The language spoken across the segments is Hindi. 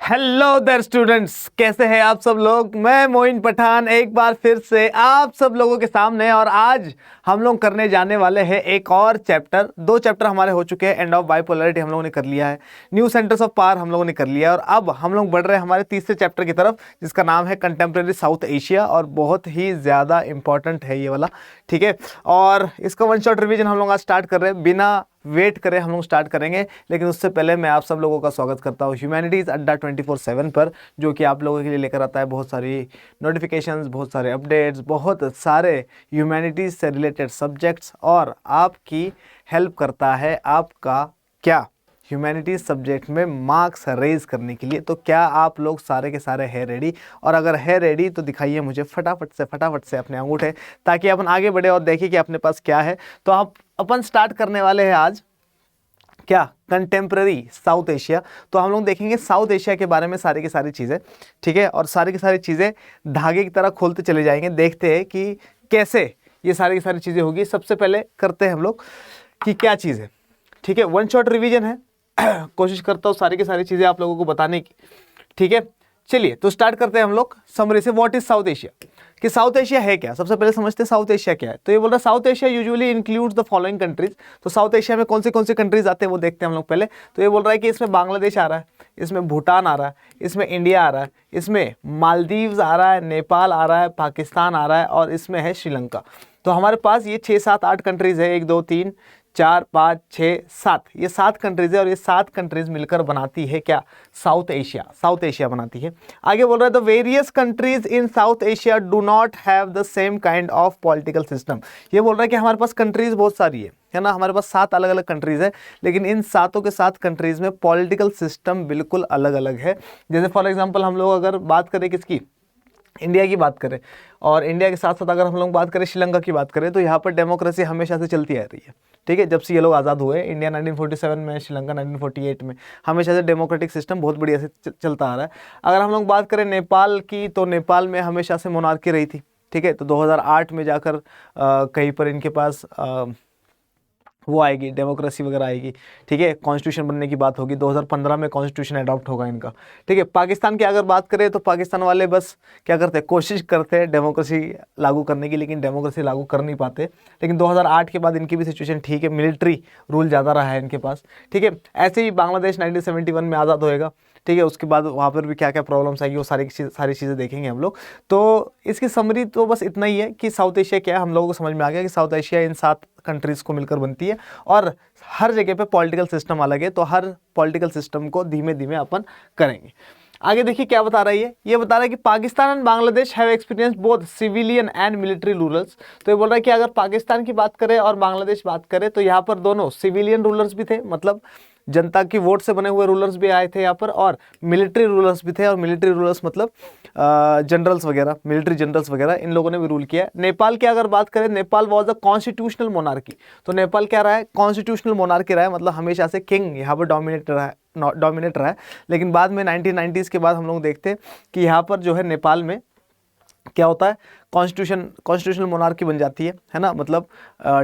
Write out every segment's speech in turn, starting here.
हेलो देयर स्टूडेंट्स, कैसे हैं आप सब लोग। मैं मोइन पठान एक बार फिर से आप सब लोगों के सामने, और आज हम लोग करने जाने वाले हैं एक और चैप्टर। दो चैप्टर हमारे हो चुके हैं। एंड ऑफ बाइपोलैरिटी हम लोगों ने कर लिया है, न्यू सेंटर्स ऑफ पावर हम लोगों ने कर लिया है, और अब हम लोग बढ़ रहे हैं हमारे तीसरे चैप्टर की तरफ, जिसका नाम है कंटेम्प्रेरी साउथ एशिया। और बहुत ही ज़्यादा इंपॉर्टेंट है ये वाला, ठीक है। और इसका वन शॉट रिवीजन हम लोग आज स्टार्ट कर रहे हैं, बिना वेट करें हम लोग स्टार्ट करेंगे। लेकिन उससे पहले मैं आप सब लोगों का स्वागत करता हूँ ह्यूमैनिटीज़ अड्डा 24/7 पर, जो कि आप लोगों के लिए लेकर आता है बहुत सारी नोटिफिकेशंस, बहुत सारे अपडेट्स, बहुत सारे ह्यूमैनिटीज़ से रिलेटेड सब्जेक्ट्स, और आपकी हेल्प करता है आपका क्या ह्यूमैनिटीज़ सब्जेक्ट में मार्क्स रेज करने के लिए। तो क्या आप लोग सारे के सारे है रेडी? और अगर है रेडी तो दिखाइए मुझे फटाफट से अपने अंगूठे, ताकि अपन आगे बढ़े और देखें कि अपने पास क्या है। तो आप अपन स्टार्ट करने वाले हैं आज क्या, कंटेम्प्रेरी साउथ एशिया। तो हम लोग देखेंगे साउथ एशिया के बारे में सारी की सारी चीज़ें, ठीक है। और सारी की सारी चीज़ें धागे की तरह खोलते चले जाएंगे, देखते हैं कि कैसे ये सारी की सारी चीज़ें होगी। सबसे पहले करते हैं हम लोग कि क्या चीज़ है, ठीक है। वन शॉट रिवीजन है, कोशिश करता हूँ सारी की सारी चीज़ें आप लोगों को बताने की, ठीक है। चलिए तो स्टार्ट करते हैं हम लोग समरी से। व्हाट इज साउथ एशिया, कि साउथ एशिया है क्या। सबसे पहले समझते हैं साउथ एशिया क्या है। तो ये बोल रहा है south Asia usually includes the following countries. तो साउथ एशिया में कौन से कंट्रीज आते हैं वो देखते हैं हम लोग पहले। तो ये बोल रहा है कि इसमें बांग्लादेश आ रहा है, इसमें भूटान आ रहा है, इसमें इंडिया आ रहा है, इसमें मालदीव्स आ रहा है, नेपाल आ रहा है, पाकिस्तान आ रहा है, और इसमें है श्रीलंका। तो हमारे पास ये 6, 7, 8 कंट्रीज है। 1, 2, 3, 4, 5, 6, 7, ये 7 कंट्रीज है। और ये 7 कंट्रीज मिलकर बनाती है क्या, साउथ एशिया। साउथ एशिया बनाती है। आगे बोल रहा है the various countries in south Asia do not have the same kind of political system. ये बोल रहा है कि हमारे पास कंट्रीज बहुत सारी है ना, हमारे पास 7 अलग अलग कंट्रीज है, लेकिन इन सातों के 7 कंट्रीज में पॉलिटिकल सिस्टम बिल्कुल अलग अलग है। जैसे फॉर एग्जाम्पल हम लोग अगर बात करें किसकी, इंडिया की बात करें, और इंडिया के साथ साथ अगर हम लोग बात करें श्रीलंका की बात करें, तो यहाँ पर डेमोक्रेसी हमेशा से चलती आ रही है, ठीक है। जब से ये लोग आज़ाद हुए, इंडिया 1947 में, श्रीलंका 1948 में, हमेशा से डेमोक्रेटिक सिस्टम बहुत बढ़िया से चलता आ रहा है। अगर हम लोग बात करें नेपाल की, तो नेपाल में हमेशा से मोनार्की रही थी, ठीक है। तो 2008 में जाकर कहीं पर इनके पास वो आएगी, डेमोक्रेसी वगैरह आएगी, ठीक है। कॉन्स्टिट्यूशन बनने की बात होगी, 2015 में कॉन्स्टिट्यूशन अडॉप्ट होगा इनका, ठीक है। पाकिस्तान की अगर बात करें, तो पाकिस्तान वाले बस क्या करते हैं, कोशिश करते हैं डेमोक्रेसी लागू करने की, लेकिन डेमोक्रेसी लागू कर नहीं पाते। लेकिन 2008 के बाद इनकी भी सिचुएशन ठीक है, मिलिट्री रूल ज़्यादा रहा है इनके पास, ठीक है। ऐसे ही बांग्लादेश 1971 में आज़ाद होएगा, ठीक है। उसके बाद वहाँ पर भी क्या क्या प्रॉब्लम्स आएगी, वो सारी चीज़ें देखेंगे हम लोग। तो इसकी समरी तो बस इतना ही है कि साउथ एशिया क्या है, हम लोगों को समझ में आ गया कि साउथ एशिया इन 7 कंट्रीज़ को मिलकर बनती है, और हर जगह पे पॉलिटिकल सिस्टम अलग है। तो हर पॉलिटिकल सिस्टम को धीमे धीमे अपन करेंगे। आगे देखिए क्या बता रहा है ये बता रहा है कि Pakistan and Bangladesh have experience both civilian and military rulers. तो ये बोल रहा है कि अगर पाकिस्तान की बात करें और बांग्लादेश बात करें, तो यहाँ पर दोनों सिविलियन रूलर्स भी थे, मतलब जनता की वोट से बने हुए रूलर्स भी आए थे यहाँ पर, और मिलिट्री रूलर्स भी थे। और मिलिट्री रूलर्स मतलब जनरल्स वगैरह, मिलिट्री जनरल्स वगैरह, इन लोगों ने भी रूल किया है। नेपाल की अगर बात करें, Nepal was a constitutional monarchy. तो नेपाल क्या रहा है, कॉन्स्टिट्यूशनल मोनार्की रहा है, मतलब हमेशा से किंग यहाँ पर डोमिनेट रहा है। लेकिन बाद में 1990s के बाद हम लोग देखते हैं कि यहाँ पर जो है नेपाल में क्या होता है, कॉन्स्टिट्यूशनल मोनार्की बन जाती है ना। मतलब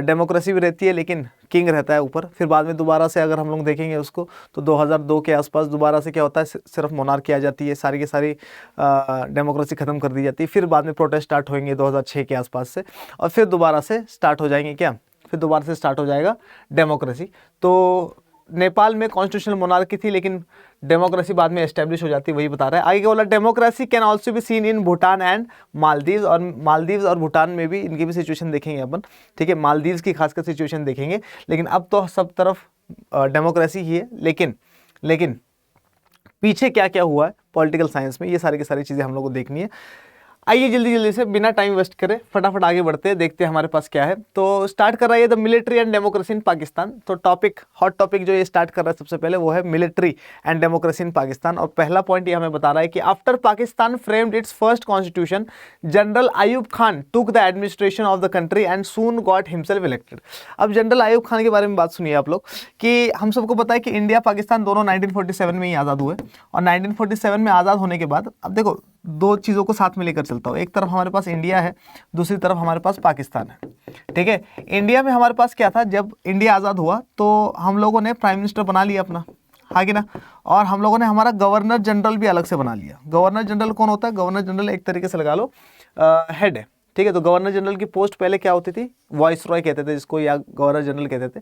डेमोक्रेसी भी रहती है, लेकिन किंग रहता है ऊपर। फिर बाद में दोबारा से अगर हम लोग देखेंगे उसको, तो 2002 के आसपास दोबारा से क्या होता है, सिर्फ मोनार्की आ जाती है, सारी की सारी डेमोक्रेसी खत्म कर दी जाती है। फिर बाद में प्रोटेस्ट स्टार्ट होंगे 2006 के आसपास से, और फिर दोबारा से स्टार्ट हो जाएंगे क्या, फिर दोबारा से स्टार्ट हो जाएगा डेमोक्रेसी। तो नेपाल में कॉन्स्टिट्यूशनल मोनार्की थी, लेकिन डेमोक्रेसी बाद में एस्टेब्लिश हो जाती है, वही बता रहा है। आगे बोला democracy can also be seen in Bhutan and Maldives. और मालदीव्स और भूटान में भी इनकी भी सिचुएशन देखेंगे अपन, ठीक है। मालदीव्स की खासकर सिचुएशन देखेंगे। लेकिन अब तो सब तरफ डेमोक्रेसी ही है, लेकिन पीछे क्या क्या हुआ है पॉलिटिकल साइंस में, ये सारी की सारी चीज़ें हम लोग को देखनी है। आइए जल्दी से बिना टाइम वेस्ट करें फटाफट आगे बढ़ते हैं, देखते हैं हमारे पास क्या है। तो स्टार्ट कर रहा है द मिलिट्री एंड डेमोक्रेसी इन पाकिस्तान। तो हॉट टॉपिक जो ये स्टार्ट कर रहा है सबसे पहले, वो है मिलिट्री एंड डेमोक्रेसी इन पाकिस्तान। और पहला पॉइंट ये हमें बता रहा है कि after Pakistan framed it's first constitution, general Ayub Khan took the administration of the country and soon got himself elected. अब जनरल आयूब खान के बारे में बात सुनिए आप लोग, कि हम सबको पता है कि इंडिया पाकिस्तान दोनों 1947 में ही आज़ाद हुए। और 1947 में आज़ाद होने के बाद, अब देखो दो चीज़ों को साथ में लेकर चलता हूँ, एक तरफ हमारे पास इंडिया है, दूसरी तरफ हमारे पास पाकिस्तान है, ठीक है। इंडिया में हमारे पास क्या था, जब इंडिया आज़ाद हुआ तो हम लोगों ने प्राइम मिनिस्टर बना लिया अपना, हाँ कि ना। और हम लोगों ने हमारा गवर्नर जनरल भी अलग से बना लिया। गवर्नर जनरल कौन होता है? गवर्नर जनरल एक तरीके से लगा लो हेड है, ठीक है। तो गवर्नर जनरल की पोस्ट पहले क्या होती थी? वॉइस रॉय कहते थे जिसको, या गवर्नर जनरल कहते थे।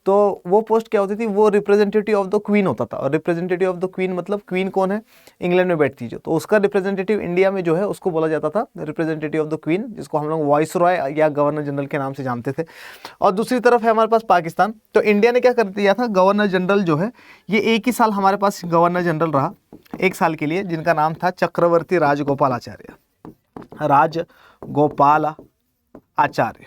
तो वो पोस्ट क्या होती थी? वो रिप्रेजेंटेटिव ऑफ द क्वीन होता था। और रिप्रेजेंटेटिव ऑफ द क्वीन मतलब क्वीन कौन है? इंग्लैंड में बैठती है जो, तो उसका रिप्रेजेंटेटिव इंडिया में जो है उसको बोला जाता था रिप्रेजेंटेटिव ऑफ द क्वीन, जिसको हम लोग वॉइस रॉय या गवर्नर जनरल के नाम से जानते थे। और दूसरी तरफ है हमारे पास पाकिस्तान। तो इंडिया ने क्या कर दिया था? गवर्नर जनरल जो है ये एक ही साल हमारे पास गवर्नर जनरल रहा, एक साल के लिए, जिनका नाम था चक्रवर्ती राजगोपालाचार्य। राजगोपाल आचार्य,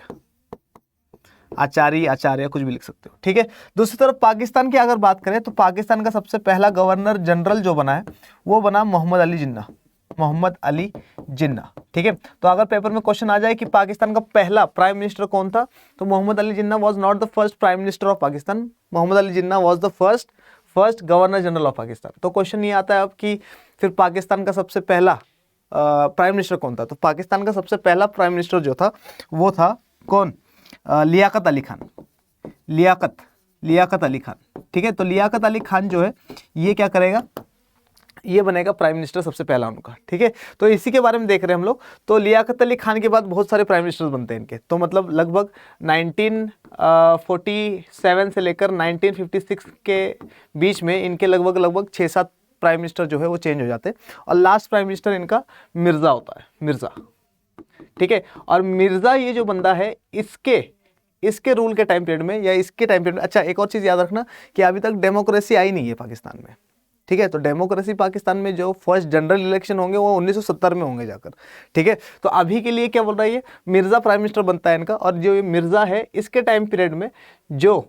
आचार्य कुछ भी लिख सकते हो, ठीक है। दूसरी तरफ पाकिस्तान की अगर बात करें तो पाकिस्तान का सबसे पहला गवर्नर जनरल जो बना है वो बना मोहम्मद अली जिन्ना। मोहम्मद अली जिन्ना, ठीक है। तो अगर पेपर में क्वेश्चन आ जाए कि पाकिस्तान का पहला प्राइम मिनिस्टर कौन था, तो Mohammad Ali Jinnah was not the first prime minister of Pakistan. Mohammad Ali Jinnah was the first governor general of Pakistan. तो क्वेश्चन ये आता है अब कि फिर पाकिस्तान का सबसे पहला प्राइम मिनिस्टर कौन था? तो पाकिस्तान का सबसे पहला प्राइम मिनिस्टर जो था वो था कौन? लियाकत अली खान। लियाकत अली खान, ठीक है। तो लियाकत अली खान जो है ये क्या करेगा? ये बनेगा प्राइम मिनिस्टर सबसे पहला उनका, ठीक है। तो इसी के बारे में देख रहे हैं हम लोग। तो लियाकत अली खान के बाद बहुत सारे प्राइम मिनिस्टर बनते हैं इनके। तो मतलब लगभग 1947 से लेकर 1956 के बीच में इनके लगभग 6-7 प्राइम मिनिस्टर जो है वो चेंज हो जाते हैं। और लास्ट प्राइम मिनिस्टर इनका मिर्ज़ा होता है, मिर्ज़ा, ठीक है। और मिर्ज़ा ये जो बंदा है इसके रूल के टाइम पीरियड में या इसके टाइम पीरियड में, अच्छा एक और चीज़ याद रखना कि अभी तक डेमोक्रेसी आई नहीं है पाकिस्तान में, ठीक है। तो डेमोक्रेसी पाकिस्तान में जो फर्स्ट जनरल इलेक्शन होंगे वो 1970 में होंगे जाकर, ठीक है। तो अभी के लिए क्या बोल रहा है ये? मिर्ज़ा प्राइम मिनिस्टर बनता है इनका। और जो ये मिर्ज़ा है इसके टाइम पीरियड में जो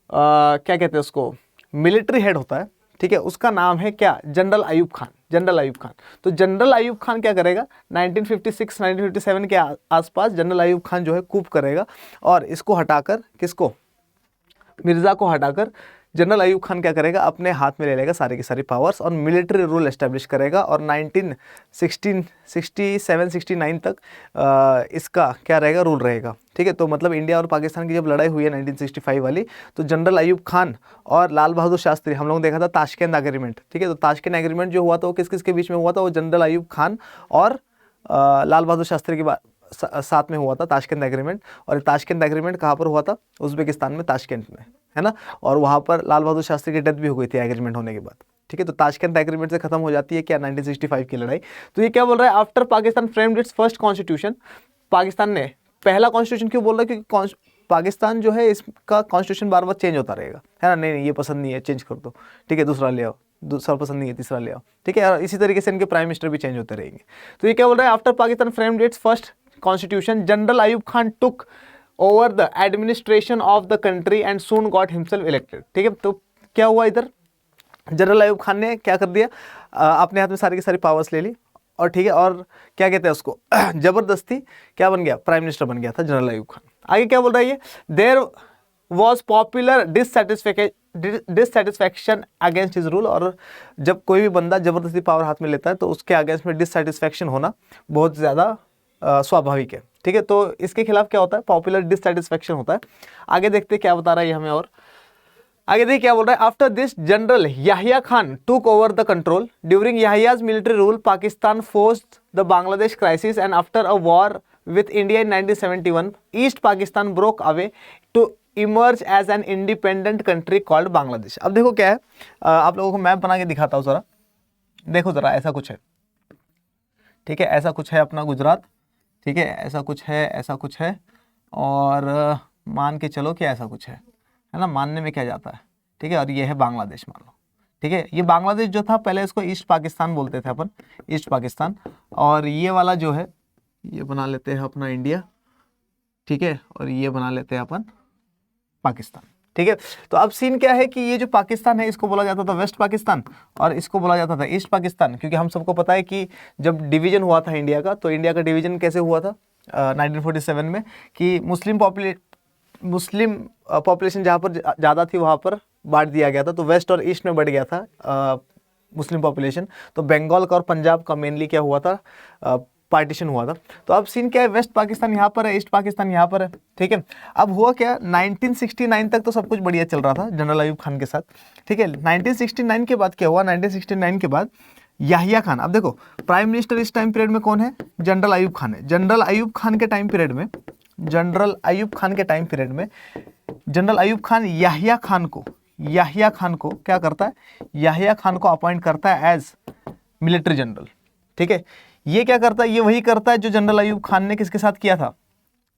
क्या कहते हैं उसको, मिलिट्री हेड होता है, ठीक है, उसका नाम है क्या? जनरल अयूब खान। जनरल अयूब खान। तो जनरल अयूब खान क्या करेगा? 1956-1957 के आसपास जनरल अयूब खान जो है कूप करेगा और इसको हटाकर, किसको? मिर्ज़ा को हटाकर जनरल अयूब खान क्या करेगा? अपने हाथ में ले लेगा सारे की सारी पावर्स और मिलिट्री रूल एस्टेब्लिश करेगा। और 1967-69 तक इसका क्या रहेगा? रूल रहेगा, ठीक है। तो मतलब इंडिया और पाकिस्तान की जब लड़ाई हुई है 1965 वाली, तो जनरल अयूब खान और लाल बहादुर शास्त्री, हम लोगों ने देखा था ताशकंद एग्रीमेंट, ठीक है। तो ताशकंद एग्रीमेंट जो हुआ था वो किस किस के बीच में हुआ था? वो जनरल अयूब खान और लाल बहादुर शास्त्री के साथ में हुआ था ताशकंद एग्रीमेंट। और ताशकंद एग्रीमेंट कहाँ पर हुआ था? उज्बेकिस्तान में, ताशकंद में, है ना। और वहाँ पर लाल बहादुर शास्त्री की डेथ भी हो गई थी एग्रीमेंट होने के बाद, ठीक है। तो ताशकंद एग्रीमेंट से खत्म हो जाती है क्या? 1965 की लड़ाई। तो ये क्या बोल रहा है? After Pakistan framed it's first constitution, Pakistan ने पहला कॉन्स्टिट्यूशन क्यों बोल रहा है? क्योंकि पाकिस्तान जो है इसका कॉन्स्टिट्यूशन बार बार चेंज होता रहेगा, है ना। नहीं ये पसंद नहीं है, चेंज कर दो, ठीक है, दूसरा ले आओ, दूसरा पसंद नहीं है, तीसरा ले आओ, ठीक है। और इसी तरीके से इनके प्राइम मिनिस्टर भी चेंज होते रहेंगे। तो ये क्या बोल रहा है? After Pakistan framed it's first constitution, general Ayub Khan took over the administration of the country and soon got himself elected, ठीक है। तो क्या हुआ इधर? जनरल अयूब खान ने क्या कर दिया? अपने हाथ में सारी की सारी पावर्स ले ली और, ठीक है, और क्या कहते हैं उसको जबरदस्ती क्या बन गया? प्राइम मिनिस्टर बन गया था जनरल अयूब खान। आगे क्या बोल रहा है ये? There was popular dissatisfaction against his rule. और जब कोई भी बंदा जबरदस्ती पावर हाथ में लेता है तो उसके अगेंस्ट में डिससेटिस्फैक्शन होना बहुत ज़्यादा स्वाभाविक है, ठीक है। तो इसके खिलाफ क्या होता है? पॉपुलर डिससेटिस्फैक्शन होता है। आगे देखते क्या बता रहा है ये हमें। और आगे देखिए क्या बोल रहा है? After this general Yahya Khan took over the control during Yahya's military rule, Pakistan forced the Bangladesh crisis and after a war with India in 1971 east Pakistan broke away to emerge as an independent country called Bangladesh. अब देखो क्या है, आप लोगों को मैप बना के दिखाता हूँ जरा, देखो जरा, ऐसा कुछ है, ठीक है, ऐसा कुछ है अपना गुजरात, ठीक है, ऐसा कुछ है और मान के चलो कि ऐसा कुछ है ना, मानने में क्या जाता है, ठीक है। और ये है बांग्लादेश मान लो, ठीक है। ये बांग्लादेश जो था पहले इसको ईस्ट पाकिस्तान बोलते थे अपन, ईस्ट पाकिस्तान। और ये वाला जो है ये बना लेते हैं अपना इंडिया, ठीक है, और ये बना लेते हैं अपन पाकिस्तान, ठीक है। तो अब सीन क्या है कि ये जो पाकिस्तान है इसको बोला जाता था वेस्ट पाकिस्तान और इसको बोला जाता था ईस्ट पाकिस्तान, क्योंकि हम सबको पता है कि जब डिवीजन हुआ था इंडिया का, तो इंडिया का डिवीजन कैसे हुआ था 1947 में, कि मुस्लिम पॉपुलेशन जहाँ पर ज़्यादा थी वहाँ पर बांट दिया गया था, तो वेस्ट और ईस्ट में बढ़ गया था मुस्लिम पॉपुलेशन। तो बंगाल का और पंजाब का मेनली क्या हुआ था, पार्टीशन हुआ था। तो अब सीन क्या है, वेस्ट पाकिस्तान यहाँ पर है, ईस्ट पाकिस्तान यहाँ पर है, ठीक है। अब हुआ क्या, 1969 तक तो सब कुछ बढ़िया चल रहा था जनरल अयूब खान के साथ, ठीक है। 1969 के बाद क्या हुआ, 1969 के बाद याहिया खान, अब देखो प्राइम मिनिस्टर इस टाइम पीरियड में कौन है, जनरल अयूब खान है। जनरल अयूब खान के टाइम पीरियड में, जनरल अयूब खान के टाइम पीरियड में जनरल अयूब खान याहिया खान को क्या करता है, याहिया खान को अपॉइंट करता है एज मिलिट्री जनरल, ठीक है। ये क्या करता है, ये वही करता है जो जनरल अयूब खान ने किसके साथ किया था,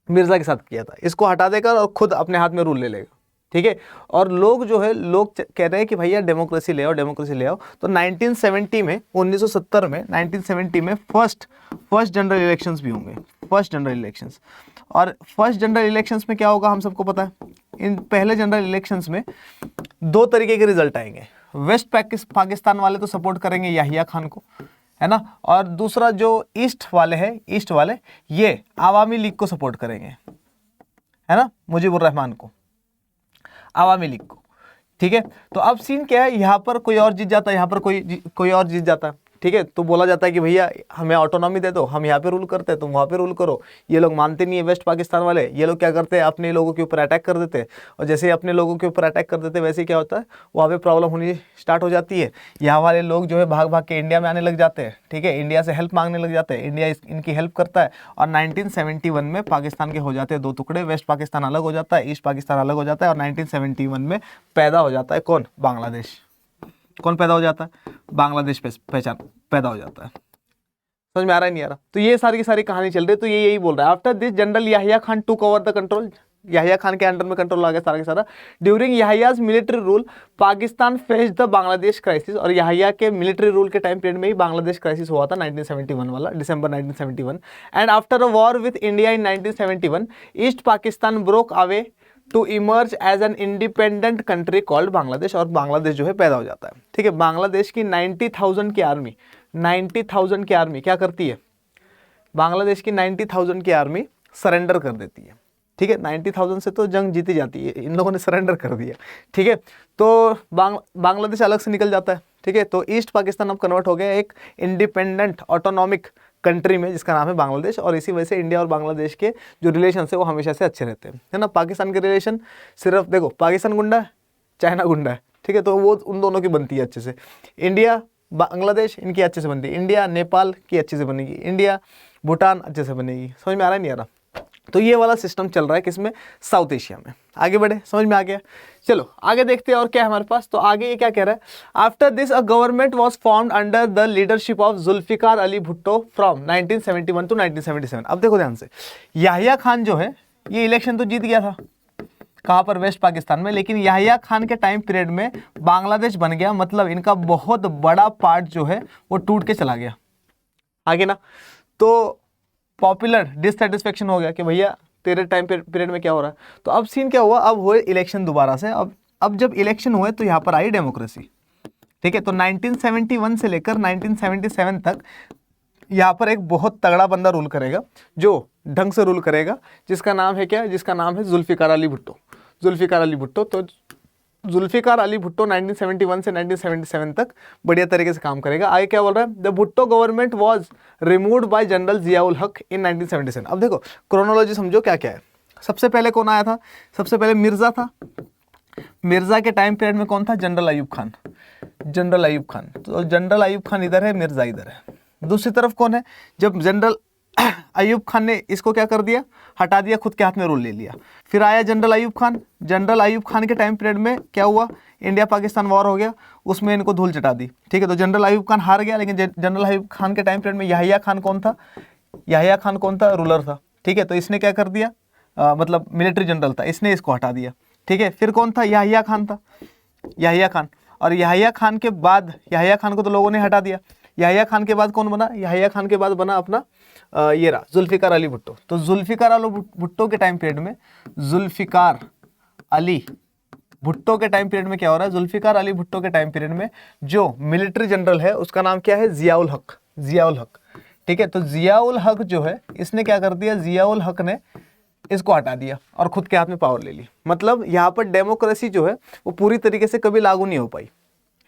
मिर्जा के साथ किया था। इसको हटा देकर और खुद अपने हाथ में रूल ले लेगा, ठीक है। और लोग जो है, लोग कह रहे हैं कि भैया डेमोक्रेसी ले आओ, डेमोक्रेसी ले आओ। तो 1970 में, 1970 में, 1970 में फर्स्ट जनरल इलेक्शंस भी होंगे, फर्स्ट जनरल इलेक्शंस। और फर्स्ट जनरल इलेक्शंस में क्या होगा हम सबको पता है। इन पहले जनरल इलेक्शंस में दो तरीके के रिजल्ट आएंगे। वेस्ट पाकिस्तान वाले तो सपोर्ट करेंगे याहिया खान को, है ना, और दूसरा जो ईस्ट वाले हैं, ईस्ट वाले ये आवामी लीग को सपोर्ट करेंगे, है ना, मुजीबुर रहमान को, आवामी लीग को, ठीक है। तो अब सीन क्या है, यहाँ पर कोई और जीत जाता है, यहाँ पर कोई और जीत जाता है, ठीक है। तो बोला जाता है कि भैया हमें ऑटोनॉमी दे दो, हम यहाँ पे रूल करते हैं, तुम वहाँ पे रूल करो। ये लोग मानते नहीं है वेस्ट पाकिस्तान वाले, ये लोग क्या करते हैं, अपने लोगों के ऊपर अटैक कर देते हैं। और जैसे ही अपने लोगों के ऊपर अटैक कर देते हैं, वैसे ही क्या होता है, वहाँ पे प्रॉब्लम होनी स्टार्ट हो जाती है। यहाँ वाले लोग जो है भाग भाग के इंडिया में आने लग जाते हैं, ठीक है, इंडिया से हेल्प मांगने लग जाते हैं, इंडिया इनकी हेल्प करता है। और 1971 में पाकिस्तान के हो जाते हैं दो टुकड़े, वेस्ट पाकिस्तान अलग हो जाता है, ईस्ट पाकिस्तान अलग हो जाता है। और 1971 में पैदा हो जाता है कौन, बांग्लादेश। कौन पैदा हो जाता है, बांग्लादेश पहचान पैदा हो जाता है। समझ में आ रहा है नहीं आ रहा। तो ये सारी की सारी कहानी चल रही है। तो ये यही बोल रहा है, after this general Yahya Khan took over the control, Yahya Khan के अंडर में कंट्रोल आ गया सारा के सारा। During Yahya's military rule Pakistan faced the Bangladesh crisis, और याहिया के मिलिट्री रूल के टाइम पीरियड में ही बांग्लादेश क्राइसिस हुआ था 1971 वाला, दिसंबर 1971। And after a war with India in 1971 east Pakistan broke away to emerge as an independent country called Bangladesh, और बांग्लादेश जो है पैदा हो जाता है, ठीक है। बांग्लादेश की 90,000 की आर्मी, 90,000 की आर्मी क्या करती है, बांग्लादेश की 90,000 की आर्मी सरेंडर कर देती है, ठीक है। 90,000 से तो जंग जीती जाती है, इन लोगों ने सरेंडर कर दिया, ठीक है। तो बांग्लादेश अलग से निकल जाता है, ठीक है। तो ईस्ट पाकिस्तान अब कन्वर्ट हो गया एक इंडिपेंडेंट ऑटोनॉमिक कंट्री में जिसका नाम है बांग्लादेश। और इसी वजह से इंडिया और बांग्लादेश के जो रिलेशन है वो हमेशा से अच्छे रहते हैं, है ना। पाकिस्तान के रिलेशन सिर्फ देखो, पाकिस्तान गुंडा है, चाइना गुंडा है, ठीक है, तो वो उन दोनों की बनती है अच्छे से। इंडिया बांग्लादेश इनकी अच्छे से बनती है, इंडिया नेपाल की अच्छे से बनेगी, इंडिया भूटान अच्छे से बनेगी। समझ में आ रहा है नहीं आ रहा। तो ये वाला सिस्टम चल रहा है किसमें, साउथ एशिया में। आगे बढ़े, समझ में आ गया। चलो आगे देखते हैं और क्या है हमारे पास। तो आगे ये क्या कह रहा है, after this a government was formed under the leadership of Zulfikar Ali Bhutto from 1971 to 1977। अब देखो ध्यान से, याहिया खान जो है ये इलेक्शन तो जीत गया था, कहाँ पर, वेस्ट पाकिस्तान में। लेकिन याहिया खान के टाइम पीरियड में बांग्लादेश बन गया, मतलब इनका बहुत बड़ा पार्ट जो है वो टूट के चला गया, आगे ना। तो पॉपुलर डिससेटिस्फेक्शन हो गया कि भैया तेरे टाइम पीरियड में क्या हो रहा है। तो अब सीन क्या हुआ, अब हुए इलेक्शन दोबारा से। अब जब इलेक्शन हुए तो यहाँ पर आई डेमोक्रेसी, ठीक है। तो 1971 से लेकर 1977 तक यहाँ पर एक बहुत तगड़ा बंदा रूल करेगा, जो ढंग से रूल करेगा, जिसका नाम है क्या, जिसका नाम है जुल्फिकार अली भुट्टो, जुल्फिकार अली भुट्टो। तो जुल्फिकार अली भुट्टो 1971 से 1977 तक बढ़िया तरीके से काम करेगा। आगे क्या बोल रहा है, the Bhutto government was removed by general Ziaul हक इन 1977। अब देखो क्रोनोलॉजी समझो क्या क्या है। सबसे पहले कौन आया था, सबसे पहले मिर्जा था। मिर्जा के टाइम पीरियड में कौन था, जनरल अयूब खान, जनरल अयूब खान। तो जनरल अयूब खान इधर है, मिर्जा इधर है। दूसरी तरफ कौन है, जब जनरल अयूब खान ने इसको क्या कर दिया, हटा दिया, खुद के हाथ में रूल ले लिया। फिर आया जनरल अयूब खान। जनरल अयूब खान के टाइम पीरियड में क्या हुआ, इंडिया पाकिस्तान वॉर हो गया, उसमें इनको धूल चटा दी, ठीक है। तो जनरल अयूब खान हार गया। लेकिन जनरल अयूब खान के टाइम पीरियड में याहिया खान कौन था, याहिया खान कौन था, रूलर था, ठीक है। तो इसने क्या कर दिया, मतलब मिलिट्री जनरल था, इसने इसको हटा दिया, ठीक है। फिर कौन था, याहिया खान था, याहिया खान। और याहिया खान के बाद, याहिया खान को तो लोगों ने हटा दिया। याहिया खान के बाद कौन बना, याहिया खान के बाद बना अपना ये रहा जुल्फिकार अली भुट्टो। तो जुल्फिकार अली भुट्टो के टाइम पीरियड में, जुल्फिकार अली भुट्टो के टाइम पीरियड में क्या हो रहा है, जुल्फिकार अली भुट्टो के टाइम पीरियड में जो मिलिट्री जनरल है उसका नाम क्या है, जियाउल हक, जियाउल हक, ठीक है। तो जियाउल हक जो है इसने क्या कर दिया, जियाउल हक ने इसको हटा दिया और खुद के हाथ में पावर ले ली। मतलब यहाँ पर डेमोक्रेसी जो है वो पूरी तरीके से कभी लागू नहीं हो पाई,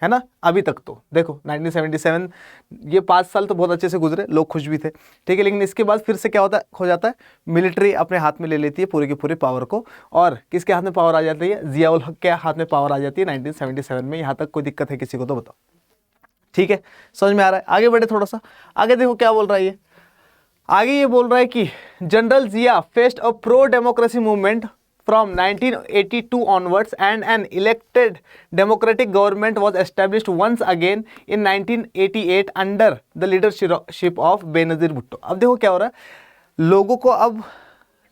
है ना। अभी तक तो देखो 1977 ये 5 साल तो बहुत अच्छे से गुजरे, लोग खुश भी थे, ठीक है। लेकिन इसके बाद फिर से क्या होता है, हो जाता है, मिलिट्री अपने हाथ में ले लेती है पूरी की पूरी पावर को, और किसके हाथ में पावर आ जाती है, जिया उल हक के हाथ में पावर आ जाती है 1977 में। यहाँ तक कोई दिक्कत है किसी को तो बताओ, ठीक है, समझ में आ रहा है। आगे बढ़े थोड़ा सा, आगे देखो क्या बोल रहा है ये, आगे ये बोल रहा है कि general Zia faced a pro democracy movement from 1982 onwards and an elected democratic government was established once again in 1988 under the leadership of Benazir Bhutto. अब देखो क्या हो रहा है, लोगों को अब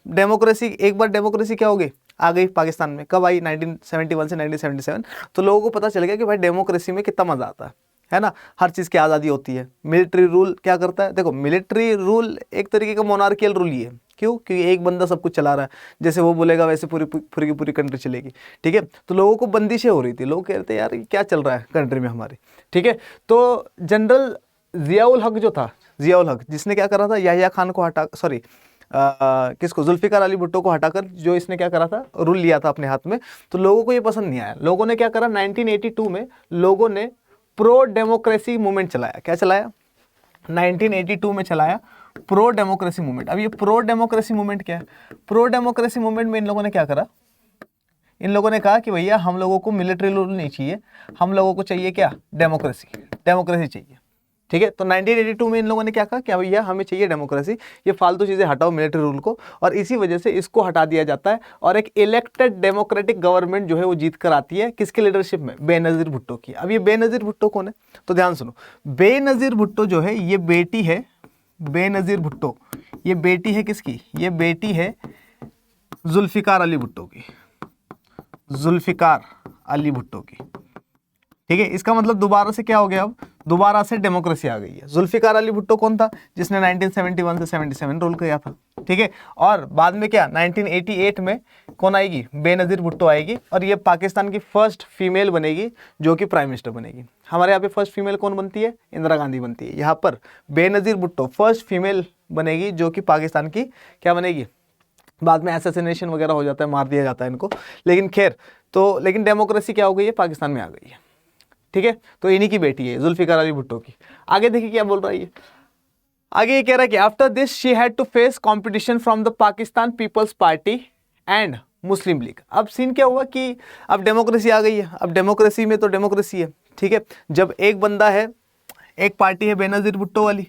डेमोक्रेसी, एक बार डेमोक्रेसी क्या हो गई, आ गई पाकिस्तान में, कब आई, 1971 से 1977। तो लोगों को पता चल गया कि भाई डेमोक्रेसी में कितना मज़ा आता है ना, हर चीज़ की आज़ादी होती है। मिलिट्री रूल क्या करता है, देखो मिलिट्री रूल एक तरीके का मोनार्कियल रूल ही है, क्यों, क्योंकि एक बंदा सब कुछ चला रहा है, जैसे वो बोलेगा वैसे पूरी की पूरी कंट्री चलेगी, ठीक है। तो लोगों को बंदिशें हो रही थी, लोग कह रहे थे यार क्या चल रहा है कंट्री में हमारी, ठीक है। तो जनरल जियाउल हक जो था, जियाउल हक जिसने क्या करा था, याहिया खान को हटा, सॉरी किसको, जुल्फिकार अली भुट्टो को हटाकर जो इसने क्या करा था, रूल लिया था अपने हाथ में, तो लोगों को ये पसंद नहीं आया। लोगों ने क्या करा, 1982 में लोगों ने प्रो डेमोक्रेसी मूवमेंट चलाया। क्या चलाया, 1982 में चलाया प्रो डेमोक्रेसी मूवमेंट। अब ये प्रो डेमोक्रेसी मूवमेंट क्या है, प्रो डेमोक्रेसी मूवमेंट में इन लोगों ने क्या करा, इन लोगों ने कहा कि भैया हम लोगों को मिलिट्री रूल नहीं चाहिए, हम लोगों को चाहिए क्या, डेमोक्रेसी, डेमोक्रेसी चाहिए, ठीक है। तो 1982 में इन लोगों ने क्या कहा कि भैया हमें चाहिए डेमोक्रेसी, ये फालतू चीज़ें हटाओ मिलिट्री रूल को, और इसी वजह से इसको हटा दिया जाता है और एक इलेक्टेड डेमोक्रेटिक गवर्नमेंट जो है वो जीत कर आती है, किसके लीडरशिप में, बेनज़ीर भुट्टो की। अब ये बेनज़ीर भुट्टो कौन है, तो ध्यान सुनो, बेनज़ीर भुट्टो जो है ये बेटी है, बेनज़ीर भुट्टो ये बेटी है किसकी, ये बेटी है जुल्फिकार अली भुट्टो की, जुल्फिकार अली भुट्टो की, ठीक है। इसका मतलब दोबारा से क्या हो गया, अब दोबारा से डेमोक्रेसी आ गई है। जुल्फिकार अली भुट्टो कौन था, जिसने 1971 से 77 रूल किया था, ठीक है। और बाद में क्या 1988 में कौन आएगी, बेनज़ीर भुट्टो आएगी, और ये पाकिस्तान की फर्स्ट फीमेल बनेगी जो कि प्राइम मिनिस्टर बनेगी। हमारे यहाँ पे फर्स्ट फीमेल कौन बनती है, इंदिरा गांधी बनती है। यहाँ पर बेनज़ीर भुट्टो फर्स्ट फीमेल बनेगी जो कि पाकिस्तान की क्या बनेगी, बाद में असैसिनेशन वगैरह हो जाता है, मार दिया जाता है इनको, लेकिन खैर, तो लेकिन डेमोक्रेसी क्या हो गई है, पाकिस्तान में आ गई है, ठीक है। तो इन्हीं की बेटी है जुल्फिकार अली भुट्टो की। आगे देखिए क्या बोल रहा है ये, आगे ये कह रहा है कि after this she had to face competition from the Pakistan peoples party and मुस्लिम लीग। अब सीन क्या हुआ कि अब डेमोक्रेसी आ गई है, अब डेमोक्रेसी में तो डेमोक्रेसी है, ठीक है। जब एक बंदा है, एक पार्टी है बेनज़ीर भुट्टो वाली,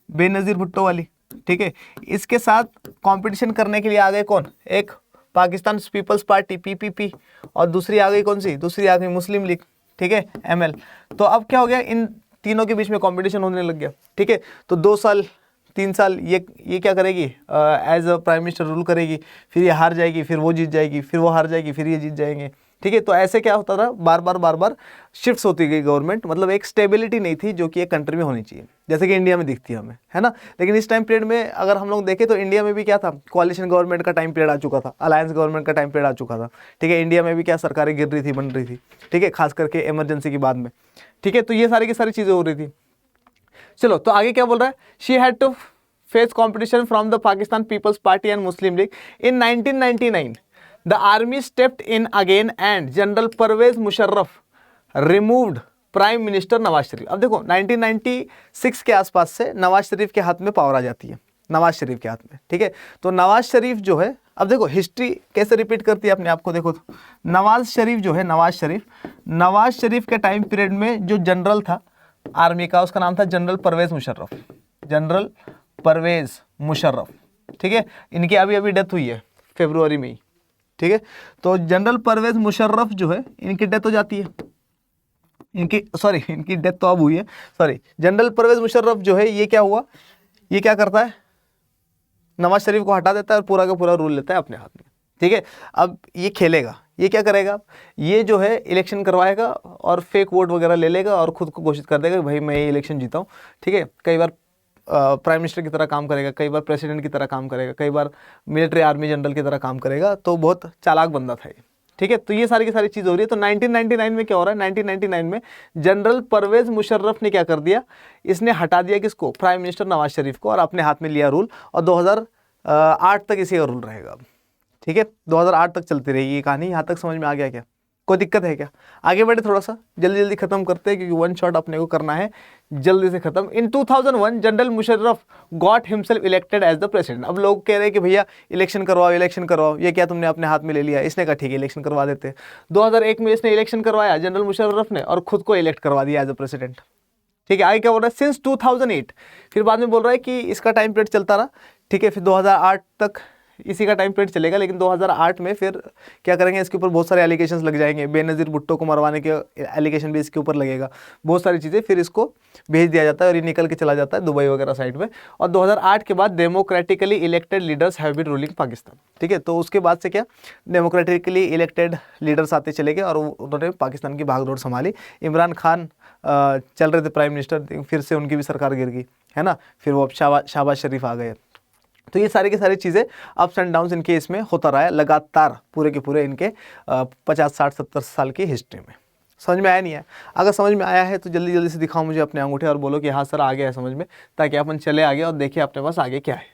बेनज़ीर भुट्टो वाली, ठीक है, इसके साथ कंपटीशन करने के लिए आ गए कौन, एक पाकिस्तान पीपल्स पार्टी पीपीपी, और दूसरी आ गई कौन सी, दूसरी आ गई मुस्लिम लीग, ठीक है, एमएल। तो अब क्या हो गया, इन तीनों के बीच में कंपटीशन होने लग गया, ठीक है। तो 2 साल 3 साल ये क्या करेगी, as a prime minister rule करेगी, फिर ये हार जाएगी, फिर वो जीत जाएगी, फिर वो हार जाएगी, फिर ये जीत जाएंगे, ठीक है। तो ऐसे क्या होता था, बार बार शिफ्ट्स होती गई गवर्नमेंट, मतलब एक स्टेबिलिटी नहीं थी जो कि एक कंट्री में होनी चाहिए, जैसे कि इंडिया में दिखती है हमें, है ना। लेकिन इस टाइम पीरियड में अगर हम लोग देखें तो इंडिया में भी क्या था, कोalition गवर्नमेंट का टाइम पीरियड आ चुका था, अलायंस गवर्नमेंट का टाइम पीरियड आ चुका था, ठीक है। इंडिया में भी क्या सरकारें गिर रही थी, बन रही थी, ठीक है, खास करके इमरजेंसी के बाद में, ठीक है। तो ये सारी की सारी चीज़ें हो रही थी। चलो तो आगे क्या बोल रहा है, she had to face competition from the Pakistan peoples party and Muslim League in 1999 the army stepped in again and general Pervez Musharraf removed prime minister Nawaz Sharif. अब देखो 1996 के आसपास से नवाज शरीफ के हाथ में पावर आ जाती है, नवाज शरीफ के हाथ में, ठीक है। तो नवाज शरीफ जो है, अब देखो हिस्ट्री कैसे रिपीट करती है अपने आप को, देखो तो नवाज शरीफ जो है, नवाज शरीफ के टाइम पीरियड में जो जनरल था आर्मी का, उसका नाम था जनरल परवेज मुशर्रफ, जनरल परवेज मुशर्रफ, ठीक है। इनकी अभी अभी डेथ हुई है फरवरी में ही, ठीक है। तो जनरल परवेज मुशर्रफ जो है, इनकी डेथ हो जाती है, इनकी डेथ तो अब हुई है, सॉरी। जनरल परवेज मुशर्रफ जो है, ये क्या हुआ, ये क्या करता है, नवाज शरीफ को हटा देता है और पूरा का पूरा रूल लेता है अपने हाथ में, ठीक है। अब ये खेलेगा, ये क्या करेगा, ये जो है इलेक्शन करवाएगा और फेक वोट वगैरह ले लेगा और खुद को घोषित कर देगा कि भाई मैं ये इलेक्शन जीता हूँ, ठीक है। कई बार प्राइम मिनिस्टर की तरह काम करेगा, कई बार प्रेसिडेंट की तरह काम करेगा, कई बार मिलिट्री आर्मी जनरल की तरह काम करेगा। तो बहुत चालाक बंदा था ये, ठीक है। तो ये सारी की सारी चीज़ हो रही है। तो 1999 में क्या हो रहा है, 1999 में जनरल परवेज मुशर्रफ ने क्या कर दिया, इसने हटा दिया किसको, प्राइम मिनिस्टर नवाज शरीफ को, और अपने हाथ में लिया रूल, और 2008 तक इसी का रूल रहेगा, ठीक है। 2008 तक चलती रहेगी ये कहानी। यहाँ तक समझ में आ गया क्या, कोई दिक्कत है क्या? आगे बढ़े, थोड़ा सा जल्दी जल्दी खत्म करते हैं क्योंकि वन शॉट अपने को करना है जल्दी से खत्म। In 2001 general Musharraf got himself elected as the president. अब लोग कह रहे हैं कि भैया इलेक्शन करवाओ, इलेक्शन करवाओ, ये क्या तुमने अपने हाथ में ले लिया? इसने कहा ठीक है इलेक्शन करवा देते हैं। 2001 में इसने इलेक्शन करवाया जनरल मुशर्रफ ने और खुद को इलेक्ट करवा दिया एज अ प्रेसिडेंट। ठीक है, आगे क्या बोल रहा है? सिंस 2008, फिर बाद में बोल रहा है कि इसका टाइम पीरियड चलता रहा। ठीक है, फिर 2008 तक इसी का टाइम पीरियड चलेगा, लेकिन 2008 में फिर क्या करेंगे, इसके ऊपर बहुत सारे एलिगेशंस लग जाएंगे। बेनज़ीर भुट्टो को मरवाने के एलिगेशन भी इसके ऊपर लगेगा, बहुत सारी चीज़ें, फिर इसको भेज दिया जाता है और ये निकल के चला जाता है दुबई वगैरह साइड में। और 2008 के बाद democratically elected leaders have been ruling Pakistan. ठीक है, तो उसके बाद से क्या, डेमोक्रेटिकली इलेक्टेड लीडर्स आते चले गए और उन्होंने पाकिस्तान की भागदौड़ संभाली। इमरान खान चल रहे थे प्राइम मिनिस्टर, फिर से उनकी भी सरकार गिर गई, है ना, फिर वो अब शहबाज शरीफ आ गए। तो ये सारी की सारी चीज़ें अप्स एंड डाउन्स इनके इसमें होता रहा है लगातार पूरे के पूरे इनके 50, 60, 70 साल की हिस्ट्री में। समझ में आया नहीं है? अगर समझ में आया है तो जल्दी जल्दी से दिखाओ मुझे अपने अंगूठे और बोलो कि हाँ सर आ गया है समझ में, ताकि अपन चले आगे और देखें अपने पास आगे क्या है।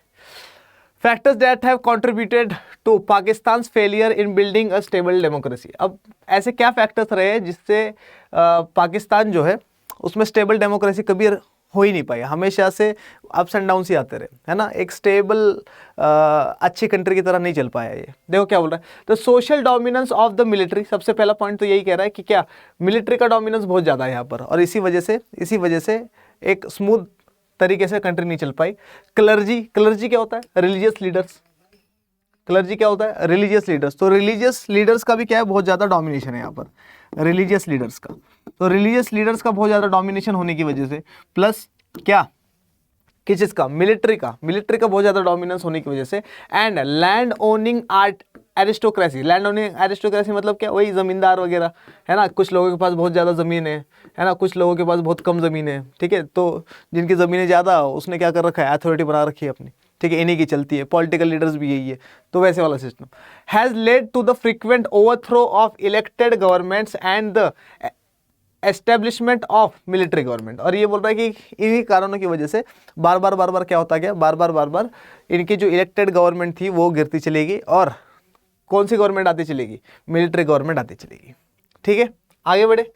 Factors that have contributed to Pakistan failure in building a stable democracy. अब ऐसे क्या फैक्टर्स रहे हैं जिससे पाकिस्तान जो है उसमें स्टेबल डेमोक्रेसी कभी हो ही नहीं पाई, हमेशा से अप्स एंड डाउन्स ही आते रहे, है ना, एक स्टेबल अच्छी कंट्री की तरह नहीं चल पाया ये। देखो क्या बोल रहा है, the social dominance of the military. सबसे पहला पॉइंट तो यही कह रहा है कि क्या मिलिट्री का डोमिनेंस बहुत ज़्यादा है यहाँ पर, और इसी वजह से एक स्मूथ तरीके से कंट्री नहीं चल पाई। क्लर्जी क्या होता है? Religious leaders. क्लर्जी क्या होता है? Religious leaders. तो रिलीजियस लीडर्स का भी क्या है, बहुत ज़्यादा डोमिनेशन है यहाँ पर, रिलीजियस लीडर्स का। तो रिलीजियस लीडर्स का बहुत ज़्यादा डोमिनेशन होने की वजह से, प्लस क्या, किस चीज़ का? मिलिट्री का बहुत ज़्यादा डोमिनेंस होने की वजह से, and land owning aristocracy. Land owning aristocracy मतलब क्या? वही ज़मींदार वगैरह, है ना, कुछ लोगों के पास बहुत ज़्यादा ज़मीन है ना, कुछ लोगों के पास बहुत कम ज़मीन है। ठीक है, तो जिनकी ज़मीनें ज़्यादा, उसने क्या कर रखा है, अथॉरिटी बना रखी है अपनी। ठीक है, इन्हीं की चलती है, पॉलिटिकल लीडर्स भी यही है। तो वैसे वाला system has led to the frequent overthrow of elected governments and the establishment of military government. और ये बोल रहा है कि इन्हीं कारणों की वजह से बार बार क्या होता गया, बार बार इनकी जो इलेक्टेड गवर्नमेंट थी वो गिरती चलेगी, और कौन सी गवर्नमेंट आती चलेगी? मिलिट्री गवर्नमेंट आती चलेगी। ठीक है, आगे बढ़े,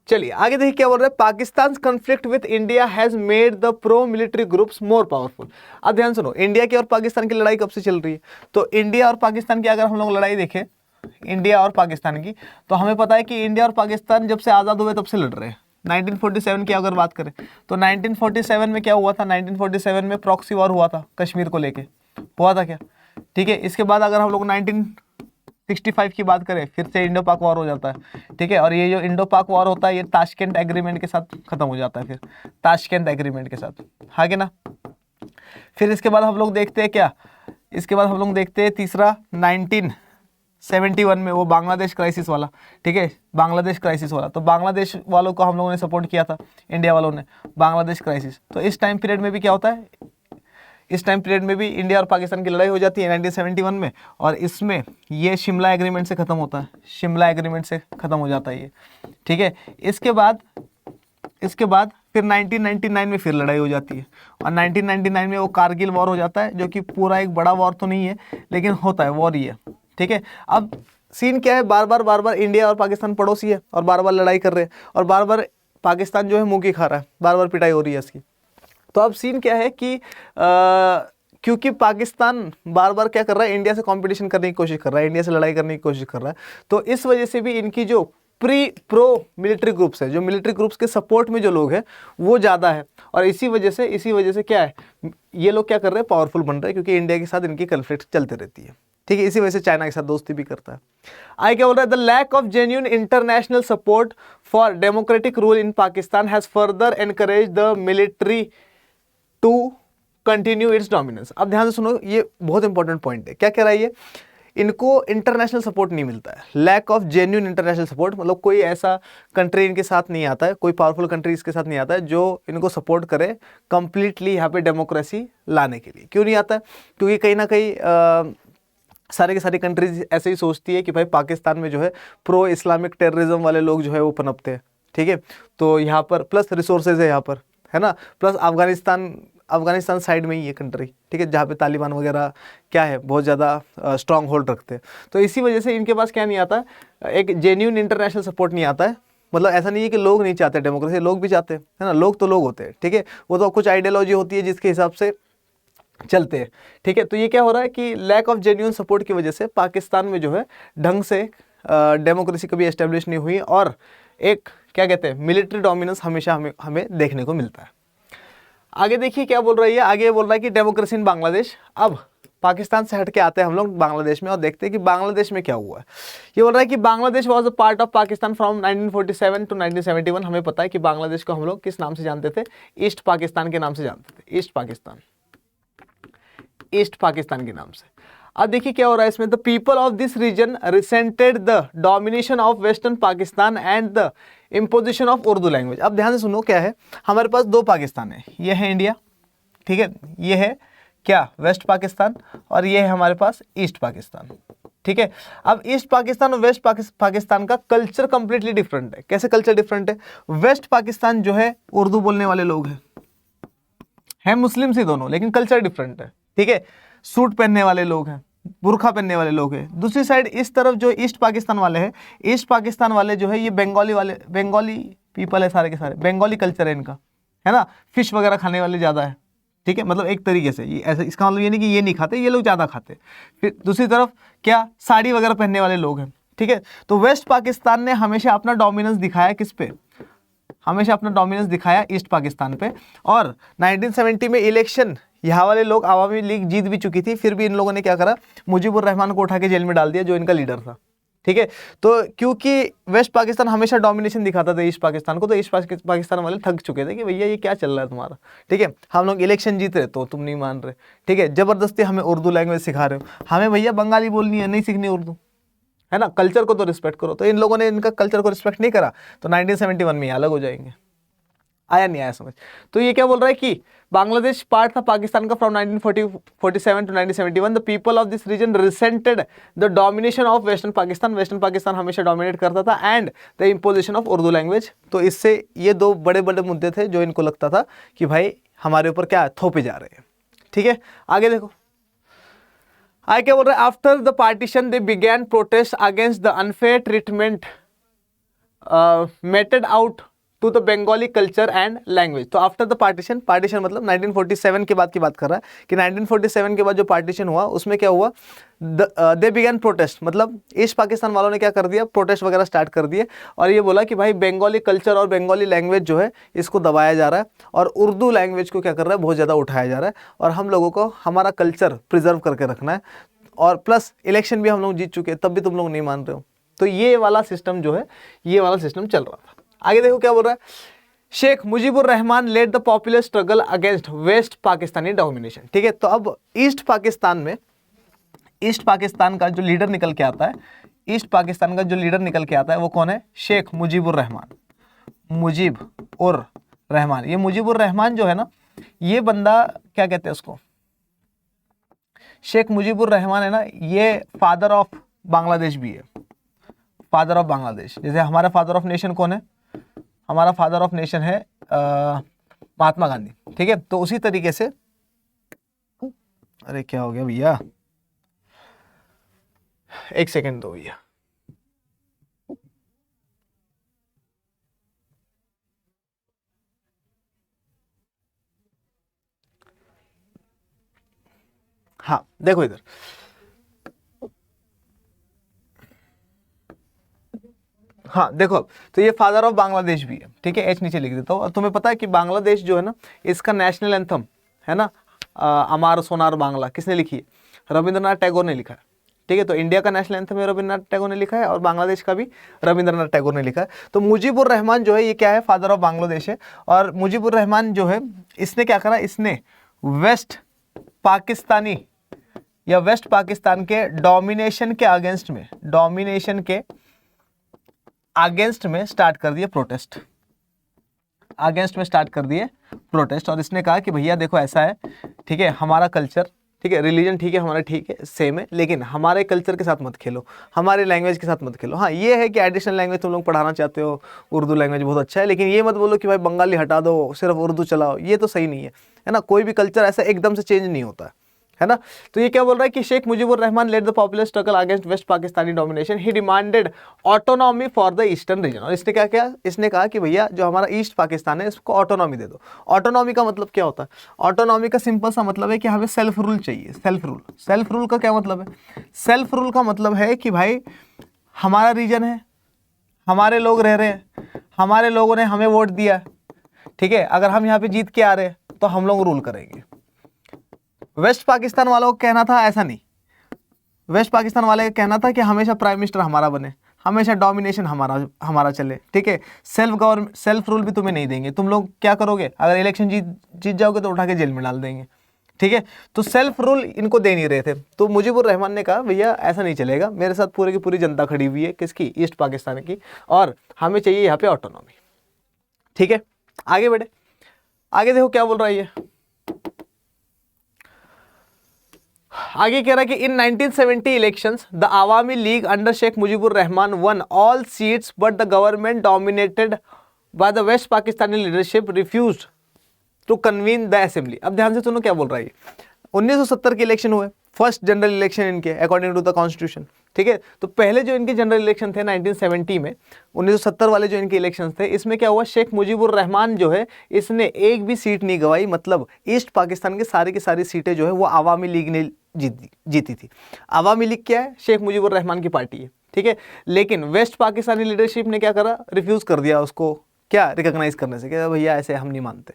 चलिए आगे देखिए क्या बोल रहा है। Pakistan conflict with India has made the pro military groups more powerful. अब ध्यान सुनो, इंडिया की और पाकिस्तान की लड़ाई कब से चल रही है? तो इंडिया और पाकिस्तान की अगर हम लोग लड़ाई देखें, इंडिया और पाकिस्तान की, तो हमें पता है कि इंडिया और पाकिस्तान जब से आज़ाद हुए तब से लड़ रहे हैं। 1947 की अगर बात करें तो 1947 में क्या हुआ था? 1947 में प्रॉक्सी वॉर हुआ था, कश्मीर को लेके हुआ था क्या? ठीक है, इसके बाद अगर हम लोग 1965 की बात करें, फिर से इंडो पाक वॉर हो जाता है। ठीक है, और ये जो इंडो पाक वॉर होता है ये ताशकेंट एग्रीमेंट के साथ खत्म हो जाता है, फिर ताशकेंट एग्रीमेंट के साथ, हाँ कि ना। फिर इसके बाद हम लोग देखते हैं क्या, इसके बाद हम लोग देखते हैं तीसरा 1971 में वो बांग्लादेश क्राइसिस वाला। ठीक है, बांग्लादेश क्राइसिस वाला, तो बांग्लादेश वालों को हम लोगों ने सपोर्ट किया था, इंडिया वालों ने, बांग्लादेश क्राइसिस। तो इस टाइम पीरियड में भी क्या होता है, इस टाइम पीरियड में भी इंडिया और पाकिस्तान की लड़ाई हो जाती है 1971 में, और इसमें ये शिमला एग्रीमेंट से ख़त्म होता है, शिमला एग्रीमेंट से ख़त्म हो जाता है ये। ठीक है, इसके बाद फिर 1999 में फिर लड़ाई हो जाती है, और 1999 में वो कारगिल वॉर हो जाता है, जो कि पूरा एक बड़ा वॉर तो नहीं है लेकिन होता है, वॉर ही है। ठीक है, अब सीन क्या है, बार बार इंडिया और पाकिस्तान पड़ोसी है और बार बार लड़ाई कर रहे हैं, और बार बार पाकिस्तान जो है मुँह की खा रहा है, बार बार पिटाई हो रही है इसकी। तो अब सीन क्या है कि क्योंकि पाकिस्तान बार बार क्या कर रहा है, इंडिया से कंपटीशन करने की कोशिश कर रहा है, इंडिया से लड़ाई करने की कोशिश कर रहा है, तो इस वजह से भी इनकी जो प्रो मिलिट्री ग्रुप्स है, जो मिलिट्री ग्रुप्स के सपोर्ट में जो लोग हैं वो ज़्यादा है, और इसी वजह से क्या है, ये लोग क्या कर रहे हैं, पावरफुल बन रहे हैं, क्योंकि इंडिया के साथ इनकी कन्फ्लिक्ट चलती रहती है। ठीक है, इसी वजह से चाइना के साथ दोस्ती भी करता है। आगे क्या बोल रहा है, the lack of genuine international support for democratic rule in Pakistan has further encourage the military to continue its dominance. अब ध्यान से सुनो, ये बहुत इंपॉर्टेंट पॉइंट है। क्या कह रहा है ये, इनको इंटरनेशनल सपोर्ट नहीं मिलता है, lack of genuine international support, मतलब कोई ऐसा कंट्री इनके साथ नहीं आता है, कोई पावरफुल कंट्री इसके साथ नहीं आता है जो इनको सपोर्ट करे कंप्लीटली यहाँ पे डेमोक्रेसी लाने के लिए। क्यों नहीं आता है? क्योंकि कहीं ना कहीं सारे के सारी कंट्रीज ऐसे ही सोचती है कि भाई पाकिस्तान में जो है प्रो इस्लामिक टेररिज्म वाले लोग जो है वो पनपते हैं। ठीक है, तो यहाँ पर प्लस रिसोर्सेज है यहाँ पर, है ना, प्लस अफगानिस्तान अफगानिस्तान साइड में ही है कंट्री, ठीक है, जहाँ पे तालिबान वगैरह क्या है बहुत ज़्यादा स्ट्रॉन्ग होल्ड रखते हैं। तो इसी वजह से इनके पास क्या नहीं आता, एक जेन्यून इंटरनेशनल सपोर्ट नहीं आता है। मतलब ऐसा नहीं है कि लोग नहीं चाहते डेमोक्रेसी, लोग भी चाहते हैं, है ना, लोग तो लोग होते हैं, ठीक है, वो तो कुछ आइडियोलॉजी होती है जिसके हिसाब से चलते हैं, ठीक है। तो ये क्या हो रहा है कि लैक ऑफ जेन्यून सपोर्ट की वजह से पाकिस्तान में जो है ढंग से डेमोक्रेसी कभी एस्टेब्लिश नहीं हुई, और एक क्या कहते हैं मिलिट्री डोमिनेंस हमेशा हमें देखने को मिलता है। आगे देखिए क्या बोल रही है, आगे बोल रहा है कि डेमोक्रेसी इन बांग्लादेश। अब पाकिस्तान से हट के आते हैं हम लोग बांग्लादेश में और देखते हैं कि बांग्लादेश में क्या हुआ है। ये बोल रहा है कि Bangladesh was a part of Pakistan from 1947 to 1971। हमें पता है कि बांग्लादेश को हम लोग किस नाम से जानते थे, ईस्ट पाकिस्तान के नाम से जानते थे, ईस्ट पाकिस्तान के नाम से। अब देखिए क्या हो रहा है इसमें, the people of this region resented the domination of western Pakistan and the imposition of Urdu language. अब ध्यान से सुनो क्या है, हमारे पास दो पाकिस्तान है, ये है इंडिया, ठीक है, ये है क्या वेस्ट पाकिस्तान, और ये है हमारे पास ईस्ट पाकिस्तान, ठीक है। अब ईस्ट पाकिस्तान और वेस्ट पाकिस्तान का कल्चर कंप्लीटली डिफरेंट है। कैसे कल्चर डिफरेंट है, वेस्ट पाकिस्तान जो है उर्दू बोलने वाले लोग हैं मुस्लिम से दोनों, लेकिन कल्चर डिफरेंट है, ठीक है, सूट पहनने वाले लोग हैं, बुरखा पहनने वाले लोग हैं। दूसरी साइड इस तरफ जो ईस्ट पाकिस्तान वाले हैं, ईस्ट पाकिस्तान वाले जो है ये बंगाली पीपल है, सारे के सारे बंगाली कल्चर है इनका, है ना, फिश वगैरह खाने वाले ज़्यादा है, ठीक है, मतलब एक तरीके से ये ऐसा, इसका मतलब ये नहीं कि ये नहीं खाते, ये लोग ज़्यादा खाते। फिर दूसरी तरफ क्या साड़ी वगैरह पहनने वाले लोग हैं, ठीक है। तो वेस्ट पाकिस्तान ने हमेशा अपना डोमिनेंस दिखाया किस पे, हमेशा अपना डोमिनेंस दिखाया ईस्ट पाकिस्तान पे। और 1970 में इलेक्शन यहाँ वाले लोग, आवामी लीग जीत भी चुकी थी, फिर भी इन लोगों ने क्या करा, मुजीबुर रहमान को उठा के जेल में डाल दिया जो इनका लीडर था, ठीक है। तो क्योंकि वेस्ट पाकिस्तान हमेशा डोमिनेशन दिखाता था ईस्ट पाकिस्तान को, तो ईस्ट पाकिस्तान वाले थक चुके थे कि भैया ये क्या चल रहा है तुम्हारा, ठीक है, हम लोग इलेक्शन जीत रहे तो तुम नहीं मान रहे, ठीक है, जबरदस्ती हमें उर्दू लैंग्वेज सिखा रहे हो, हमें भैया बंगाली बोलनी है, नहीं सीखनी उर्दू, है ना, कल्चर को तो रिस्पेक्ट करो। तो इन लोगों ने इनका कल्चर को रिस्पेक्ट नहीं करा, तो 1971 में अलग हो जाएंगे। आया नहीं आया समझ। तो ये क्या बोल रहा है कि बांग्लादेश पार्ट था पाकिस्तान का from 1947 to 1971। The people of this region resented the domination of western Pakistan, western Pakistan हमेशा डोमिनेट करता था, and the imposition of Urdu language. तो इससे ये दो बड़े बड़े मुद्दे थे जो इनको लगता था कि भाई हमारे ऊपर क्या थोपे जा रहे हैं, ठीक है। आगे देखो आगे क्या बोल रहा है, after the partition they began protest against the unfair treatment meted out to the Bengali culture and language. तो आफ्टर द पार्टीशन मतलब 1947 के बाद की बात कर रहा है कि 1947 के बाद जो पार्टीशन हुआ उसमें क्या हुआ, दे बिगैन प्रोटेस्ट, मतलब ईस्ट पाकिस्तान वालों ने क्या कर दिया, प्रोटेस्ट वगैरह स्टार्ट कर दिए, और ये बोला कि भाई बंगाली कल्चर और बंगाली लैंग्वेज जो है इसको दबाया जा रहा है, और उर्दू लैंग्वेज को क्या कर रहा है, बहुत ज़्यादा उठाया जा रहा है, और हम लोगों को हमारा कल्चर प्रिजर्व करके रखना है, और प्लस इलेक्शन भी हम लोग जीत चुके हैं, तब भी तुम लोग नहीं मान रहे हो। तो ये वाला सिस्टम जो है, ये वाला सिस्टम चल रहा था। आगे देखो क्या बोल रहा है, Sheikh Mujibur Rahman led the popular struggle against west Pakistani domination, ठीक है। तो अब ईस्ट पाकिस्तान में, ईस्ट पाकिस्तान का जो लीडर निकल के आता है, ईस्ट पाकिस्तान का जो लीडर निकल के आता है वो कौन है, शेख मुजीबुर रहमान, मुजीबुर रहमान। ये मुजीबुर रहमान जो है ना, ये बंदा क्या कहते हैं उसको, शेख मुजीबुर रहमान है ना, ये फादर ऑफ बांग्लादेश भी है, फादर ऑफ बांग्लादेश। जैसे हमारा फादर ऑफ नेशन कौन है, हमारा फादर ऑफ नेशन है महात्मा गांधी, ठीक है। तो उसी तरीके से, अरे क्या हो गया भैया, एक सेकंड दो भैया। हाँ देखो इधर, हाँ देखो, तो ये फादर ऑफ बांग्लादेश भी है, ठीक है, एच नीचे लिख देता हूँ। और तुम्हें पता है कि बांग्लादेश जो है ना, इसका नेशनल एंथम है ना, अमार सोनार बांग्ला, किसने लिखी है, रविंद्रनाथ टैगोर ने लिखा है, ठीक है। तो इंडिया का नेशनल एंथम है रविंद्रनाथ टैगोर ने लिखा है, और बांग्लादेश का भी रविंद्रनाथ टैगोर ने लिखा है। तो मुजीबुर रहमान जो है ये क्या है, फादर ऑफ बांग्लादेश है। और मुजीबुर रहमान जो है, इसने क्या करा, इसने वेस्ट पाकिस्तानी या वेस्ट पाकिस्तान के डोमिनेशन के अगेंस्ट में, डोमिनेशन के अगेंस्ट में स्टार्ट कर दिए प्रोटेस्ट, अगेंस्ट में स्टार्ट कर दिए प्रोटेस्ट। और इसने कहा कि भैया देखो ऐसा है, ठीक है, हमारा कल्चर, ठीक है, रिलीजन ठीक है हमारा, ठीक है सेम है, लेकिन हमारे कल्चर के साथ मत खेलो, हमारे लैंग्वेज के साथ मत खेलो। हाँ ये है कि एडिशनल लैंग्वेज तुम लोग पढ़ाना चाहते हो, उर्दू लैंग्वेज बहुत अच्छा है, लेकिन ये मत बोलो कि भाई बंगाली हटा दो, सिर्फ उर्दू चलाओ, ये तो सही नहीं है। है ना। कोई भी कल्चर ऐसा एकदम से चेंज नहीं होता है ना। तो ये क्या बोल रहा है कि Sheikh Mujibur Rahman led the popular struggle against west Pakistani domination, he demanded autonomy for the eastern region. और इसने क्या किया, इसने कहा कि भैया जो हमारा ईस्ट पाकिस्तान है इसको ऑटोनॉमी दे दो। ऑटोनॉमी का मतलब क्या होता है, ऑटोनॉमी का सिंपल सा मतलब है कि हमें सेल्फ रूल चाहिए। सेल्फ रूल, सेल्फ रूल का क्या मतलब है, सेल्फ रूल का मतलब है कि भाई हमारा रीजन है, हमारे लोग रह रहे हैं, हमारे लोगों ने हमें वोट दिया, ठीक है, अगर हम यहाँ पे जीत के आ रहे हैं तो हम लोग रूल करेंगे। वेस्ट पाकिस्तान वालों का कहना था ऐसा नहीं, वेस्ट पाकिस्तान वाले का कहना था कि हमेशा प्राइम मिनिस्टर हमारा बने, हमेशा डोमिनेशन हमारा चले, ठीक है, सेल्फ गवर्नमेंट, सेल्फ रूल भी तुम्हें नहीं देंगे। तुम लोग क्या करोगे, अगर इलेक्शन जीत जाओगे तो उठा के जेल में डाल देंगे, ठीक है। तो सेल्फ रूल इनको दे नहीं रहे थे। तो मुजीबुर रहमान ने कहा भैया ऐसा नहीं चलेगा, मेरे साथ पूरी की पूरी जनता खड़ी हुई है, किसकी, ईस्ट पाकिस्तान की, और हमें चाहिए यहाँ पे ऑटोनॉमी, ठीक है। आगे बढ़े, आगे देखो क्या बोल रहा है ये, आगे कह रहा है कि in 1970 elections the Awami League under Sheikh Mujibur Rahman won all seats but the government dominated by the west Pakistani leadership refused to convene the assembly. अब ध्यान से सुनो क्या बोल रहा है। 1970 के इलेक्शन हुए, फर्स्ट जनरल इलेक्शन इनके अकॉर्डिंग टू द कॉन्स्टिट्यूशन, ठीक है। तो पहले जो इनके जनरल इलेक्शन थे 1970 में, 1970 वाले जो इनके इलेक्शन थे, इसमें क्या हुआ, शेख मुजीबुर रहमान जो है इसने एक भी सीट नहीं गवाई। मतलब ईस्ट पाकिस्तान की सारी सीटें जो है वो आवामी लीग ने जीती थी। आवामी लीग क्या है, शेख मुजीबुर रहमान की पार्टी है, ठीक है। लेकिन वेस्ट पाकिस्तानी लीडरशिप ने क्या करा, रिफ्यूज कर दिया उसको क्या रिकॉग्नाइज करने से, क्या भैया ऐसे हम नहीं मानते।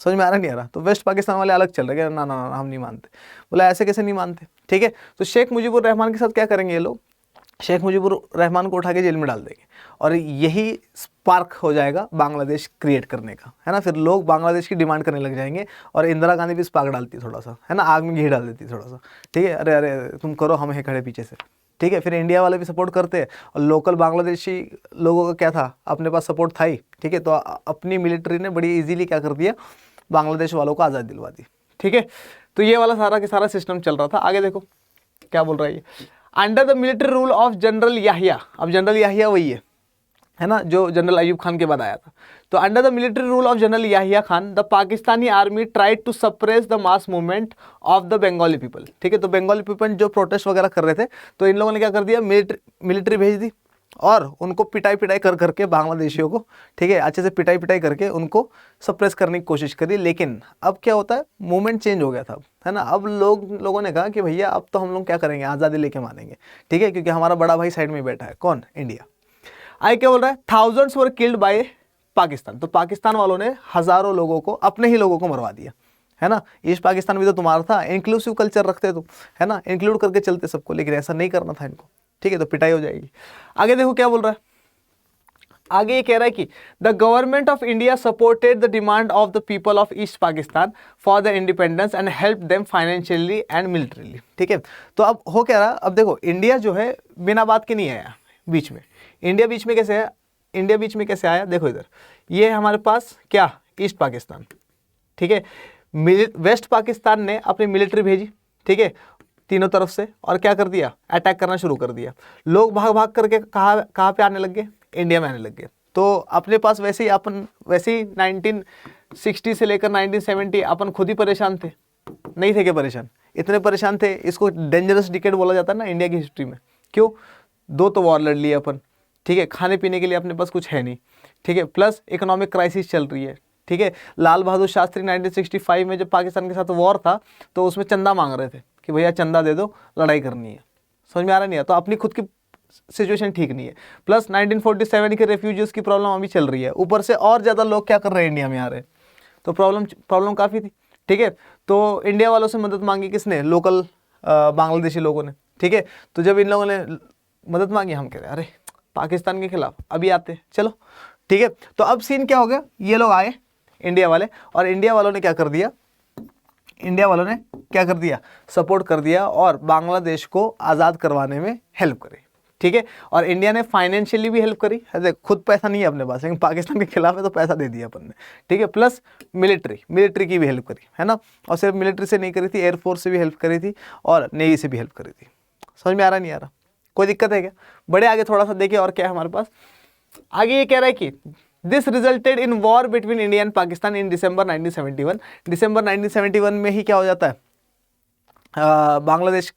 समझ में आ रहा नहीं आ रहा। तो वेस्ट पाकिस्तान वाले अलग चल रहे, ना ना ना हम नहीं मानते। बोला ऐसे कैसे नहीं मानते, ठीक है। तो शेख मुजीबुर रहमान के साथ क्या करेंगे ये लोग, शेख मुजीबुर रहमान को उठा के जेल में डाल देंगे, और यही स्पार्क हो जाएगा बांग्लादेश क्रिएट करने का, है ना। फिर लोग बांग्लादेश की डिमांड करने लग जाएंगे, और इंदिरा गांधी भी स्पार्क डालती है थोड़ा सा, है ना, आग में घी डाल देती है थोड़ा सा, ठीक है। अरे अरे तुम करो, हम हैं खड़े पीछे से, ठीक है। फिर इंडिया वाले भी सपोर्ट करते हैं, और लोकल बांग्लादेशी लोगों का क्या था, अपने पास सपोर्ट था ही, ठीक है। तो अपनी मिलिट्री ने बड़ी ईजीली क्या कर दिया, बांग्लादेश वालों को आज़ादी दिलवा दी, ठीक है। तो ये वाला सारा के सारा सिस्टम चल रहा था। आगे देखो क्या बोल रहा है ये, under the military rule of general Yahya. अब जनरल याहिया वही है ना, जो जनरल अयूब खान के बाद आया था। तो under the military rule of general Yahya Khan the Pakistani army tried to suppress the mass movement of the Bengali people, ठीक है। तो बंगाली पीपल जो प्रोटेस्ट वगैरह कर रहे थे, तो इन लोगों ने क्या कर दिया, मिलिट्री भेज दी, और उनको पिटाई कर करके बांग्लादेशियों को, ठीक है, अच्छे से पिटाई करके उनको सप्रेस करने की कोशिश करी। लेकिन अब क्या होता है, मूवमेंट चेंज हो गया था, है ना। अब लोगों ने कहा कि भैया अब तो हम लोग क्या करेंगे, आज़ादी लेके मानेंगे, ठीक है, क्योंकि हमारा बड़ा भाई साइड में बैठा है, कौन, इंडिया। आगे क्या बोल रहा है, thousands were killed by Pakistan. तो पाकिस्तान वालों ने हज़ारों लोगों को, अपने ही लोगों को मरवा दिया, है ना। ईस्ट पाकिस्तान भी तो तुम्हारा था, इंक्लूसिव कल्चर रखते तो, है ना, इंक्लूड करके चलते सबको, लेकिन ऐसा नहीं करना था इनको, ठीक है। तो पिटाई हो जाएगी। आगे देखो क्या बोल रहा है, आगे ये कह रहा है कि the government of India supported the demand of the people of east Pakistan for the independence and help them financially and militarily, ठीक है। तो अब हो क्या रहा, अब देखो इंडिया जो है बिना बात के नहीं आया बीच में। इंडिया बीच में कैसे आया, इंडिया बीच में कैसे आया, देखो इधर ये हमारे पास क्या, ईस्ट पाकिस्तान, ठीक है। वेस्ट पाकिस्तान ने अपनी मिलिट्री भेजी, ठीक है, तीनों तरफ से, और क्या कर दिया, अटैक करना शुरू कर दिया। लोग भाग भाग करके कहाँ पे आने लग गए, इंडिया में आने लग गए। तो अपने पास वैसे ही 1960 से लेकर 1970 अपन खुद ही परेशान थे, नहीं थे क्या परेशान, इतने परेशान थे। इसको डेंजरस डिकेड बोला जाता है ना इंडिया की हिस्ट्री में। क्यों, 2 तो वॉर लड़ लिए अपन, ठीक है, खाने पीने के लिए अपने पास कुछ है नहीं, ठीक है, प्लस इकोनॉमिक क्राइसिस चल रही है, ठीक है। लाल बहादुर शास्त्री 1965 में जब पाकिस्तान के साथ वॉर था, तो उसमें चंदा मांग रहे थे कि भैया चंदा दे दो, लड़ाई करनी है। समझ में आ रहा नहीं है, तो अपनी खुद की सिचुएशन ठीक नहीं है। प्लस 1947 के रेफ्यूजीज की प्रॉब्लम अभी चल रही है, ऊपर से और ज़्यादा लोग क्या कर रहे हैं, इंडिया में आ रहे हैं। तो प्रॉब्लम काफ़ी थी, ठीक है। तो इंडिया वालों से मदद मांगी किसने, लोकल बांग्लादेशी लोगों ने, ठीक है। तो जब इन लोगों ने मदद मांगी, हम कह रहे अरे पाकिस्तान के खिलाफ अभी आते, चलो ठीक है। तो अब सीन क्या हो गया, ये लोग आए इंडिया वाले, और इंडिया वालों ने क्या कर दिया, सपोर्ट कर दिया, और बांग्लादेश को आज़ाद करवाने में हेल्प करी, ठीक है। और इंडिया ने फाइनेंशियली भी हेल्प करी, खुद पैसा नहीं है अपने पास, लेकिन पाकिस्तान के खिलाफ है तो पैसा दे दिया अपन ने, ठीक है। प्लस मिलिट्री की भी हेल्प करी, है ना। और सिर्फ मिलिट्री से नहीं करी थी, एयरफोर्स से भी हेल्प करी थी, और नेवी से भी हेल्प करी थी। समझ में आ रहा नहीं आ रहा, कोई दिक्कत है क्या, बड़े आगे थोड़ा सा देखिए और क्या है हमारे पास। आगे ये कह रहा है कि this resulted in war between India and Pakistan in December 1971। दिसंबर 1971 में ही क्या हो जाता है, बांग्लादेश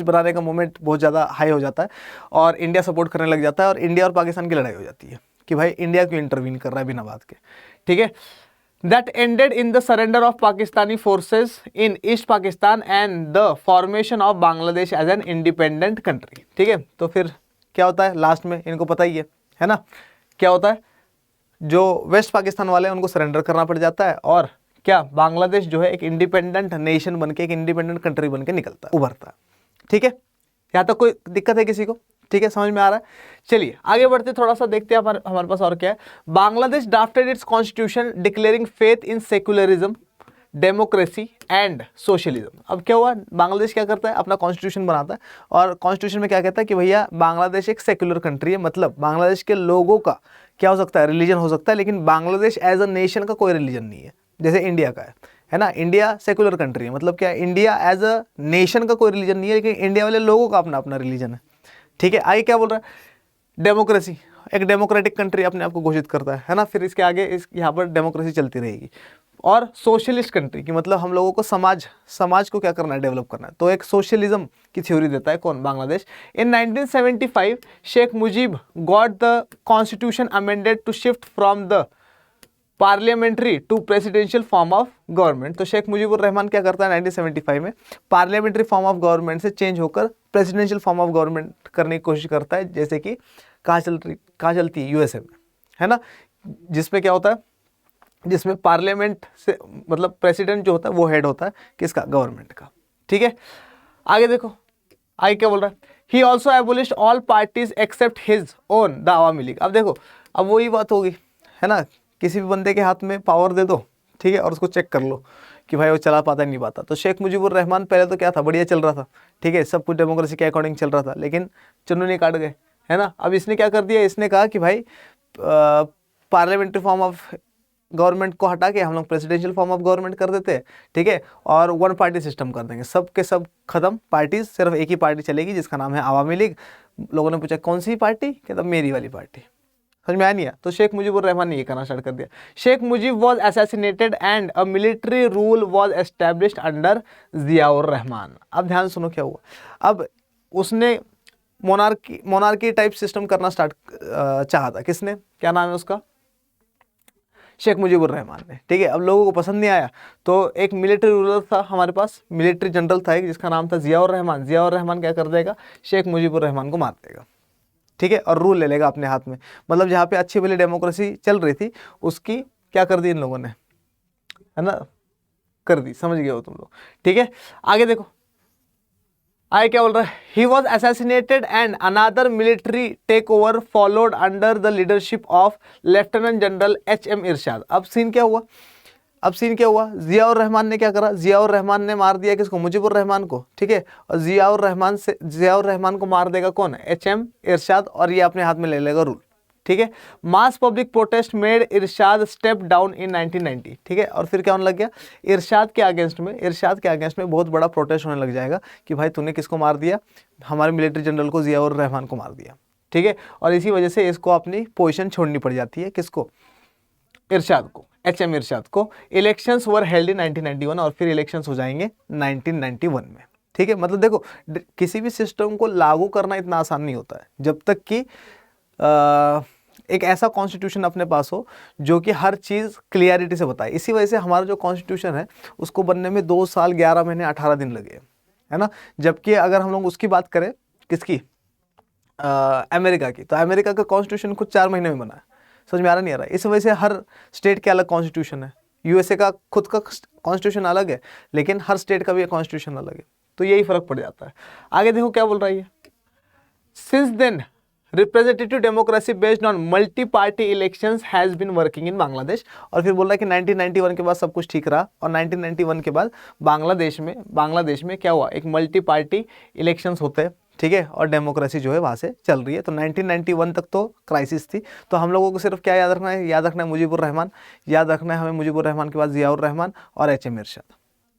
बनाने का मूवमेंट बहुत ज़्यादा हाई हो जाता है और इंडिया सपोर्ट करने लग जाता है और इंडिया और पाकिस्तान की लड़ाई हो जाती है कि भाई इंडिया क्यों इंटरवीन कर रहा है बिना बात के, ठीक है। That ended in the surrender of Pakistani forces in east Pakistan and the formation of Bangladesh as an independent country, ठीक है। तो फिर क्या होता है लास्ट में, इनको पता ही है ना, क्या होता है, जो वेस्ट पाकिस्तान वाले हैं उनको सरेंडर करना पड़ जाता है और क्या बांग्लादेश जो है एक इंडिपेंडेंट नेशन बनके, एक इंडिपेंडेंट कंट्री बनके निकलता है, उभरता है, ठीक है। यहाँ तक कोई दिक्कत है किसी को, ठीक है, समझ में आ रहा है। चलिए आगे बढ़ते थोड़ा सा देखते हैं हमारे पास और क्या है। Bangladesh drafted it's constitution declaring faith in secularism, democracy and socialism. अब क्या हुआ, बांग्लादेश क्या करता है, अपना कॉन्स्टिट्यूशन बनाता है और कॉन्स्टिट्यूशन में क्या कहता है कि भैया बांग्लादेश एक सेक्युलर कंट्री है, मतलब बांग्लादेश के लोगों का क्या हो सकता है, रिलीजन हो सकता है, लेकिन बांग्लादेश एज अ नेशन का कोई रिलीजन नहीं है, जैसे इंडिया का है ना। इंडिया सेक्युलर कंट्री है, मतलब क्या, इंडिया एज अ नेशन का कोई रिलीजन नहीं है, लेकिन इंडिया वाले लोगों का अपना अपना रिलीजन है, ठीक है। आगे क्या बोल रहा है, डेमोक्रेसी, एक डेमोक्रेटिक कंट्री अपने आप को घोषित करता है ना। फिर इसके आगे यहाँ पर डेमोक्रेसी चलती रहेगी। और सोशलिस्ट कंट्री की मतलब हम लोगों को समाज को क्या करना है, डेवलप करना है, तो एक सोशलिज्म की थ्योरी देता है कौन, Bangladesh. In 1975 Sheikh Mujib got the constitution amended to shift from the parliamentary to presidential form of government. तो शेख मुजीबुर रहमान क्या करता है 1975 में, पार्लियामेंट्री फॉर्म ऑफ गवर्नमेंट से चेंज होकर प्रेसिडेंशियल फॉर्म ऑफ गवर्नमेंट करने की कोशिश करता है, जैसे कि कहाँ चलती है, यूएसए में, है ना, जिसमें क्या होता है, जिसमें पार्लियामेंट से मतलब प्रेसिडेंट जो होता है वो हेड होता है किसका, गवर्नमेंट का, ठीक है। आगे देखो, आगे क्या बोल रहा है, he also abolished all parties except his own the Awami League. अब देखो, अब वही बात होगी, है ना, किसी भी बंदे के हाथ में पावर दे दो, ठीक है, और उसको चेक कर लो कि भाई वो चला पाता है नहीं पाता। तो शेख मुजीबुर रहमान पहले तो क्या था, बढ़िया चल रहा था, ठीक है, सब कुछ डेमोक्रेसी के अकॉर्डिंग चल रहा था, लेकिन चुन्नू नहीं काट गए, है ना। अब इसने क्या कर दिया, इसने कहा कि भाई पार्लियामेंट्री फॉर्म ऑफ गवर्नमेंट को हटा के हम लोग प्रेसिडेंशियल फॉर्म ऑफ गवर्नमेंट कर देते हैं, ठीक है, और वन पार्टी सिस्टम कर देंगे, सब के सब खत्म, पार्टीज सिर्फ एक ही पार्टी चलेगी जिसका नाम है आवामी लीग। लोगों ने पूछा कौन सी पार्टी, कहता मेरी वाली पार्टी, समझ में आया नहीं है। तो शेख मुजीबुर रहमान ने ये करना स्टार्ट कर दिया। Sheikh Mujib was assassinated and a military rule was established under Ziaur Rahman. अब ध्यान सुनो क्या हुआ, अब उसने मोनार्की टाइप सिस्टम करना स्टार्ट चाहा था, किसने, क्या नाम है उसका, शेख मुजीबुर रहमान ने, ठीक है। अब लोगों को पसंद नहीं आया, तो एक मिलिट्री रूलर था हमारे पास, मिलिट्री जनरल था एक, जिसका नाम था जियाउर रहमान। जियाउर रहमान क्या कर देगा, शेख मुजीबुर रहमान को मार देगा, ठीक है, और रूल ले लेगा अपने हाथ में। मतलब जहाँ पे अच्छी भली डेमोक्रेसी चल रही थी उसकी क्या कर दी इन लोगों ने, है ना, कर दी, समझ गए हो तुम लोग, ठीक है। आगे देखो, आगे क्या बोल रहा है, he was assassinated and another military take over followed under the leadership of lieutenant general H M. Ershad. अब सीन क्या हुआ, जियाउर रहमान ने क्या करा, जियाउर रहमान ने मार दिया किसको, मुजीबुर रहमान को, ठीक है, और जियाउर रहमान को मार देगा कौन, एच.एम. इरशाद, और ये अपने हाथ में ले लेगा रूल, ठीक है। Mass public protest made Ershad step down in 1990, ठीक है। और फिर क्या होने लग गया, इरशाद के अगेंस्ट में बहुत बड़ा प्रोटेस्ट होने लग जाएगा कि भाई तूने किसको मार दिया, हमारे मिलिट्री जनरल को, जियाउर रहमान को मार दिया, ठीक है। और इसी वजह से इसको अपनी पोजीशन छोड़नी पड़ जाती है, किसको, इरशाद को, एच.एम. इरशाद को। इलेक्शंस वर हेल्ड इन 1991, और फिर इलेक्शंस हो जाएंगे 1991 में, ठीक है। मतलब देखो, किसी भी सिस्टम को लागू करना इतना आसान नहीं होता है जब तक कि एक ऐसा कॉन्स्टिट्यूशन अपने पास हो जो कि हर चीज़ क्लियरिटी से बताए। इसी वजह से हमारा जो कॉन्स्टिट्यूशन है उसको बनने में 2 साल 11 महीने 18 दिन लगे, है ना। जबकि अगर हम लोग उसकी बात करें, किसकी, अमेरिका की, तो अमेरिका का कॉन्स्टिट्यूशन कुछ 4 महीने में बना है। समझ में आ रहा नहीं आ रहा है। इस वजह से हर स्टेट के अलग कॉन्स्टिट्यूशन है, यूएसए का खुद का कॉन्स्टिट्यूशन अलग है, लेकिन हर स्टेट का भी कॉन्स्टिट्यूशन अलग है, तो यही फर्क पड़ जाता है। आगे देखो क्या बोल रहा है, since then representative democracy based on multi party elections has been working in Bangladesh. और फिर बोल रहा है कि 1991 के बाद सब कुछ ठीक रहा, और 1991 के बाद बांग्लादेश में क्या हुआ, एक मल्टी पार्टी इलेक्शंस होते हैं, ठीक है, और डेमोक्रेसी जो है वहाँ से चल रही है। तो 1991 तक तो क्राइसिस थी। तो हम लोगों को सिर्फ क्या याद रखना है मुजीबुर रहमान, याद रखना है हमें मुजीबुर रहमान के बाद जियाउर रहमान और एच.एम. इरशाद,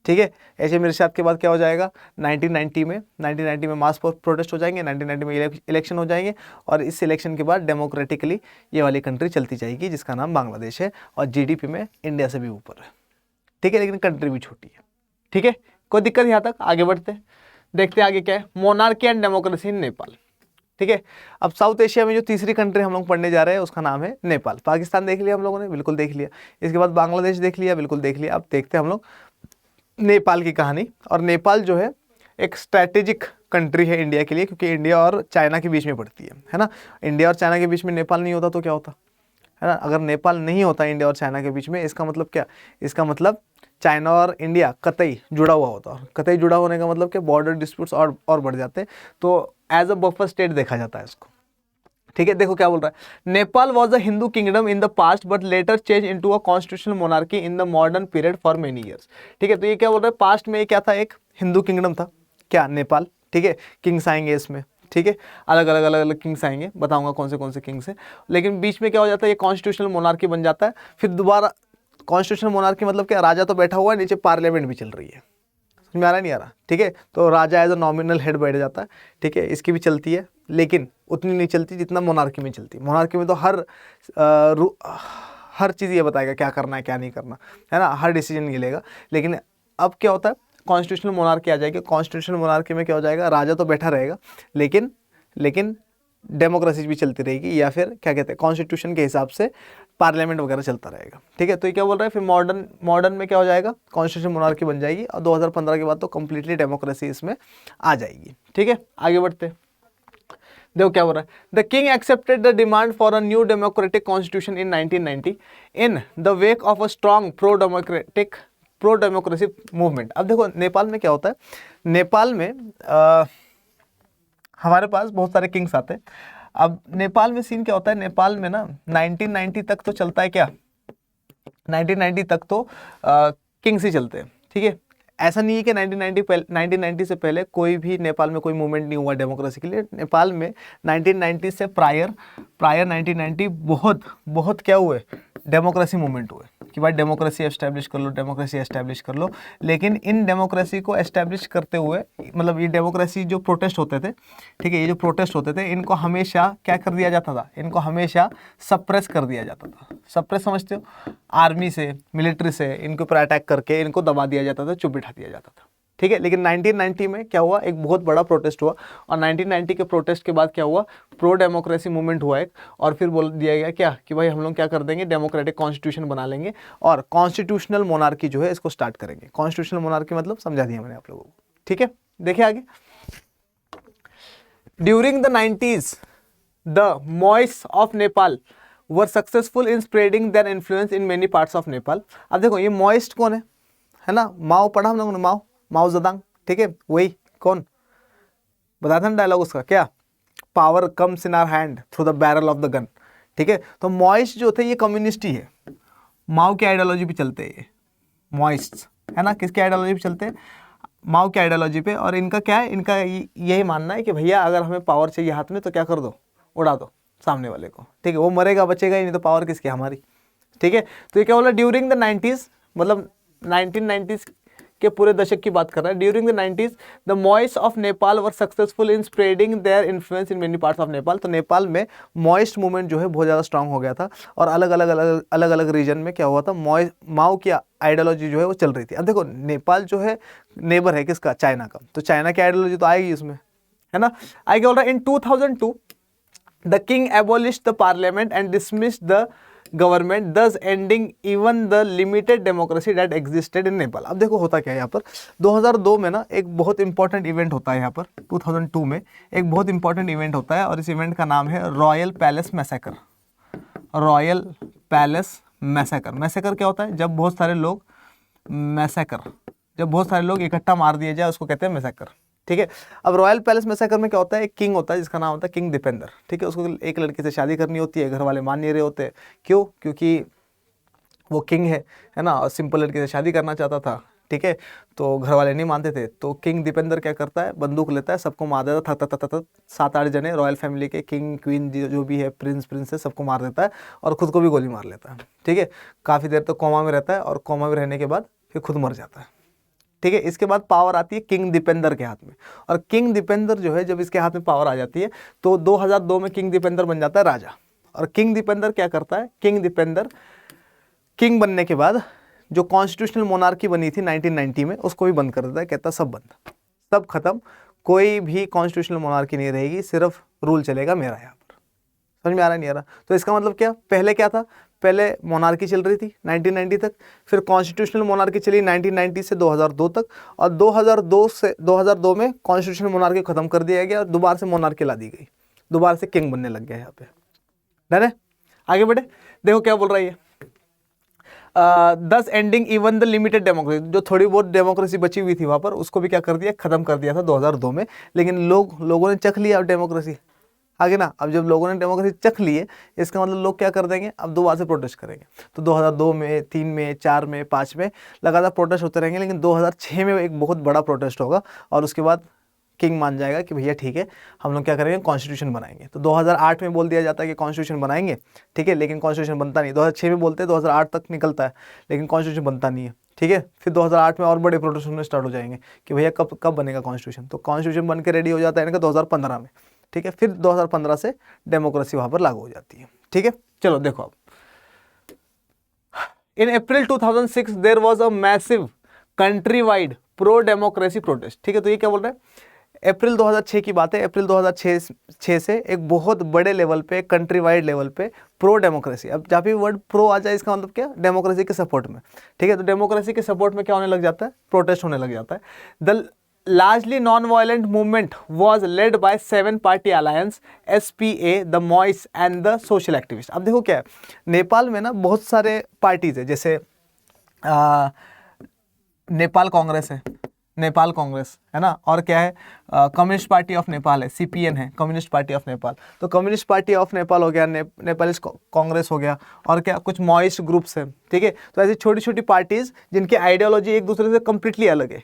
ठीक है। एच.एम. इरशाद के बाद क्या हो जाएगा 1990 में मास प्रोटेस्ट हो जाएंगे, 1990 में इलेक्शन हो जाएंगे और इस इलेक्शन के बाद डेमोक्रेटिकली ये वाली कंट्री चलती जाएगी जिसका नाम बांग्लादेश है और जीडीपी में इंडिया से भी ऊपर है। ठीक है, लेकिन कंट्री भी छोटी है। ठीक है, कोई दिक्कत यहाँ तक? आगे बढ़ते हैं, देखते हैं आगे क्या है। मोनार्की एंड डेमोक्रेसी इन नेपाल। ठीक है, अब साउथ एशिया में जो तीसरी कंट्री हम लोग पढ़ने जा रहे हैं उसका नाम है नेपाल। पाकिस्तान देख लिया हम लोगों ने, बिल्कुल देख लिया। इसके बाद बांग्लादेश देख लिया, बिल्कुल देख लिया। अब देखते हैं हम लोग नेपाल की कहानी। और नेपाल जो है एक स्ट्रैटेजिक कंट्री है इंडिया के लिए, क्योंकि इंडिया और चाइना के बीच में पड़ती है ना। इंडिया और चाइना के बीच में नेपाल नहीं होता तो क्या होता है ना। अगर नेपाल नहीं होता इंडिया और चाइना के बीच में, इसका मतलब क्या, इसका मतलब चाइना और इंडिया कतई जुड़ा हुआ होता है। कतई जुड़ा होने का मतलब क्या, बॉर्डर डिस्प्यूट्स और बढ़ जाते हैं, तो एज अ बफर स्टेट देखा जाता है इसको। ठीक है, देखो क्या बोल रहा है। Nepal was a Hindu kingdom in the past but later change into a constitutional monarchy in the modern period for many years. ठीक है, तो ये क्या बोल रहा है, पास्ट में ये क्या था, एक हिंदू किंगडम था क्या, नेपाल। ठीक है, किंग्स आएंगे इसमें। ठीक है, अलग अलग किंग्स आएंगे, बताऊंगा कौन से किंग्स हैं। लेकिन बीच में क्या हो जाता है, ये कॉन्स्टिट्यूशनल मोनार्की बन जाता है। फिर दोबारा कॉन्स्टिट्यूशनल मोनार्की मतलब क्या, राजा तो बैठा हुआ है, नीचे पार्लियामेंट भी चल रही है। समझ में आ रहा नहीं आ रहा? ठीक है, तो राजा एज अ नॉमिनल हेड बैठ जाता है। ठीक है, इसकी भी चलती है लेकिन उतनी नहीं चलती जितना मोनार्की में चलती है। मोनार्की में तो हर चीज़ ये बताएगा क्या करना है क्या नहीं करना है ना, हर डिसीजन ये लेगा। लेकिन अब क्या होता है, कॉन्स्टिट्यूशनल मोनार्की आ जाएगी। कॉन्स्टिट्यूशनल मोनार्की में क्या हो जाएगा, राजा तो बैठा रहेगा लेकिन डेमोक्रेसी भी चलती रहेगी, या फिर क्या कहते हैं, कॉन्स्टिट्यूशन के हिसाब से पार्लियामेंट वगैरह चलता रहेगा। ठीक है, तो ये क्या बोल रहा है, फिर मॉडर्न में क्या हो जाएगा, कॉन्स्टिट्यूशन मोनार्की बन जाएगी और 2015 के बाद तो कंप्लीटली डेमोक्रेसी इसमें आ जाएगी। ठीक है, आगे बढ़ते हैं। देखो क्या बोल रहा है, the king accepted the demand for a new democratic constitution in 1990 in the wake of a strong pro democracy movement. अब देखो नेपाल में क्या होता है, नेपाल में हमारे पास बहुत सारे किंग्स आते हैं। अब नेपाल में सीन क्या होता है, नेपाल में ना 1990 तक तो चलता है क्या, 1990 तक तो किंग्स ही चलते हैं। ठीक है, ऐसा नहीं है कि 1990 से पहले कोई भी नेपाल में कोई मूवमेंट नहीं हुआ डेमोक्रेसी के लिए। नेपाल में 1990 से प्रायर 1990 बहुत क्या हुए, डेमोक्रेसी मूवमेंट हुए कि भाई डेमोक्रेसी एस्टैब्लिश कर लो। लेकिन इन डेमोक्रेसी को एस्टैब्लिश करते हुए, मतलब ये डेमोक्रेसी जो प्रोटेस्ट होते थे, ठीक है, ये जो प्रोटेस्ट होते थे इनको हमेशा क्या कर दिया जाता था, इनको हमेशा सप्रेस कर दिया जाता था। सप्रेस समझते हो, आर्मी से, मिलिट्री से इनके ऊपर अटैक करके इनको दबा दिया जाता था, चुप बिठा दिया जाता था। ठीक है, लेकिन 1990 में क्या हुआ, एक बहुत बड़ा प्रोटेस्ट हुआ और 1990 के प्रोटेस्ट के बाद क्या हुआ, प्रो डेमोक्रेसी मूवमेंट हुआ एक, और फिर बोल दिया गया क्या कि भाई हम लोग क्या कर देंगे, डेमोक्रेटिक कॉन्स्टिट्यूशन बना लेंगे और कॉन्स्टिट्यूशनल मोनार्की जो है इसको स्टार्ट करेंगे। कॉन्स्टिट्यूशनल मोनार्की मतलब समझा दिया मैंने आप लोगों को। ठीक है, देखिए आगे। During the 90s the मॉइस of Nepal were successful in spreading their influence in many parts of Nepal. अब देखो ये मॉइस्ट कौन है ना, माओ पढ़ा हम लोगों ने, माओ ज़ेडुंग। ठीक है, वही कौन बताया था ना डायलॉग उसका, क्या, power comes in our hand through the barrel of the gun. ठीक है, तो मॉइस्ट जो थे ये कम्युनिस्ट ही है, माओ की आइडियोलॉजी पे चलते हैं ये मॉइस्ट, है ना। किसकी आइडियोलॉजी पे चलते हैं, माओ की आइडियोलॉजी पे। और इनका क्या है, इनका यही मानना है कि भैया अगर हमें पावर चाहिए हाथ में तो क्या कर दो, उड़ा दो सामने वाले को। ठीक है, वो मरेगा बचेगा ही नहीं, तो पावर किसकी, हमारी। ठीक है, तो ये क्या बोला, ड्यूरिंग द 90s, मतलब 1990s के पूरे दशक की बात कर रहा है। During the 90s the moist of Nepal were successful in spreading their influence in many parts of Nepal. तो नेपाल में मॉइस्ट मूवमेंट जो है बहुत ज़्यादा स्ट्रांग हो गया था और अलग अलग रीजन में क्या हुआ था, माओ की आइडियोलॉजी जो है वो चल रही थी। अब देखो नेपाल जो है नेबर है किसका, चाइना का, तो चाइना की आइडियोलॉजी तो आएगी इसमें, है ना। आगे बोल रहा है, in 2002 the king abolished the parliament and dismissed the government thus ending even the limited democracy that existed in Nepal. अब देखो होता क्या है यहाँ पर, 2002 में ना एक बहुत इंपॉर्टेंट इवेंट होता है यहाँ पर, 2002 में एक बहुत इंपॉर्टेंट इवेंट होता है और इस इवेंट का नाम है royal palace massacre. Royal palace massacre. Massacre क्या होता है, जब बहुत सारे लोग इकट्ठा मार दिए जाए उसको कहते हैं मैसेकर। ठीक है, अब रॉयल पैलेस मैसेकर में क्या होता है, एक किंग होता है जिसका नाम होता है किंग दीपेंद्र। ठीक है, उसको एक लड़की से शादी करनी होती है, घर वाले मान नहीं रहे होते, क्यों, क्योंकि वो किंग है ना, और सिंपल लड़की से शादी करना चाहता था। ठीक है, तो घर वाले नहीं मानते थे, तो किंग दीपेंद्र क्या करता है, बंदूक लेता है, सबको मार देता था, 7-8 जने रॉयल फैमिली के, किंग क्वीन जो भी है, प्रिंसेस, सबको मार देता है और खुद को भी गोली मार लेता है। ठीक है, काफ़ी देर तक कोमा में रहता है और कोमा में रहने के बाद फिर खुद मर जाता है। ठीक है। इसके बाद पावर आती है किंग दीपेंद्र के हाथ में, और किंग दीपेंद्र जो है जब इसके हाथ में पावर आ जाती है तो 2002 में किंग दीपेंद्र बन जाता है राजा। और किंग दीपेंद्र क्या करता है, किंग दीपेंद्र किंग बनने के बाद जो कॉन्स्टिट्यूशनल मोनार्की बनी थी 1990 में उसको भी बंद कर देता है, कहता है सब बंद, सब खत्म, कोई भी कॉन्स्टिट्यूशनल मोनार्की नहीं रहेगी, सिर्फ रूल चलेगा मेरा यहाँ पर। समझ में आ रहा है नहीं आ रहा? तो इसका मतलब क्या, पहले क्या था, पहले मोनार्की चल रही थी 1990 तक, फिर कॉन्स्टिट्यूशनल मोनार्की चली 1990 से 2002 तक, और 2002 में कॉन्स्टिट्यूशनल मोनार्की खत्म कर दिया गया और दोबारा से मोनार्की ला दी गई, दोबारा से किंग बनने लग गया यहाँ पे। डन है? आगे बढ़े, देखो क्या बोल रहा है ये, दस ending even the limited democracy, जो थोड़ी बहुत डेमोक्रेसी बची हुई थी वहाँ पर उसको भी क्या कर दिया, खत्म कर दिया था 2002 में। लेकिन लोगों ने चख लिया अब डेमोक्रेसी, आगे ना, अब जब लोगों ने डेमोक्रेसी चख लिए इसका मतलब लोग क्या कर देंगे, अब दोबारा से प्रोटेस्ट करेंगे। तो 2002 में, 3 में, 4 में, 5 में लगातार प्रोटेस्ट होते रहेंगे, लेकिन 2006 में एक बहुत बड़ा प्रोटेस्ट होगा और उसके बाद किंग मान जाएगा कि भैया ठीक है हम लोग क्या करेंगे, कॉन्स्टिट्यूशन बनाएंगे। तो 2008 में बोल दिया जाता है कि कॉन्स्टिट्यूशन बनाएंगे, ठीक है, लेकिन कॉन्स्टिट्यूशन बनता नहीं। 2006 में बोलते हैं, 2008 तक निकलता है, लेकिन कॉन्स्टिट्यूशन बनता नहीं है, ठीक है। फिर 2008 में और बड़े प्रोटेस्ट होने स्टार्ट हो जाएंगे कि भैया कब बनेगा कॉन्स्टिट्यूशन। तो कॉन्स्टिट्यूशन बन के रेडी हो जाता है इनका 2015 में, ठीक है। फिर 2015 से डेमोक्रेसी वहाँ पर लागू हो जाती है, ठीक है। चलो देखो अब, in April 2006 there was a massive country wide pro democracy protest, ठीक है। तो ये क्या बोल रहा है, अप्रैल 2006 की बात है, अप्रैल 2006 से एक बहुत बड़े लेवल पे, कंट्री वाइड लेवल पे प्रो डेमोक्रेसी, अब जहाँ भी वर्ड प्रो आ जाए इसका मतलब क्या, डेमोक्रेसी के सपोर्ट में, ठीक है। तो डेमोक्रेसी के सपोर्ट में क्या होने लग जाता है, प्रोटेस्ट होने लग जाता है। The largely non-violent movement was led by 7-party alliance SPA, the MOIS and the social activists। अब देखो क्या है, नेपाल में ना बहुत सारे पार्टीज है, जैसे नेपाल कांग्रेस है, नेपाल कांग्रेस है ना, और क्या है, कम्युनिस्ट पार्टी ऑफ नेपाल है, CPN है, कम्युनिस्ट पार्टी ऑफ नेपाल। तो कम्युनिस्ट पार्टी ऑफ नेपाल हो गया, नेपालिस्ट कांग्रेस हो गया, और क्या कुछ मॉइस्ट ग्रुप्स हैं, ठीक है। तो ऐसी छोटी छोटी पार्टीज जिनकी आइडियोलॉजी एक दूसरे से कम्प्लीटली अलग है,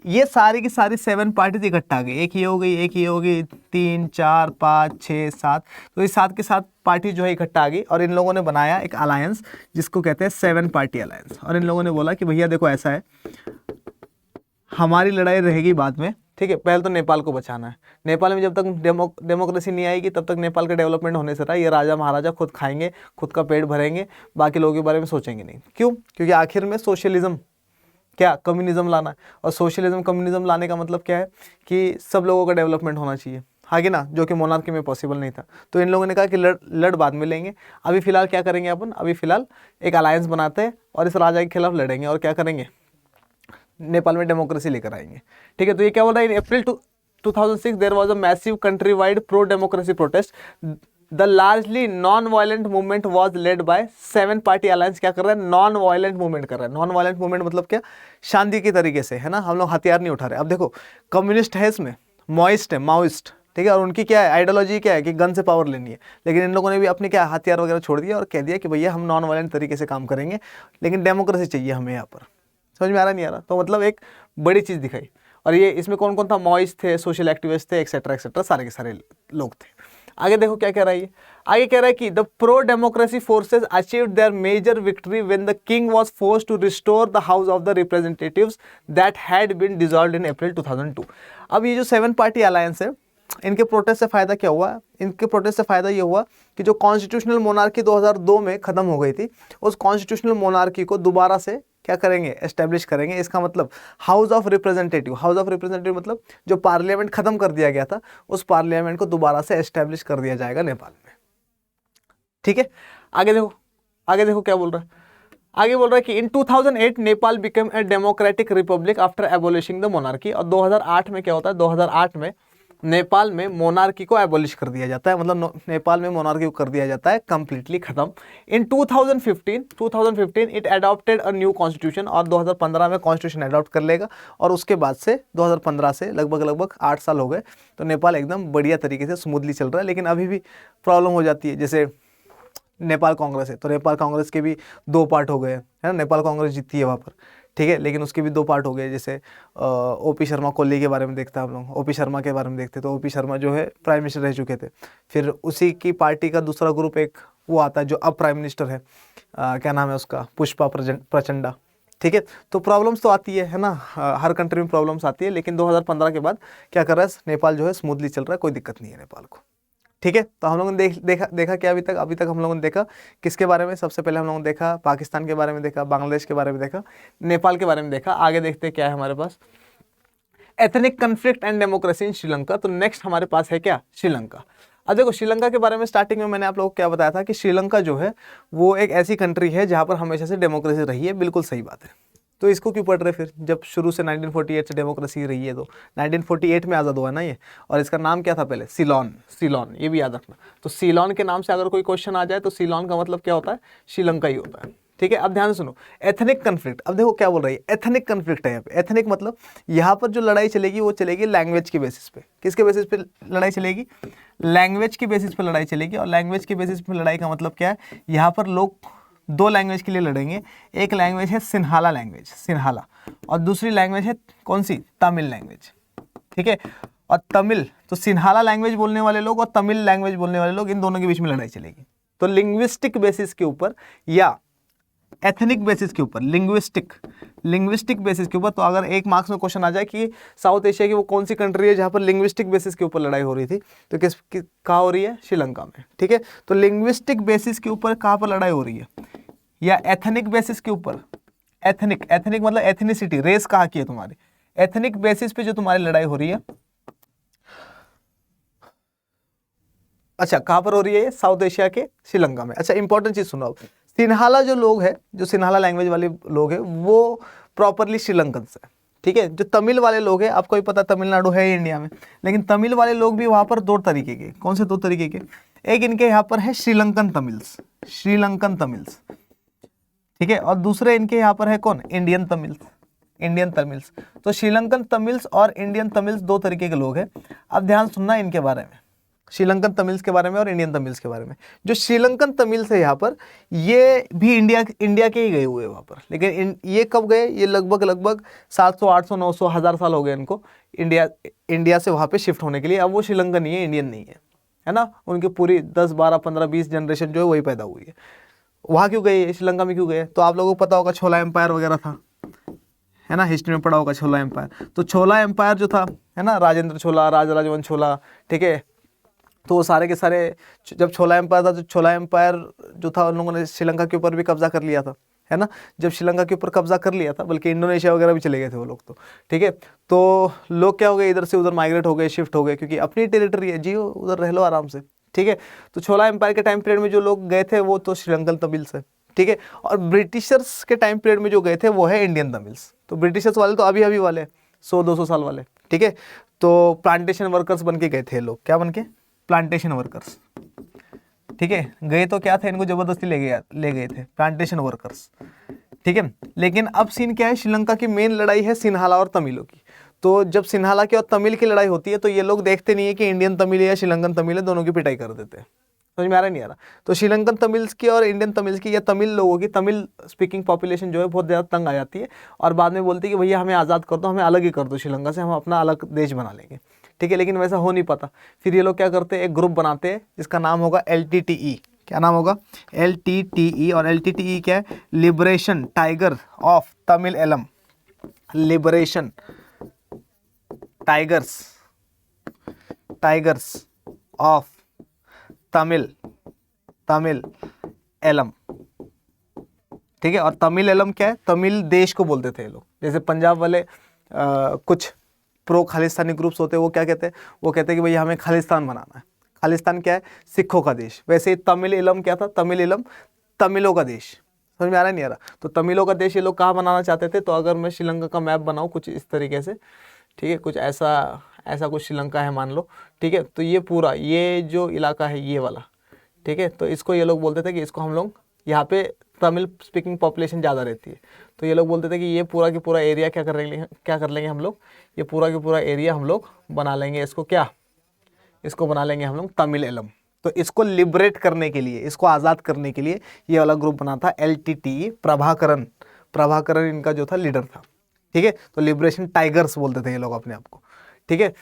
ये सारी की सारी 7 पार्टीज इकट्ठा आ गई, एक ये हो गई, एक ये हो गई, 3, 4, 5, 6, 7, तो ये 7 के 7 पार्टी जो है इकट्ठा आ गई, और इन लोगों ने बनाया एक अलायंस जिसको कहते हैं 7 पार्टी अलायंस। और इन लोगों ने बोला कि भैया देखो ऐसा है, हमारी लड़ाई रहेगी बाद में, ठीक है, पहले तो नेपाल को बचाना है। नेपाल में जब तक डेमोक्रेसी नहीं आएगी तब तक नेपाल का डेवलपमेंट होने से रहा, ये राजा महाराजा खुद खाएंगे, खुद का पेट भरेंगे, बाकी लोगों के बारे में सोचेंगे नहीं। क्यों? क्योंकि आखिर में सोशलिज्म क्या, कम्युनिज्म लाना है, और सोशलिज्म कम्युनिज्म लाने का मतलब क्या है कि सब लोगों का डेवलपमेंट होना चाहिए, आगे ना, जो कि मोनार्की में पॉसिबल नहीं था। तो इन लोगों ने कहा कि लड़ बाद में लेंगे, अभी फिलहाल क्या करेंगे अपन, अभी फिलहाल एक अलायंस बनाते हैं और इस राजा के खिलाफ लड़ेंगे, और क्या करेंगे, नेपाल में डेमोक्रेसी लेकर आएंगे, ठीक है। तो ये क्या बोल रहा है, in April 2006 there was a massive country wide pro democracy protest, the largely non violent movement was led by 7 party alliance. क्या कर रहा है, नॉन वायलेंट मूवमेंट कर रहा है। नॉन वायलेंट मूवमेंट मतलब क्या, शांति के तरीके से, है ना, हम लोग हथियार नहीं उठा रहे। अब देखो कम्युनिस्ट है इसमें, मॉइस्ट है, माओइस्ट, ठीक है, और उनकी क्या है आइडियोलॉजी, क्या है कि गन से पावर लेनी है, लेकिन इन लोगों ने भी अपने क्या हथियार वगैरह छोड़ दिया और कह दिया कि भैया हम नॉन वायलेंट तरीके से काम करेंगे, लेकिन डेमोक्रेसी चाहिए हमें यहाँ पर। समझ में आ रहा नहीं आ रहा? तो मतलब एक बड़ी चीज़ दिखाई। और ये इसमें कौन कौन था, मॉइस्ट थे, सोशल एक्टिविस्ट थे, एक्सेट्रा एक्सेट्रा, सारे के सारे लोग थे। आगे देखो क्या कह रहा है ये, आगे कह रहा है कि the pro democracy forces achieved their major victory when the king was forced to restore the house of the representatives that had been dissolved in April 2002। अब ये जो 7 पार्टी अलायंस है, इनके प्रोटेस्ट से फायदा क्या हुआ, इनके प्रोटेस्ट से फायदा ये हुआ कि जो कॉन्स्टिट्यूशनल मोनार्की 2002 में खत्म हो गई थी, उस कॉन्स्टिट्यूशनल मोनार्की को दोबारा से क्या करेंगे, एस्टेब्लिश करेंगे। इसका मतलब house of representative, house of representative मतलब जो पार्लियामेंट खत्म कर दिया गया था उस पार्लियामेंट को दोबारा से एस्टेब्लिश कर दिया जाएगा नेपाल में, ठीक है। आगे देखो, आगे देखो क्या बोल रहा है, आगे बोल रहा है कि in 2008 Nepal became a democratic republic after abolishing the monarchy. और 2008 में क्या होता है, 2008 में नेपाल में मोनार्की को एबोलिश कर दिया जाता है, मतलब नेपाल में मोनार्की को कर दिया जाता है कंप्लीटली खत्म। इन 2015 it adopted a new constitution, और 2015 में कॉन्स्टिट्यूशन अडॉप्ट कर लेगा। और उसके बाद से 2015 से लगभग 8 साल हो गए, तो नेपाल एकदम बढ़िया तरीके से स्मूथली चल रहा है। लेकिन अभी भी प्रॉब्लम हो जाती है, जैसे नेपाल कांग्रेस है तो नेपाल कांग्रेस के भी 2 पार्ट हो गए, है ना, नेपाल कांग्रेस जीती है वहाँ पर, ठीक है, लेकिन उसके भी 2 पार्ट हो गए। जैसे ओपी शर्मा कोहली के बारे में देखते हैं हम लोग, ओपी शर्मा के बारे में देखते तो ओपी शर्मा जो है प्राइम मिनिस्टर रह चुके थे, फिर उसी की पार्टी का दूसरा ग्रुप एक वो आता है जो अब प्राइम मिनिस्टर है, क्या नाम है उसका, पुष्पा प्रचंडा, ठीक है। तो प्रॉब्लम्स तो आती है ना, हर कंट्री में प्रॉब्लम्स आती है, लेकिन 2015 के बाद क्या कर रहा है नेपाल जो है स्मूथली चल रहा है, कोई दिक्कत नहीं है नेपाल को। ठीक है, तो हम लोगों ने देखा क्या अभी तक हम लोगों ने देखा किसके बारे में, सबसे पहले हम लोगों ने देखा पाकिस्तान के बारे में, देखा बांग्लादेश के बारे में, देखा नेपाल के बारे में, देखा। आगे देखते हैं क्या है हमारे पास, ethnic conflict and democracy in Sri Lanka. तो नेक्स्ट हमारे पास है क्या, श्रीलंका। अब देखो श्रीलंका के बारे में स्टार्टिंग में मैंने आप लोगों को क्या बताया था कि श्रीलंका जो है वो एक ऐसी कंट्री है जहां पर हमेशा से डेमोक्रेसी रही है, बिल्कुल सही बात है। तो इसको क्यों पढ़ रहे फिर, जब शुरू से 1948 से डेमोक्रेसी रही है, तो 1948 में आज़ाद हुआ ना ये, और इसका नाम क्या था पहले, सीलोन। सीलोन, ये भी याद रखना। तो सीलोन के नाम से अगर कोई क्वेश्चन आ जाए तो सीलोन का मतलब क्या होता है, श्रीलंका ही होता है। ठीक है, अब ध्यान से सुनो, एथनिक कन्फ्लिक्ट। अब देखो क्या बोल रही है, एथनिक कन्फ्लिक्ट है यहाँ पे। एथनिक मतलब यहाँ पर जो लड़ाई चलेगी वो चलेगी लैंग्वेज के बेसिस पे। किसके बेसिस पे लड़ाई चलेगी, लैंग्वेज के बेसिस पे लड़ाई चलेगी। और लैंग्वेज के बेसिस पे लड़ाई का मतलब क्या है, यहाँ पर लोग दो लैंग्वेज के लिए लड़ेंगे। एक लैंग्वेज है सिन्हाला लैंग्वेज, सिन्हाला, और दूसरी लैंग्वेज है कौन सी, तमिल लैंग्वेज। ठीक है, और तमिल, तो सिन्हाला लैंग्वेज बोलने वाले लोग और तमिल लैंग्वेज बोलने वाले लोग, इन दोनों के बीच में लड़ाई चलेगी। तो लिंग्विस्टिक बेसिस के ऊपर या एथनिक बेसिस के ऊपर, लिंग्विस्टिक बेसिस के ऊपर। तो अगर एक मार्क्स में क्वेश्चन आ जाए कि साउथ एशिया की वो कौन सी कंट्री है जहां पर लिंग्विस्टिक बेसिस के ऊपर लड़ाई हो रही थी, तो कहाँ हो रही है, श्रीलंका में। ठीक है, तो लिंग्विस्टिक बेसिस के ऊपर कहाँ पर लड़ाई हो रही है, या एथनिक बेसिस के ऊपर। एथनिक मतलब एथनिसिटी, रेस कहाँ की है तुम्हारी, एथनिक बेसिस पे जो तुम्हारी लड़ाई हो रही है, अच्छा कहाँ पर हो रही है, साउथ एशिया के श्रीलंका में। अच्छा इंपॉर्टेंट चीज सुनो, सिन्हाला जो लोग हैं, जो सिन्हाला लैंग्वेज वाले लोग हैं, वो प्रॉपरली श्रीलंकन से। ठीक है, जो तमिल वाले लोग हैं, आपको भी पता तमिलनाडु है इंडिया में, लेकिन तमिल वाले लोग भी वहां पर दो तरीके के, कौन से दो तरीके के, एक इनके यहाँ पर है श्रीलंकन तमिल्स, श्रीलंकन तमिल्स। ठीक है, और दूसरे इनके यहाँ पर है कौन, इंडियन तमिल्स, इंडियन तमिल्स। तो श्रीलंकन तमिल्स और इंडियन तमिल्स दो तरीके के लोग हैं। अब ध्यान सुनना इनके बारे में, श्रीलंकन तमिल्स के बारे में और इंडियन तमिल्स के बारे में। जो श्रीलंकन तमिल्स है यहाँ पर, ये भी इंडिया के ही गए हुए हैं वहाँ पर, लेकिन ये कब गए, ये लगभग 700 800 900 1000 साल हो गए इनको इंडिया से वहाँ पे शिफ्ट होने के लिए। अब वो श्रीलंकन नहीं है, इंडियन नहीं है ना। उनकी पूरी 10 12 15 20 जनरेशन जो है वही पैदा हुई है। वहाँ क्यों गए, श्रीलंका में क्यों गए, तो आप लोगों को पता होगा छोला एम्पायर वगैरह था, है ना, हिस्ट्री में पढ़ा होगा छोला एम्पायर। तो छोला एम्पायर जो था, है ना, राजेंद्र छोला, राजवंश छोला, ठीक है, तो वो सारे के सारे, जब छोला एम्पायर था, तो छोला एम्पायर जो था उन लोगों ने श्रीलंका के ऊपर भी कब्जा कर लिया था, है ना। जब श्रीलंका के ऊपर कब्जा कर लिया था, बल्कि इंडोनेशिया वगैरह भी चले गए थे वो लोग तो। ठीक है, तो लोग क्या हो गए, इधर से उधर माइग्रेट हो गए, शिफ्ट हो गए, क्योंकि अपनी टेरिटरी है, जियो उधर रह लो आराम से। ठीक है, तो छोला एम्पायर के टाइम पीरियड में जो लोग गए थे वो तो श्रीलंकन तमिल्स है। ठीक है, और ब्रिटिशर्स के टाइम पीरियड में जो गए थे वो है इंडियन तमिल्स। तो ब्रिटिशर्स वाले तो अभी वाले 100-200 साल वाले। ठीक है, तो प्लांटेशन वर्कर्स बन के गए थे लोग, क्या बन के, प्लांटेशन वर्कर्स। ठीक है, गए तो क्या थे, इनको जबरदस्ती ले गए थे, प्लांटेशन वर्कर्स। ठीक है, लेकिन अब सीन क्या है, श्रीलंका की मेन लड़ाई है सिन्हाला और तमिलों की। तो जब सिन्हाला की और तमिल की लड़ाई होती है, तो ये लोग देखते नहीं है कि इंडियन तमिल है या श्रीलंकन तमिल है, दोनों की पिटाई कर देते हैं। समझ में आ रहा नहीं आ रहा। तो श्रीलंकन तमिल्स की और इंडियन तमिल्स की या तमिल लोगों की, तमिल स्पीकिंग पॉपुलेशन जो है बहुत ज़्यादा तंग आ जाती है, और बाद में बोलती है कि भैया हमें आज़ाद कर दो, हमें अलग ही कर दो श्रीलंका से, हम अपना अलग देश बना लेंगे। ठीक है, लेकिन वैसा हो नहीं पाता। फिर ये लोग क्या करते हैं, एक ग्रुप बनाते हैं जिसका नाम होगा LTTE। क्या नाम होगा, LTTE। और LTTE क्या है, liberation tiger of Tamil Eelam, liberation tigers of Tamil Eelam. ठीक है, और तमिल एलम क्या है, तमिल देश को बोलते थे ये लोग। जैसे पंजाब वाले कुछ प्रो खालिस्तानी ग्रुप्स होते हैं, वो क्या कहते हैं, वो कहते हैं कि भैया हमें खालिस्तान बनाना है। खालिस्तान क्या है, सिखों का देश। वैसे ही तमिल इलम क्या था, तमिल इलम तमिलों का देश। समझ में आ रहा है नहीं आ रहा। तो तमिलों का देश ये लोग कहाँ बनाना चाहते थे, तो अगर मैं श्रीलंका का मैप बनाऊँ कुछ इस तरीके से, ठीक है, कुछ ऐसा कुछ श्रीलंका है मान लो। ठीक है, तो ये पूरा ये जो इलाका है ये वाला, ठीक है, तो इसको ये लोग बोलते थे कि इसको हम लोग, यहाँ पे तमिल स्पीकिंग पॉपुलेशन ज़्यादा रहती है, तो ये लोग बोलते थे कि ये पूरा की पूरा एरिया क्या कर लेंगे हम लोग, ये पूरा की पूरा एरिया हम लोग बना लेंगे, इसको बना लेंगे हम लोग तमिल एलम। तो इसको लिबरेट करने के लिए, इसको आज़ाद करने के लिए ये वाला ग्रुप बना था LTTE। प्रभाकरन इनका जो था लीडर था। ठीक है, तो लिबरेशन टाइगर्स बोलते थे ये लोग अपने आप को। ठीक है,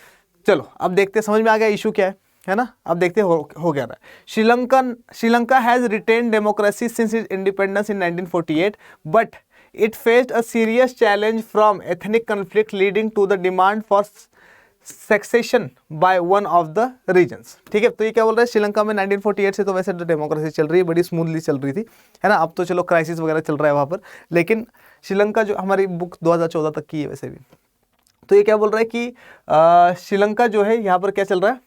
चलो अब देखते, समझ में आ गया इशू क्या है ना। अब देखते हो गया था। Sri Lanka has retain democracy since its independence in 1948, but it faced a serious challenge from ethnic conflict leading to the demand for succession by one of the regions. ठीक है, तो ये क्या बोल रहा है, श्रीलंका में 1948 से तो वैसे तो डेमोक्रेसी चल रही है, बड़ी स्मूथली चल रही थी, है ना। अब तो चलो क्राइसिस वगैरह चल रहा है वहाँ पर, लेकिन श्रीलंका जो हमारी बुक 2014 तक की है वैसे भी, तो ये क्या बोल रहा है कि श्रीलंका जो है यहाँ पर क्या चल रहा है,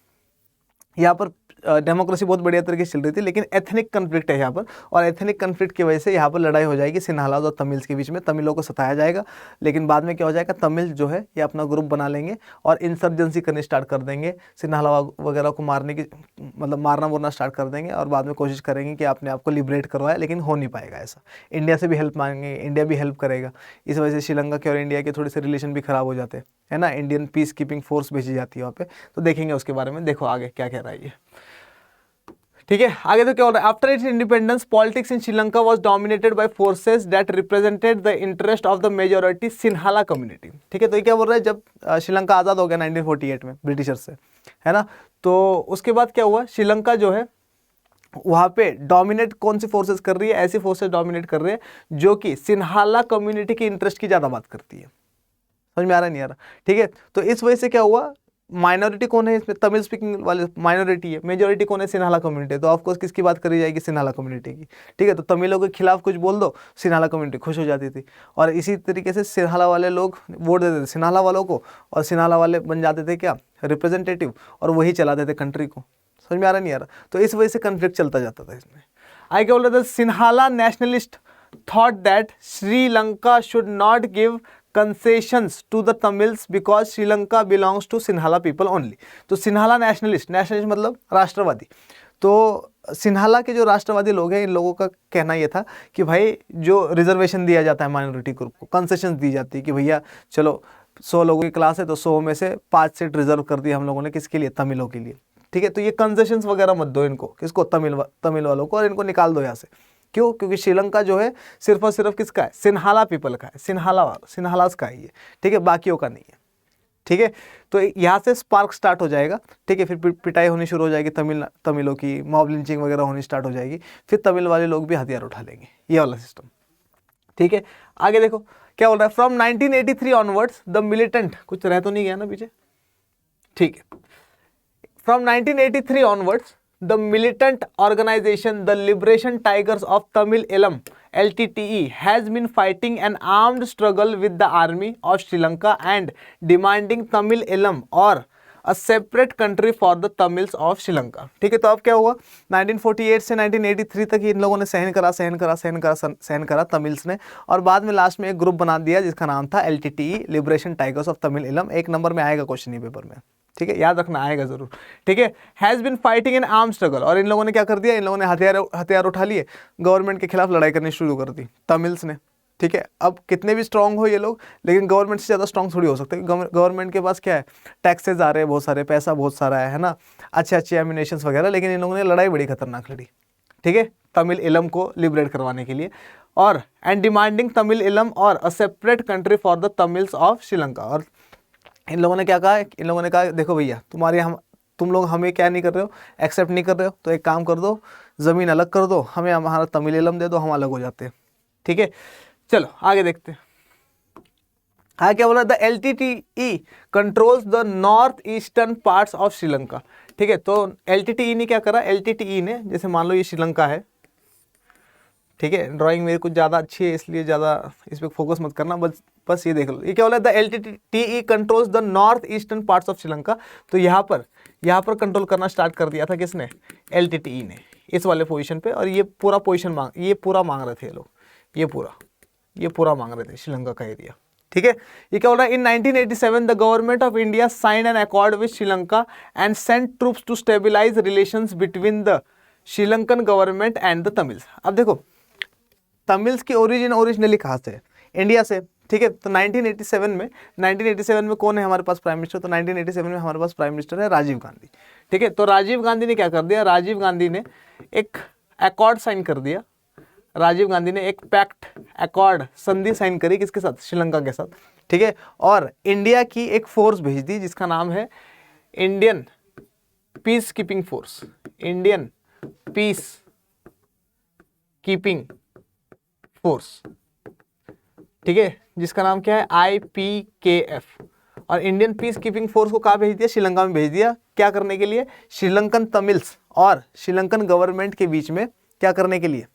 यहाँ पर डेमोक्रेसी बहुत बढ़िया तरीके से चल रही थी, लेकिन एथनिक कन्फ्लिक्ट है यहाँ पर, और एथनिक कन्फ्लिक्ट की वजह से यहाँ पर लड़ाई हो जाएगी सिन्हालास और तमिल्स के बीच में। तमिलों को सताया जाएगा, लेकिन बाद में क्या हो जाएगा, तमिल जो है ये अपना ग्रुप बना लेंगे और इंसर्जेंसी करनी स्टार्ट कर देंगे, सिन्हाला वगैरह को मारने की, मतलब मारना बोलना स्टार्ट कर देंगे, और बाद में कोशिश करेंगे कि अपने आप को लिबरेट करवाए, लेकिन हो नहीं पाएगा ऐसा। इंडिया से भी हेल्प मांगेंगे, इंडिया भी हेल्प करेगा। इस वजह से श्रीलंका के और इंडिया के थोड़े से रिलेशन भी खराब हो जाते हैं, है ना। इंडियन पीस कीपिंग फोर्स भेजी जाती है वहाँ पे, तो देखेंगे उसके बारे में। देखो आगे क्या कह रहा है ये, ठीक है। आगे तो क्या हो रहा है, after it's independence politics in Sri Lanka was dominated by forces that represented the interest of the majority Sinhala community. ठीक है, तो ये क्या बोल रहा है, जब श्रीलंका आज़ाद हो गया 1948 में ब्रिटिशर से, है ना, तो उसके बाद क्या हुआ, श्रीलंका जो है वहाँ पे डोमिनेट कौन सी फोर्सेस कर रही है, ऐसी फोर्सेस डोमिनेट कर रही है जो कि सिन्हाला कम्युनिटी के इंटरेस्ट की ज़्यादा बात करती है। समझ में आ रहा नहीं आ रहा, ठीक है। तो इस वजह से क्या हुआ, माइनॉरिटी कौन है इसमें, तमिल स्पीकिंग वाले माइनॉरिटी है, मेजॉरिटी कौन है, सिन्हाला कम्युनिटी। तो ऑफकोर्स किसकी बात करी जाएगी, सिन्हाला कम्युनिटी की। ठीक है, तो तमिलों के खिलाफ कुछ बोल दो, सिन्हाला कम्युनिटी खुश हो जाती थी, और इसी तरीके से सिन्हाला वाले लोग वोट देते थे सिन्हाला वालों को, और सिन्हाला वाले बन जाते थे क्या, रिप्रेजेंटेटिव, और वही चलाते थे कंट्री को। समझ में आ रहा नहीं आ रहा, तो इस वजह से कन्फ्लिक्ट चलता जाता था इसमें। आई क्या बोल रहा था, Sinhala nationalist thought that Sri Lanka should not give concessions to the Tamils because Sri Lanka belongs to Sinhala people only। तो सिन्हाला नेशनलिस्ट मतलब राष्ट्रवादी, तो सिन्हाला के जो राष्ट्रवादी लोग हैं, इन लोगों का कहना ये था कि भाई जो रिजर्वेशन दिया जाता है माइनॉरिटी ग्रुप को, कंसेशन दी जाती है कि भैया चलो 100 लोगों की क्लास है तो 100 में से 5 सीट रिजर्व कर दिया हम लोगों ने, किसके लिए, तमिलों के लिए। ठीक है, तो ये कंसेशंस वगैरह मत दो इनको, किसको, तमिल वालों को, और इनको निकाल दो यहाँ से। क्यों, क्योंकि श्रीलंका जो है सिर्फ और सिर्फ किसका है, सिन्हाला पीपल का है, सिन्हालास का है ये। ठीक है, बाकियों का नहीं है। ठीक है, तो यहाँ से स्पार्क स्टार्ट हो जाएगा। ठीक है, फिर पिटाई होनी शुरू हो जाएगी तमिलों की, मॉब लिंचिंग वगैरह होनी स्टार्ट हो जाएगी, फिर तमिल वाले लोग भी हथियार उठा लेंगे, ये वाला सिस्टम। ठीक है, आगे देखो क्या बोल रहा है, फ्रॉम 1983 ऑनवर्ड्स द मिलिटेंट, कुछ रह तो नहीं गया ना पीछे, ठीक है। From 1983 onwards the militant organization the Liberation Tigers of Tamil Eelam LTTE has been fighting an armed struggle with the army of Sri Lanka and demanding Tamil Eelam or a separate country for the Tamils of Sri Lanka। ठीक है, तो अब क्या हुआ, 1948 से 1983 तक इन लोगों ने सहन करा तमिल्स ने, और बाद में लास्ट में एक ग्रुप बना दिया जिसका नाम था LTTE liberation tigers of Tamil इलम। एक नंबर में आएगा क्वेश्चन ये पेपर में, ठीक है, याद रखना, आएगा जरूर। ठीक है, has been fighting in arm struggle, और इन लोगों ने क्या कर दिया, इन लोगों ने हथियार उठा लिए, गवर्नमेंट के खिलाफ लड़ाई करनी शुरू कर दी तमिल्स ने। ठीक है, अब कितने भी स्ट्रांग हो ये लोग, लेकिन गवर्नमेंट से ज़्यादा स्ट्रांग थोड़ी हो सकते, गवर्नमेंट के पास क्या है, टैक्सेस आ रहे हैं बहुत सारे, पैसा बहुत सारा है ना, अच्छे एमिनेशन वगैरह, लेकिन इन लोगों ने लड़ाई बड़ी खतरनाक लड़ी। ठीक है, तमिल इलम को लिबरेट करवाने के लिए, और एंड डिमांडिंग तमिल इलम और a separate country for the Tamils of Sri Lanka. और इन लोगों ने क्या कहा, इन लोगों ने कहा देखो भैया तुम लोग हमें क्या नहीं कर रहे हो, एक्सेप्ट नहीं कर रहे हो, तो एक काम कर दो, ज़मीन अलग कर दो, हमें हमारा तमिल इलम दे दो, हम अलग हो जाते हैं। ठीक है, चलो आगे देखते हैं। हाँ, क्या बोला, the LTTE controls the north eastern parts of Sri Lanka. ठीक है, तो LTTE ने क्या करा, LTTE ने, जैसे मान लो ये श्रीलंका है, ठीक है, ड्राइंग मेरी कुछ ज़्यादा अच्छी है इसलिए ज़्यादा इस पर फोकस मत करना, बस ये देख लो, ये क्या बोला, the LTTE controls the north eastern parts of Sri Lanka. तो यहाँ पर कंट्रोल करना स्टार्ट कर दिया था किसने, LTTE ने, इस वाले पोजीशन पे, और ये पूरा पोजीशन ये पूरा मांग रहे थे लोग, ये पूरा मांग रहे थे श्रीलंका का एरिया। ठीक है, ये क्या बोल रहा है, in 1987 the government of India signed an accord with Sri Lanka and sent troops to stabilise relations between the Sri Lankan government and the Tamils. अब देखो तमिल्स की ओरिजिनली कहाँ से है, इंडिया से। ठीक है, तो 1987 में कौन है हमारे पास प्राइम मिनिस्टर, तो 1987 में हमारे पास प्राइम मिनिस्टर है राजीव गांधी। ठीक है, तो राजीव गांधी ने क्या कर दिया, राजीव गांधी ने एक अकॉर्ड साइन कर दिया, राजीव गांधी ने एक पैक्ट अकॉर्ड संधि साइन करी, किसके साथ, श्रीलंका के साथ। ठीक है, और इंडिया की एक फोर्स भेज दी जिसका नाम है Indian peace keeping force, Indian peace keeping force. ठीक है, जिसका नाम क्या है IPKF। और इंडियन पीस कीपिंग फोर्स को कहाँ भेज दिया, श्रीलंका में भेज दिया। क्या करने के लिए, श्रीलंकन तमिल्स और श्रीलंकन गवर्नमेंट के बीच में क्या करने के लिए,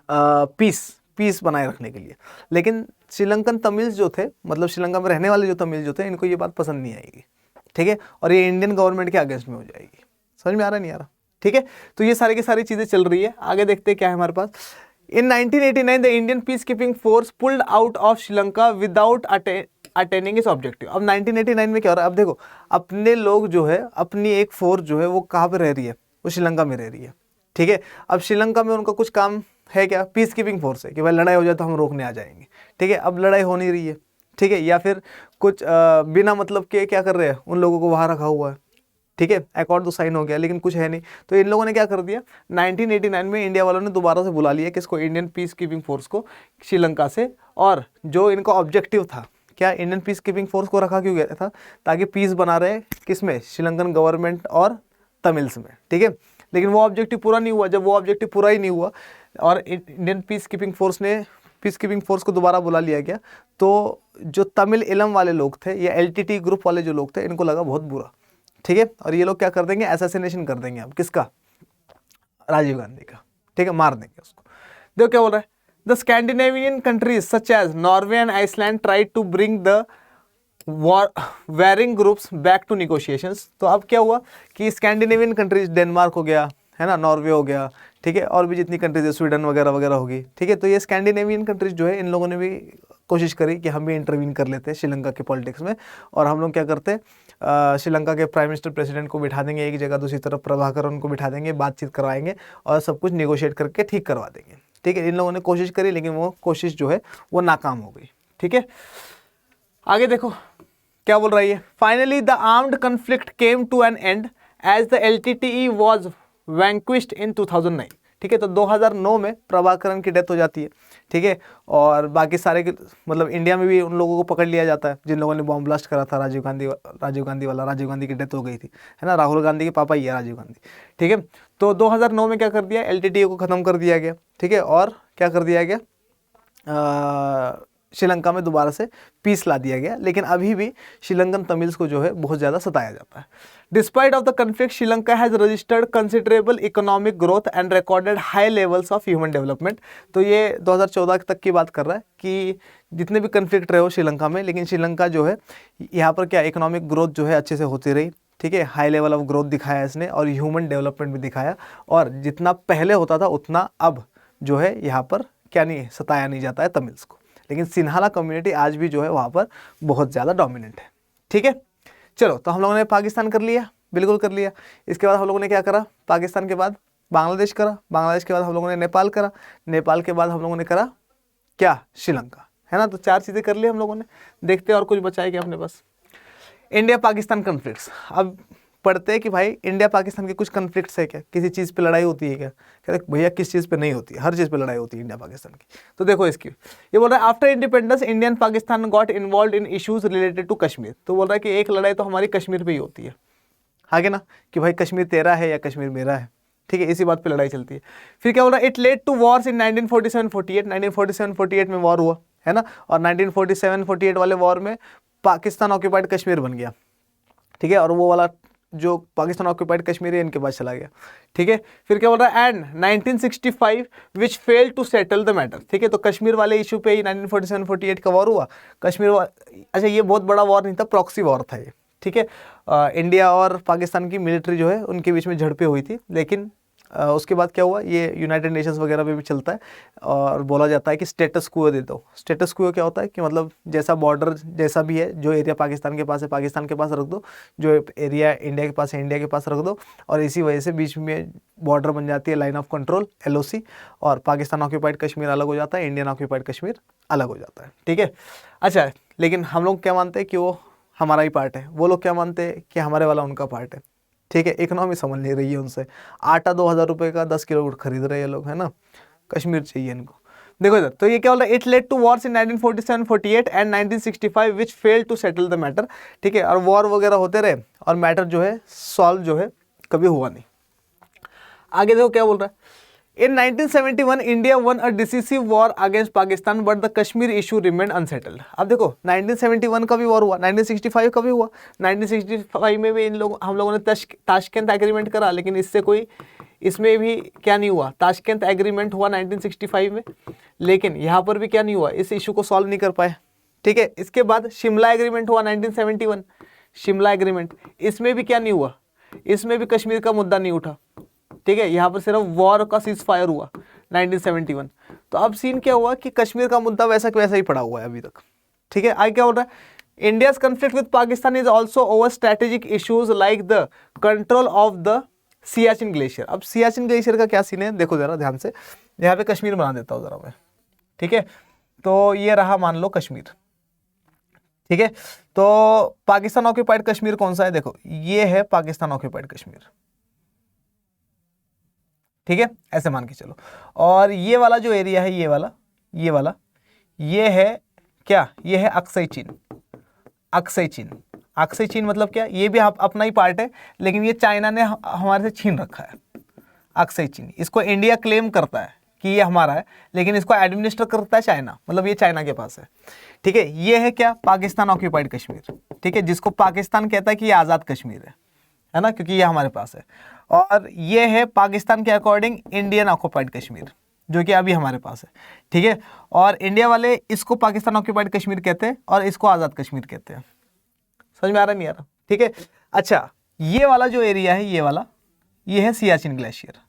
पीस बनाए रखने के लिए। लेकिन श्रीलंकन तमिल्स जो थे, मतलब श्रीलंका में रहने वाले जो तमिल जो थे, इनको ये बात पसंद नहीं आएगी। ठीक है, और ये इंडियन गवर्नमेंट के अगेंस्ट में हो जाएगी। समझ में आ रहा नहीं आ रहा? ठीक है, तो ये सारी की सारी चीज़ें चल रही है। आगे देखते हैं क्या है हमारे पास। इन 1989 the Indian peace keeping force pulled out of Sri Lanka without attaining इस ऑब्जेक्टिव। अब 1989 में क्या हो रहा है, अब देखो अपने लोग जो है, अपनी एक फोर्स जो है वो कहाँ पे रह रही है, वो श्रीलंका में रह रही है। ठीक है, अब श्रीलंका में उनका कुछ काम है क्या, पीस कीपिंग फोर्स है कि भाई लड़ाई हो जाए तो हम रोकने आ जाएंगे। ठीक है, अब लड़ाई हो नहीं रही है। ठीक है, या फिर कुछ बिना मतलब के क्या कर रहे हैं, उन लोगों को वहाँ रखा हुआ है। ठीक है, अकॉर्ड तो साइन हो गया लेकिन कुछ है नहीं, तो इन लोगों ने क्या कर दिया, 1989 में इंडिया वालों ने दोबारा से बुला लिया किसको, इंडियन पीस कीपिंग फोर्स को श्रीलंका से। और जो इनका ऑब्जेक्टिव था, क्या इंडियन पीस कीपिंग फोर्स को रखा क्यों गया था, ताकि पीस बना रहे किस में, श्रीलंकन गवर्नमेंट और तमिल्स में। ठीक है, लेकिन वो ऑब्जेक्टिव पूरा नहीं हुआ। जब वो ऑब्जेक्टिव पूरा ही नहीं हुआ और इंडियन पीस कीपिंग फोर्स को दोबारा बुला लिया गया, तो जो तमिल इलम वाले लोग थे या LTT ग्रुप वाले जो लोग थे, इनको लगा बहुत बुरा। ठीक है, और ये लोग क्या कर देंगे, असैसिनेशन कर देंगे। अब किसका, राजीव गांधी का। ठीक है, मार देंगे उसको। देखो क्या बोल रहा है, the Scandinavian countries such as Norway and Iceland try to bring the varying groups back to negotiations. तो अब क्या हुआ कि स्कैंडिनेवियन कंट्रीज, डेनमार्क हो गया है ना, नॉर्वे हो गया, ठीक है, और भी जितनी कंट्रीज है, स्वीडन वगैरह वगैरह होगी। ठीक है, तो ये स्कैंडिनेवियन कंट्रीज जो है, इन लोगों ने भी कोशिश करी कि हम भी इंटरवीन कर लेते हैं श्रीलंका के पॉलिटिक्स में, और हम लोग क्या करते हैं, श्रीलंका के प्राइम मिनिस्टर प्रेसिडेंट को बिठा देंगे एक जगह, दूसरी तरफ प्रभाकर उनको बिठा देंगे, बातचीत करवाएंगे और सब कुछ निगोशिएट करके ठीक करवा देंगे। ठीक है, इन लोगों ने कोशिश करी लेकिन वो कोशिश जो है वो नाकाम हो गई। ठीक है, आगे देखो क्या बोल रहा है ये, finally the armed conflict came to an end as the LTTE was vanquished in 2009। ठीक है, तो 2009 में प्रभाकरन की डेथ हो जाती है। ठीक है, और बाकी सारे मतलब इंडिया में भी उन लोगों को पकड़ लिया जाता है जिन लोगों ने बॉम्ब ब्लास्ट करा था, राजीव गांधी की डेथ हो गई थी, है ना, राहुल गांधी के पापा ही है राजीव गांधी। ठीक है, तो 2009 में क्या कर दिया, LTTE को ख़त्म कर दिया गया। ठीक है, और क्या कर दिया गया, श्रीलंका में दोबारा से पीस ला दिया गया। लेकिन अभी भी श्रीलंकन तमिल्स को जो है बहुत ज़्यादा सताया जाता है। Despite of the conflict, Sri Lanka has registered considerable economic growth and recorded high levels of human development. तो ये 2014 तक की बात कर रहा है कि जितने भी कन्फ्लिक्ट रहे हो श्रीलंका में, लेकिन श्रीलंका जो है यहाँ पर क्या इकोनॉमिक ग्रोथ जो है अच्छे से होती रही। ठीक है, हाई लेवल ऑफ ग्रोथ दिखाया इसने और ह्यूमन डेवलपमेंट भी दिखाया, और जितना पहले होता था उतना अब जो है यहाँ पर क्या नहीं सताया नहीं जाता है तमिल्स को। लेकिन सिन्हाला कम्युनिटी आज भी जो है वहाँ पर बहुत ज़्यादा डोमिनेंट है। ठीक है, चलो, तो हम लोगों ने पाकिस्तान कर लिया, बिल्कुल कर लिया। इसके बाद हम लोगों ने क्या करा, पाकिस्तान के बाद बांग्लादेश करा, बांग्लादेश के बाद हम लोगों ने नेपाल करा, नेपाल के बाद हम लोगों ने करा क्या, श्रीलंका, है ना। तो 4 चीज़ें कर ली हम लोगों ने। देखते हैं और कुछ बचा है क्या अपने पास। इंडिया पाकिस्तान कन्फ्लिक्ट्स, अब पढ़ते हैं कि भाई इंडिया पाकिस्तान के कुछ कन्फ्लिक्ट्स है क्या, किसी चीज़ पे लड़ाई होती है क्या, कहते भैया किस चीज़ पे नहीं होती है, हर चीज़ पे लड़ाई होती है इंडिया पाकिस्तान की। तो देखो इसकी, ये बोल रहा है after independence Indian Pakistan got involve in issues related to Kashmir. तो बोल रहा है कि एक लड़ाई तो हमारी कश्मीर पर ही होती है, आगे ना, कि भाई कश्मीर तेरा है या कश्मीर मेरा है। ठीक है, इसी बात पे लड़ाई चलती है। फिर क्या बोल रहा है, it led to wars in 1947-48, 1947-48 में वॉर हुआ, है ना, और 1947-48 वाले वॉर में पाकिस्तान ऑक्यूपाइड कश्मीर बन गया। ठीक है, और वो वाला जो पाकिस्तान ऑक्यूपाइड कश्मीर है इनके पास चला गया। ठीक है, फिर क्या बोल रहा है, and 1965 which fail to settle the matter. ठीक है, तो कश्मीर वाले इशू पे ही 1947-48 का वॉर हुआ। अच्छा, ये बहुत बड़ा वॉर नहीं था, प्रॉक्सी वॉर था ये। ठीक है, इंडिया और पाकिस्तान की मिलिट्री जो है उनके बीच में झड़पें हुई थी, लेकिन उसके बाद क्या हुआ, ये यूनाइटेड नेशंस वगैरह पे भी चलता है और बोला जाता है कि स्टेटस क्वो दे दो। स्टेटस क्वो क्या होता है कि मतलब जैसा बॉर्डर जैसा भी है, जो एरिया पाकिस्तान के पास है पाकिस्तान के पास रख दो, जो एरिया इंडिया के पास है इंडिया के पास रख दो, और इसी वजह से बीच में बॉर्डर बन जाती है लाइन ऑफ कंट्रोल, LOC, और पाकिस्तान ऑक्यूपाइड कश्मीर अलग हो जाता है, इंडियन ऑक्यूपाइड कश्मीर अलग हो जाता है। ठीक है, अच्छा, लेकिन हम लोग क्या मानते हैं कि वो हमारा ही पार्ट है, वो लोग क्या मानते हैं कि हमारे वाला उनका पार्ट है। ठीक है, इकोनॉमी समझ नहीं रही है उनसे। आटा 2000 रुपये का 10 किलो खरीद रहे हैं लोग, है ना, कश्मीर चाहिए इनको। देखो इधर, तो ये क्या बोला, it led to wars in 1947-48 and 1965 which fail to settle the matter. ठीक है, और वॉर वगैरह होते रहे और मैटर जो है सॉल्व जो है कभी हुआ नहीं। आगे देखो क्या बोल रहा है, In 1971, India won a decisive war against Pakistan, but the Kashmir issue remained unsettled. अब देखो 1971 का भी वॉर हुआ, 1965 का भी हुआ, 1965 में भी हम लोगों ने ताशकंद एग्रीमेंट करा, लेकिन इसमें भी क्या नहीं हुआ, ताशकंद एग्रीमेंट हुआ 1965 में, लेकिन यहाँ पर भी क्या नहीं हुआ, इस इशू को सॉल्व नहीं कर पाए। ठीक है, इसके बाद शिमला एग्रीमेंट हुआ 1971, शिमला एग्रीमेंट, इसमें भी क्या नहीं हुआ, इसमें भी कश्मीर का मुद्दा नहीं उठा। ठीक है, यहाँ पर सिर्फ वॉर का सीज फायर हुआ 1971। तो अब सीन क्या हुआ कि कश्मीर का मुद्दा वैसा कि वैसा ही पड़ा हुआ है अभी तक। ठीक है, आगे क्या हो रहा है, India's conflict with Pakistan is also over strategic issues like the control of the Siachen glacier. अब सियाचिन ग्लेशियर का क्या सीन है, देखो जरा ध्यान से, यहाँ पे कश्मीर बना देता हूँ जरा मैं। ठीक है, तो ये रहा मान लो कश्मीर। ठीक है, तो पाकिस्तान ऑक्यूपाइड कश्मीर कौन सा है, देखो ये है पाकिस्तान ऑक्यूपाइड कश्मीर। ठीक है, ऐसे मान के चलो, और ये वाला जो एरिया है, ये है क्या, ये है अक्साई चीन। अक्साई चीन, अक्साई चीन मतलब क्या, ये भी अपना ही पार्ट है, लेकिन ये चाइना ने हमारे से छीन रखा है। अक्साई चीन, इसको इंडिया क्लेम करता है कि ये हमारा है, लेकिन इसको एडमिनिस्टर करता है चाइना, मतलब ये चाइना के पास है। ठीक है, ये है क्या, पाकिस्तान ऑक्यूपाइड कश्मीर। ठीक है, जिसको पाकिस्तान कहता है कि ये आज़ाद कश्मीर है ना, क्योंकि ये हमारे पास है। और ये है पाकिस्तान के अकॉर्डिंग इंडियन ऑक्यूपाइड कश्मीर, जो कि अभी हमारे पास है। ठीक है, और इंडिया वाले इसको पाकिस्तान ऑक्यूपाइड कश्मीर कहते हैं और इसको आज़ाद कश्मीर कहते हैं। समझ में आ रहा नहीं आ रहा? ठीक है, अच्छा ये वाला जो एरिया है, ये है सियाचिन ग्लेशियर।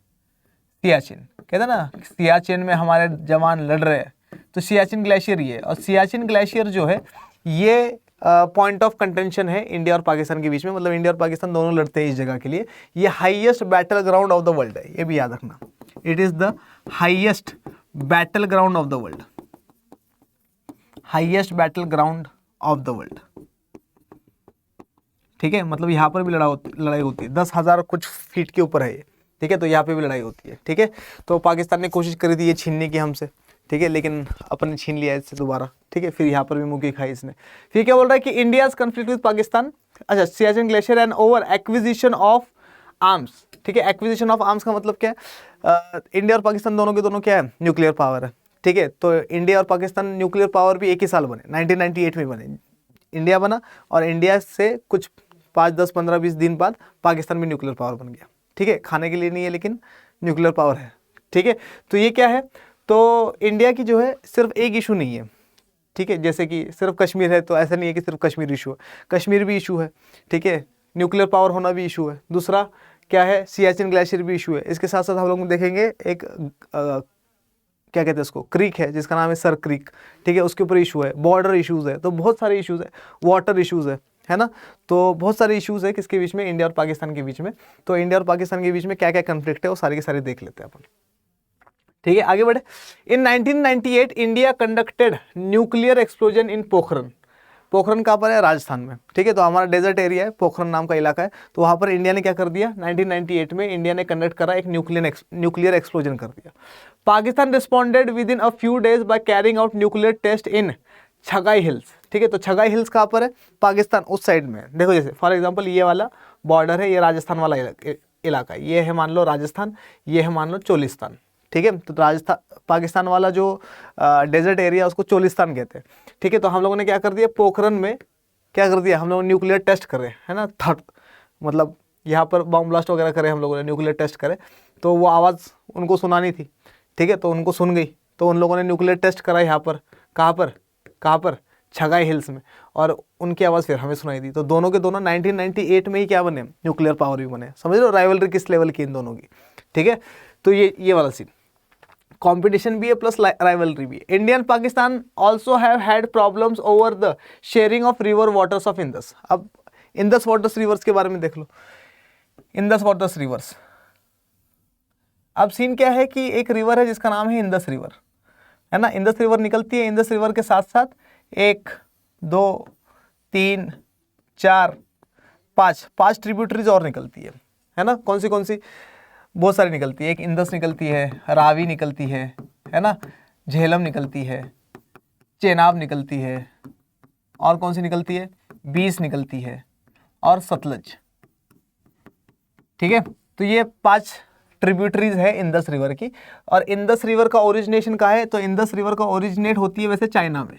सियाचिन कहते हैं ना, सियाचिन में हमारे जवान लड़ रहे हैं, तो सियाचिन ग्लेशियर ये, और सियाचिन ग्लेशियर जो है ये पॉइंट ऑफ कंटेंशन है इंडिया और पाकिस्तान के बीच में, मतलब इंडिया और पाकिस्तान दोनों लड़ते हैं इस जगह के लिए। ये highest battle ground of the world है, ये भी याद रखना, it is the highest battle ground of the world, highest battle ground of the world. ठीक है, मतलब यहाँ पर भी लड़ाई होती है, 10,000 कुछ फीट के ऊपर है ये। ठीक है, तो यहाँ पे भी लड़ाई होती है। ठीक है, तो पाकिस्तान ने कोशिश करी थी ये छीनने की हमसे, ठीक है, लेकिन अपन ने छीन लिया इससे दोबारा। ठीक है, फिर यहाँ पर भी मुक्की खाई इसने। फिर क्या बोल रहा है कि इंडियाज कॉन्फ्लिक्ट विद पाकिस्तान, अच्छा Siachen glacier and over acquisition of arms. ठीक है, एक्विजिशन ऑफ आर्म्स का मतलब क्या है, इंडिया और पाकिस्तान दोनों के दोनों क्या है, न्यूक्लियर पावर है। ठीक है, तो इंडिया और पाकिस्तान न्यूक्लियर पावर भी एक ही साल बने, 1998 में बने। इंडिया बना और इंडिया से कुछ 5, 10, 15, 20 दिन बाद पाकिस्तान में न्यूक्लियर पावर बन गया। ठीक है, खाने के लिए नहीं है लेकिन न्यूक्लियर पावर है। ठीक है, तो ये क्या है, तो इंडिया की जो है सिर्फ एक इशू नहीं है। ठीक है, जैसे कि सिर्फ कश्मीर है, तो ऐसा नहीं है कि सिर्फ कश्मीर इशू है, कश्मीर भी इशू है। ठीक है, न्यूक्लियर पावर होना भी इशू है। दूसरा क्या है, सियाचिन ग्लेशियर भी इशू है। इसके साथ साथ हम लोग देखेंगे एक क्या कहते हैं उसको, क्रीक है जिसका नाम है सर क्रीक। ठीक है, उसके ऊपर इशू है, बॉर्डर इशूज़ है, तो बहुत सारे इशूज़ है, वाटर इशूज़ है ना, तो बहुत सारे इशूज़ है किसके बीच में, इंडिया और पाकिस्तान के बीच में। तो इंडिया और पाकिस्तान के बीच में क्या क्या कन्फ्लिक्ट है वो सारे के सारे देख लेते हैं अपन। ठीक है, आगे बढ़े। इन 1998 इंडिया कंडक्टेड न्यूक्लियर एक्सप्लोजन इन पोखरन। पोखरन कहाँ पर है, राजस्थान में। ठीक है, तो हमारा डेजर्ट एरिया है, पोखरन नाम का इलाका है, तो वहाँ पर इंडिया ने क्या कर दिया, 1998 में इंडिया ने कंडक्ट करा एक न्यूक्लियर एक्सप्लोजन कर दिया। Pakistan responded within a few days by carrying out nuclear test in Chagai hills. ठीक है, तो छगाई हिल्स कहाँ पर है, पाकिस्तान उस साइड में। देखो जैसे फॉर एग्जांपल ये वाला बॉर्डर है, ये राजस्थान वाला इलाका है, ये है मान लो राजस्थान, ये है मान लो चोलिस्तान। ठीक है, तो राजस्थान पाकिस्तान वाला जो डेजर्ट एरिया उसको चोलिस्तान कहते हैं। ठीक है, तो हम लोगों ने क्या कर दिया, पोखरन में क्या कर दिया, हम लोग न्यूक्लियर टेस्ट कर रहे हैं, है ना, थर्ड मतलब यहाँ पर बॉम्ब ब्लास्ट वगैरह करे हम लोगों ने, न्यूक्लियर टेस्ट करे, तो वो आवाज़ उनको सुनानी थी। ठीक है, तो उनको सुन गई, तो उन लोगों ने न्यूक्लियर टेस्ट करा यहाँ पर, कहाँ पर छगाई हिल्स में, और उनकी आवाज़ फिर हमें सुनाई दी। तो दोनों के दोनों 1998 में ही क्या बने, न्यूक्लियर पावर भी बने। समझ लो राइवलरी किस लेवल की इन दोनों की। ठीक है, तो ये वाला सीन, कंपटीशन भी है प्लस राइवलरी भी है। India and Pakistan also have had problems over the sharing of river waters of Indus. अब इंदस वाटर्स रिवर्स के बारे में देख लो, इंदस वाटर्स रिवर्स। अब सीन क्या है कि एक रिवर है जिसका नाम है इंदस रिवर, है ना, इंदस रिवर निकलती है। इंदस रिवर के साथ साथ 1, 2, 3, 4, 5 ट्रिब्यूटरीज और निकलती है ना। कौन सी, बहुत सारी निकलती है। एक इंदस निकलती है, रावी निकलती है ना, झेलम निकलती है, चेनाब निकलती है, और कौन सी निकलती है, बीस निकलती है, और सतलज। ठीक है, तो ये 5 ट्रिब्यूटरीज है इंदस रिवर की। और इंदस रिवर का ओरिजिनेशन कहाँ है, तो इंदस रिवर का ओरिजिनेट होती है वैसे चाइना में,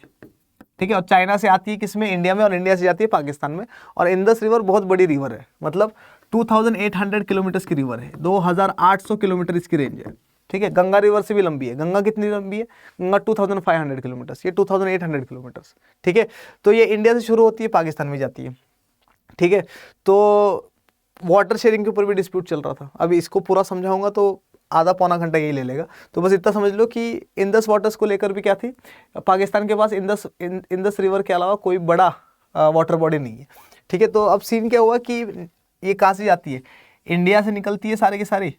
ठीक है, और चाइना से आती है किसमें, इंडिया में, और इंडिया से जाती है पाकिस्तान में। और इंदस रिवर बहुत बड़ी रिवर है, मतलब 2800 किलोमीटर की रिवर है, 2800 किलोमीटर इसकी रेंज है, ठीक है। गंगा रिवर से भी लंबी है। गंगा कितनी लंबी है, गंगा 2500 किलोमीटर, ये 2800 किलोमीटर, ठीक है। तो ये इंडिया से शुरू होती है, पाकिस्तान में जाती है, ठीक है। तो वाटर शेयरिंग के ऊपर भी डिस्प्यूट चल रहा था। अभी इसको पूरा समझाऊंगा तो आधा पौना घंटा यही ले लेगा। तो बस इतना समझ लो कि इंदस वाटर्स को लेकर भी क्या थी, पाकिस्तान के पास इंदस रिवर के अलावा कोई बड़ा वाटर बॉडी नहीं है, ठीक है। तो अब सीन क्या हुआ कि ये कहाँ से जाती है, इंडिया से निकलती है सारी की सारी,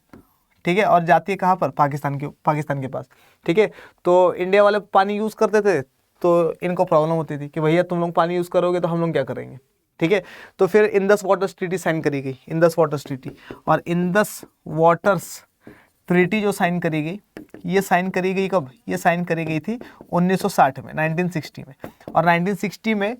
ठीक है, और जाती है कहाँ पर, पाकिस्तान के पास, ठीक है। तो इंडिया वाले पानी यूज़ करते थे, तो इनको प्रॉब्लम होती थी कि भैया तुम लोग पानी यूज़ करोगे तो हम लोग क्या करेंगे, ठीक है। तो फिर इंदस वाटर्स ट्रीटी साइन करी गई, इंदस वाटर्स ट्रीटी। और इंदस वाटर्स ट्रीटी जो साइन करी गई, ये साइन करी गई कब, ये साइन करी गई थी 1960 में, 1960 में। और 1960 में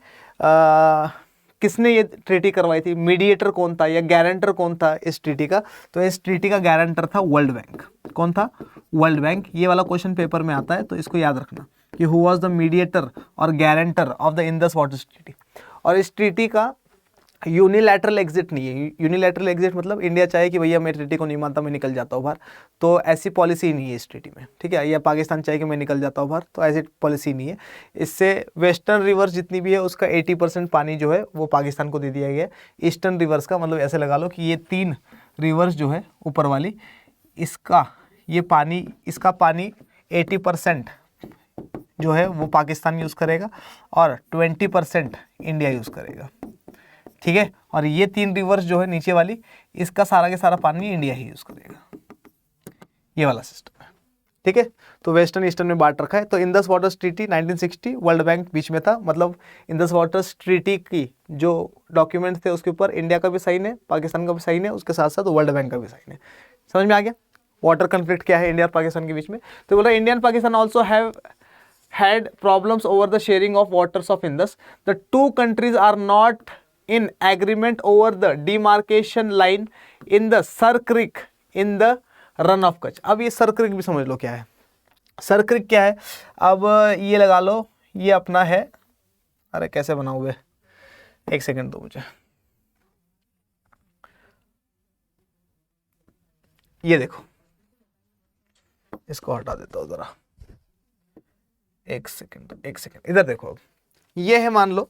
किसने ये ट्रीटी करवाई थी, मीडिएटर कौन था या गारंटर कौन था इस ट्रीटी का, तो इस ट्रीटी का गारंटर था वर्ल्ड बैंक। कौन था, वर्ल्ड बैंक। ये वाला क्वेश्चन पेपर में आता है, तो इसको याद रखना कि हु वाज द मीडिएटर और guarantor of the Indus waters treaty. और इस ट्रीटी का यूनिलैटरल एग्जिट नहीं है। यूनिलैटरल एग्जिट मतलब इंडिया चाहे कि भैया मैं ट्रीटी को नहीं मानता, मैं निकल जाता हूँ बाहर, तो ऐसी पॉलिसी नहीं है इस ट्रीटी में, ठीक है। या पाकिस्तान चाहे कि मैं निकल जाता हूँ बाहर, तो ऐसी पॉलिसी नहीं है। इससे वेस्टर्न रिवर्स जितनी भी है उसका 80% पानी जो है वो पाकिस्तान को दे दिया गया है। ईस्टर्न रिवर्स का मतलब ऐसे लगा लो कि ये 3 रिवर्स जो है ऊपर वाली, इसका पानी 80% जो है वो पाकिस्तान यूज़ करेगा और 20% इंडिया यूज़ करेगा, ठीक है। और ये 3 रिवर्स जो है नीचे वाली, इसका सारा के सारा पानी इंडिया ही यूज़ करेगा, ये वाला सिस्टम है, ठीक है। तो वेस्टर्न ईस्टर्न में बांट रखा है। तो Indus waters treaty 1960, world bank बीच में था, मतलब इंदस वाटर्स ट्रीटी की जो डॉक्यूमेंट थे उसके ऊपर इंडिया का भी साइन है, पाकिस्तान का भी साइन है, उसके साथ साथ वर्ल्ड बैंक का भी साइन है। समझ में आ गया वाटर कॉन्फ्लिक्ट क्या है इंडिया और पाकिस्तान के बीच में। तो बोला India and Pakistan also have had problems over the sharing of waters of Indus. The two countries are not in agreement over the demarcation line in the Sar Creek in the run of Kutch. अब ये सर क्रिक भी समझ लो क्या है। सर क्रिक क्या है, अब ये लगा लो, ये अपना है, अरे कैसे बनाऊँ बे, एक सेकंड दो मुझे, ये देखो, इसको हटा देता हूँ जरा, एक सेकंड इधर देखो। अब ये है, मान लो,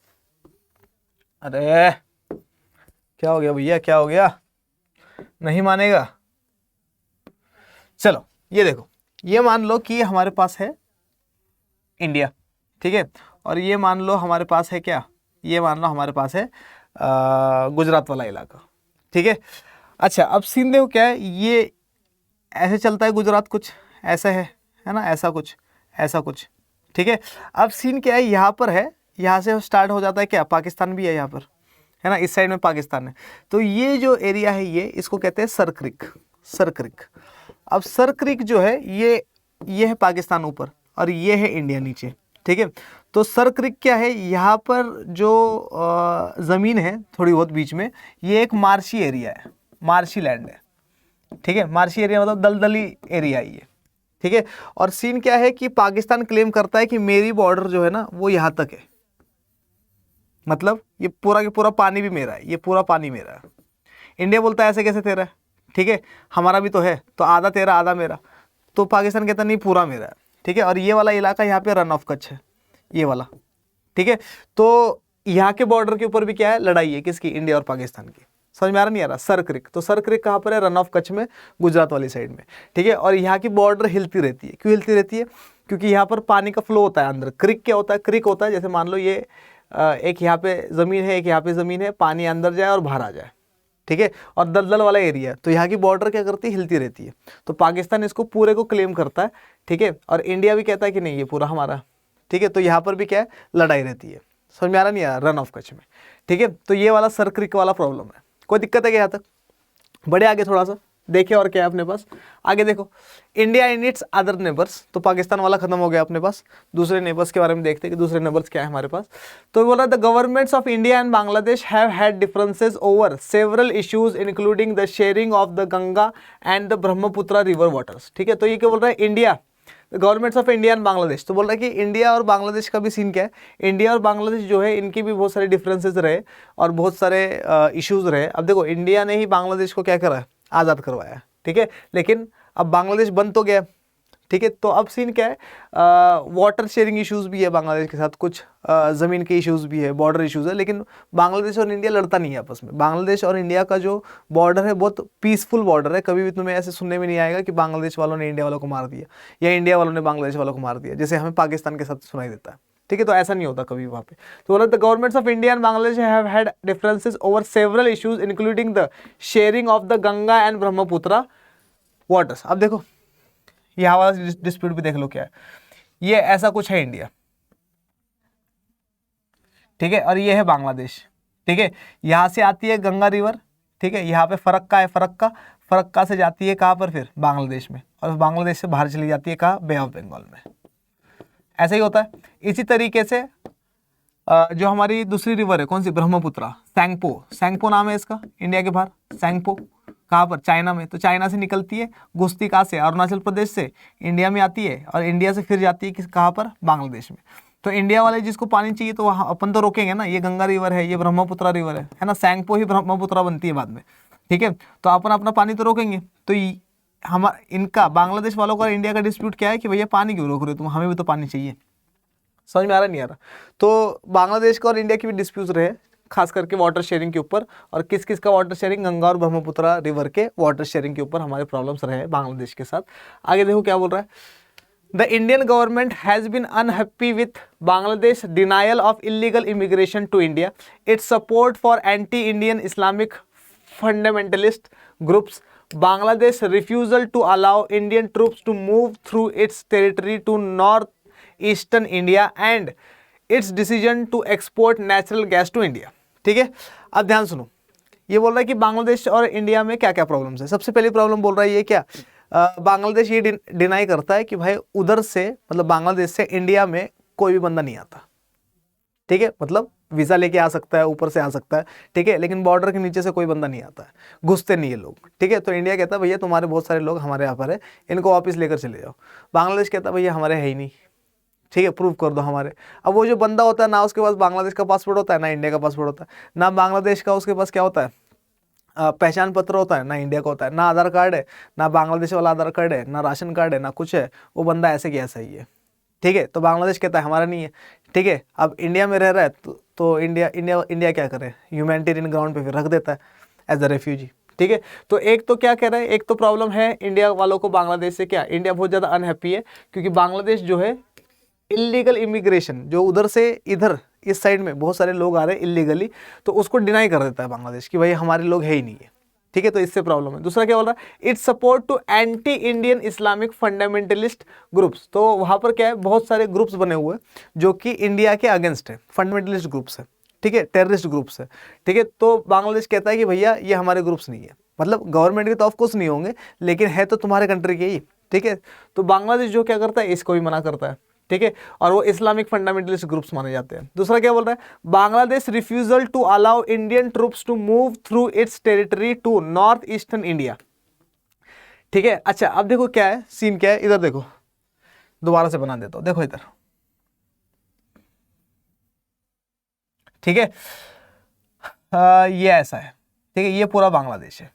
अरे क्या हो गया भैया, क्या हो गया, नहीं मानेगा। चलो ये देखो, ये मान लो कि हमारे पास है इंडिया, ठीक है। और ये मान लो हमारे पास है क्या, ये मान लो हमारे पास है गुजरात वाला इलाका, ठीक है। अच्छा अब सीन देखो क्या है, ये ऐसे चलता है गुजरात, कुछ ऐसा है ना, ऐसा कुछ, ठीक है। अब सीन क्या है, यहाँ पर है, यहाँ से स्टार्ट हो जाता है क्या, पाकिस्तान भी है यहाँ पर, है ना, इस साइड में पाकिस्तान है। तो ये जो एरिया है ये, इसको कहते हैं सर क्रिक। अब सर क्रिक जो है ये है पाकिस्तान ऊपर और ये है इंडिया नीचे, ठीक है। तो सर क्रिक क्या है, यहाँ पर जो ज़मीन है थोड़ी बहुत बीच में, ये एक मार्शी एरिया है, मार्शी लैंड है, ठीक है। मार्शी एरिया मतलब दलदली एरिया है ये, ठीक है। और सीन क्या है कि पाकिस्तान क्लेम करता है कि मेरी बॉर्डर जो है ना वो यहाँ तक है, मतलब ये पूरा के पूरा पानी भी मेरा है, ये पूरा पानी मेरा है। इंडिया बोलता है ऐसे कैसे तेरा है, ठीक है, हमारा भी तो है, तो आधा तेरा आधा मेरा। तो पाकिस्तान कहता नहीं पूरा मेरा है, ठीक है। और ये वाला इलाका यहाँ पे रन ऑफ कच्छ है, ये वाला, ठीक है। तो यहाँ के बॉर्डर के ऊपर भी क्या है, लड़ाई है, किसकी, इंडिया और पाकिस्तान की। समझ में आ रहा नहीं आ रहा, सर क्रिक। तो सर क्रिक कहाँ पर है, रन ऑफ कच्छ में, गुजरात वाली साइड में, ठीक है। और यहाँ की बॉर्डर हिलती रहती है, क्यों हिलती रहती है, क्योंकि यहाँ पर पानी का फ्लो होता है अंदर। क्रिक क्या होता है, क्रिक होता है जैसे मान लो ये एक यहाँ पे ज़मीन है, एक यहाँ पे ज़मीन है, पानी अंदर जाए और बाहर आ जाए, ठीक है। और दलदल वाला एरिया है, तो यहाँ की बॉर्डर क्या करती है, हिलती रहती है। तो पाकिस्तान इसको पूरे को क्लेम करता है, ठीक है। और इंडिया भी कहता है कि नहीं ये पूरा हमारा, ठीक है। तो यहाँ पर भी क्या है, लड़ाई रहती है। समझ में आ रहा नहीं आ रहा, रन ऑफ कच्छ में, ठीक है। तो ये वाला सर क्रिक वाला प्रॉब्लम है। कोई दिक्कत है क्या यहाँ तक, बड़े आगे थोड़ा सा, देखिए और क्या है अपने पास, आगे देखो, India in its other neighbours, तो पाकिस्तान वाला खत्म हो गया अपने पास, दूसरे नेबर्स के बारे में देखते हैं कि दूसरे नेबर्स क्या है हमारे पास। तो बोला the governments of India and Bangladesh have had differences over several issues including the sharing of the Ganga and the Brahmaputra river waters. ठीक है, तो ये क्या बोल रहा है, India, governments of India and Bangladesh, तो बोल रहा है कि इंडिया और बांग्लादेश का भी सीन क्या है, इंडिया और बांग्लादेश जो है इनकी भी बहुत सारे डिफरेंसेस रहे और बहुत सारे इश्यूज रहे। अब देखो, इंडिया ने ही बांग्लादेश को क्या करा है, आज़ाद करवाया, ठीक है, लेकिन अब बांग्लादेश बंद तो गया, ठीक है, तो अब सीन क्या है, वाटर शेयरिंग इश्यूज भी है बांग्लादेश के साथ, कुछ ज़मीन के इश्यूज भी है, बॉर्डर इश्यूज है, लेकिन बांग्लादेश और इंडिया लड़ता नहीं है आपस में। बांग्लादेश और इंडिया का जो बॉर्डर है बहुत पीसफुल बॉर्डर है, कभी भी तुम्हें ऐसे सुनने में नहीं आएगा कि बांग्लादेश वालों ने इंडिया वालों को मार दिया या इंडिया वालों ने बांग्लादेश वालों को मार दिया, जैसे हमें पाकिस्तान के साथ सुनाई देता है। ठीक है, तो ऐसा नहीं होता कभी वहाँ पे। तो बोला the governments of India and Bangladesh have had differences over several issues including the sharing of the Ganga and Brahmaputra waters. अब देखो, यहाँ वाला डिस्प्यूट भी देख लो क्या है, ये ऐसा कुछ है इंडिया, ठीक है, और ये है बांग्लादेश, ठीक है, यहाँ से आती है गंगा रिवर, ठीक है, यहाँ पे फरक्का है, फरक्का से जाती है कहाँ पर, फिर बांग्लादेश में, और बांग्लादेश से बाहर चली जाती है कहाँ, बे ऑफ बंगाल में। ऐसा ही होता है। इसी तरीके से जो हमारी दूसरी रिवर है, कौन सी, ब्रह्मपुत्र, सैंगपो नाम है इसका, इंडिया के बाहर सैंगपो, कहाँ पर, चाइना में, तो चाइना से निकलती है, घुसती कहाँ से, अरुणाचल प्रदेश से इंडिया में आती है, और इंडिया से फिर जाती है किस, कहाँ पर, बांग्लादेश में। तो इंडिया वाले जिसको पानी चाहिए तो वहाँ अपन तो रोकेंगे ना, ये गंगा रिवर है, ये ब्रह्मपुत्र रिवर है ना, सैंगपो ही ब्रह्मपुत्र बनती है बाद में, ठीक है, तो अपन अपना पानी तो रोकेंगे। तो हम इनका, बांग्लादेश वालों का इंडिया का डिस्प्यूट क्या है कि भैया पानी क्यों रोक रहे हो तुम, हमें भी तो पानी चाहिए। समझ में आ रहा नहीं आ रहा? तो बांग्लादेश का और इंडिया की भी डिस्प्यूट रहे, खास करके वाटर शेयरिंग के ऊपर, और किस किस का वाटर शेयरिंग, गंगा और ब्रह्मपुत्र रिवर के वाटर शेयरिंग के ऊपर हमारे प्रॉब्लम्स रहे बांग्लादेश के साथ। आगे देखो क्या बोल रहा है, the Indian government has been unhappy with Bangladesh denial of illegal immigration to India, its support for anti Indian Islamic fundamentalist groups, Bangladesh refusal to allow Indian troops to move through its territory to northeastern India and its decision to export natural gas to India। ठीक है, अब ध्यान सुनो, ये बोल रहा है कि बांग्लादेश और इंडिया में क्या क्या प्रॉब्लम्स है। सबसे पहली प्रॉब्लम बोल रहा है ये क्या, बांग्लादेश ये डिनाई करता है कि भाई उधर से, मतलब बांग्लादेश से इंडिया में कोई भी बंदा नहीं आता, ठीक है, मतलब वीज़ा लेके आ सकता है, ऊपर से आ सकता है, ठीक है, लेकिन बॉर्डर के नीचे से कोई बंदा नहीं आता है, घुसते नहीं है लोग, ठीक है। तो इंडिया कहता है भैया तुम्हारे बहुत सारे लोग हमारे यहाँ पर है, इनको वापस लेकर चले जाओ। बांग्लादेश कहता है भैया हमारे है ही नहीं, ठीक है, प्रूव कर दो हमारे। अब वो जो बंदा होता है ना, उसके पास बांग्लादेश का पासपोर्ट होता है ना इंडिया का पासपोर्ट होता है, ना बांग्लादेश का उसके पास क्या होता है, पहचान पत्र होता है, ना इंडिया का होता है, ना आधार कार्ड है, ना बांग्लादेश वाला आधार कार्ड है, ना राशन कार्ड है, ना कुछ है, वो बंदा ऐसे कि ऐसा ही है, ठीक है। तो बांग्लादेश कहता है हमारा नहीं है, ठीक है। अब इंडिया में रह रहा है तो इंडिया क्या करे, ह्यूमैनिटेरियन ग्राउंड पे फिर रख देता है एज अ रेफ्यूजी, ठीक है। तो एक तो क्या कह रहा है, एक तो प्रॉब्लम है इंडिया वालों को बांग्लादेश से, क्या इंडिया बहुत ज़्यादा अनहैप्पी है क्योंकि बांग्लादेश जो है इलीगल इमिग्रेशन, जो उधर से इधर इस साइड में बहुत सारे लोग आ रहे हैं इलीगली, तो उसको डिनाई कर देता है बांग्लादेश कि भाई हमारे लोग है ही नहीं है, ठीक है। तो इससे प्रॉब्लम है। दूसरा क्या बोल रहा है, its support to anti Indian Islamic fundamentalist groups, तो वहाँ पर क्या है, बहुत सारे ग्रुप्स बने हुए हैं जो कि इंडिया के अगेंस्ट है, फंडामेंटलिस्ट ग्रुप्स है, ठीक है, टेररिस्ट ग्रुप्स है, ठीक है। तो बांग्लादेश कहता है कि भैया ये हमारे ग्रुप्स नहीं है, मतलब गवर्नमेंट के तो ऑफकोर्स नहीं होंगे, लेकिन है तो तुम्हारे कंट्री के ही, ठीक है। तो बांग्लादेश जो क्या करता है, इसको भी मना करता है, ठीक है, और वो इस्लामिक फंडामेंटलिस्ट ग्रुप्स माने जाते हैं। दूसरा क्या बोल रहा है, Bangladesh refusal to allow Indian troops to move through its territory to north eastern India, ठीक है। अच्छा, अब देखो क्या है सीन, क्या है, इधर देखो, दोबारा से बना देता हूं, देखो इधर, ठीक है, ये ऐसा है, ठीक है, ये पूरा बांग्लादेश है,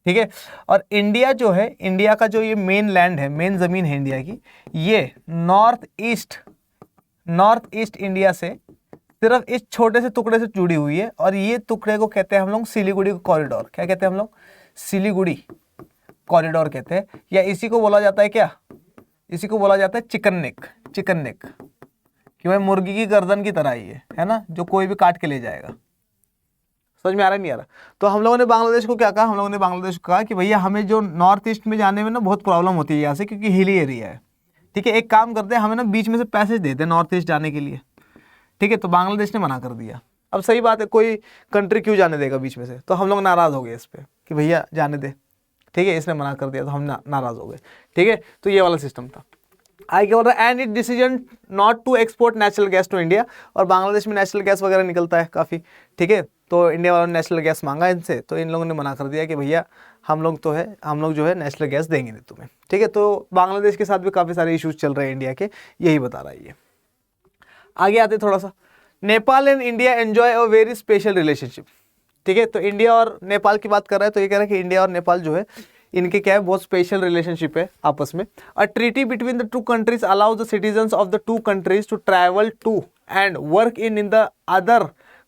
ठीक है। और इंडिया जो है, इंडिया का जो ये मेन लैंड है, मेन जमीन है इंडिया की, ये नॉर्थ ईस्ट इंडिया से सिर्फ इस छोटे से टुकड़े से जुड़ी हुई है, और ये टुकड़े को कहते हैं हम लोग सिलीगुड़ी कॉरिडोर। क्या कहते हैं हम लोग, सिलीगुड़ी कॉरिडोर कहते हैं, या इसी को बोला जाता है क्या, इसी को बोला जाता है चिकन नेक, कि भाई मुर्गी की गर्दन की तरह ही है ना, जो कोई भी काट के ले जाएगा। समझ में आ रहा है नहीं आ रहा? तो हम लोगों ने बांग्लादेश को क्या कहा, हम लोगों ने बांग्लादेश को कहा कि भैया हमें जो नॉर्थ ईस्ट में जाने में ना बहुत प्रॉब्लम होती है यहाँ से, क्योंकि हिली एरिया है, ठीक है। एक काम करते हैं, हमें ना बीच में से पैसेज देते हैं नॉर्थ ईस्ट जाने के लिए, ठीक है। तो बांग्लादेश ने मना कर दिया। अब सही बात है, कोई कंट्री क्यों जाने देगा बीच में से, तो हम लोग नाराज़ हो गए इस पर कि भैया जाने दे, ठीक है, इसने मना कर दिया तो हम नाराज हो गए। ठीक है, तो ये वाला सिस्टम था। आगे क्या बोल रहा है, and it decision not to export natural gas to India, और बांग्लादेश में नेचुरल गैस वगैरह निकलता है काफ़ी। ठीक है, तो इंडिया वालों ने नेचुरल गैस मांगा इनसे, तो इन लोगों ने मना कर दिया कि भैया हम लोग जो है नेचुरल गैस देंगे नहीं तुम्हें। ठीक है, तो बांग्लादेश के साथ भी काफ़ी सारे इश्यूज चल रहे हैं इंडिया के, यही बता रहा है ये। आगे आते थोड़ा सा, Nepal and India enjoy a very special relationship. ठीक है, तो इंडिया और नेपाल की बात कर रहा है, तो ये कह रहा है कि इंडिया और नेपाल जो है इनके क्या है, बहुत स्पेशल रिलेशनशिप है आपस में। A treaty between the two countries allow the citizens of the two countries to travel to and work in the other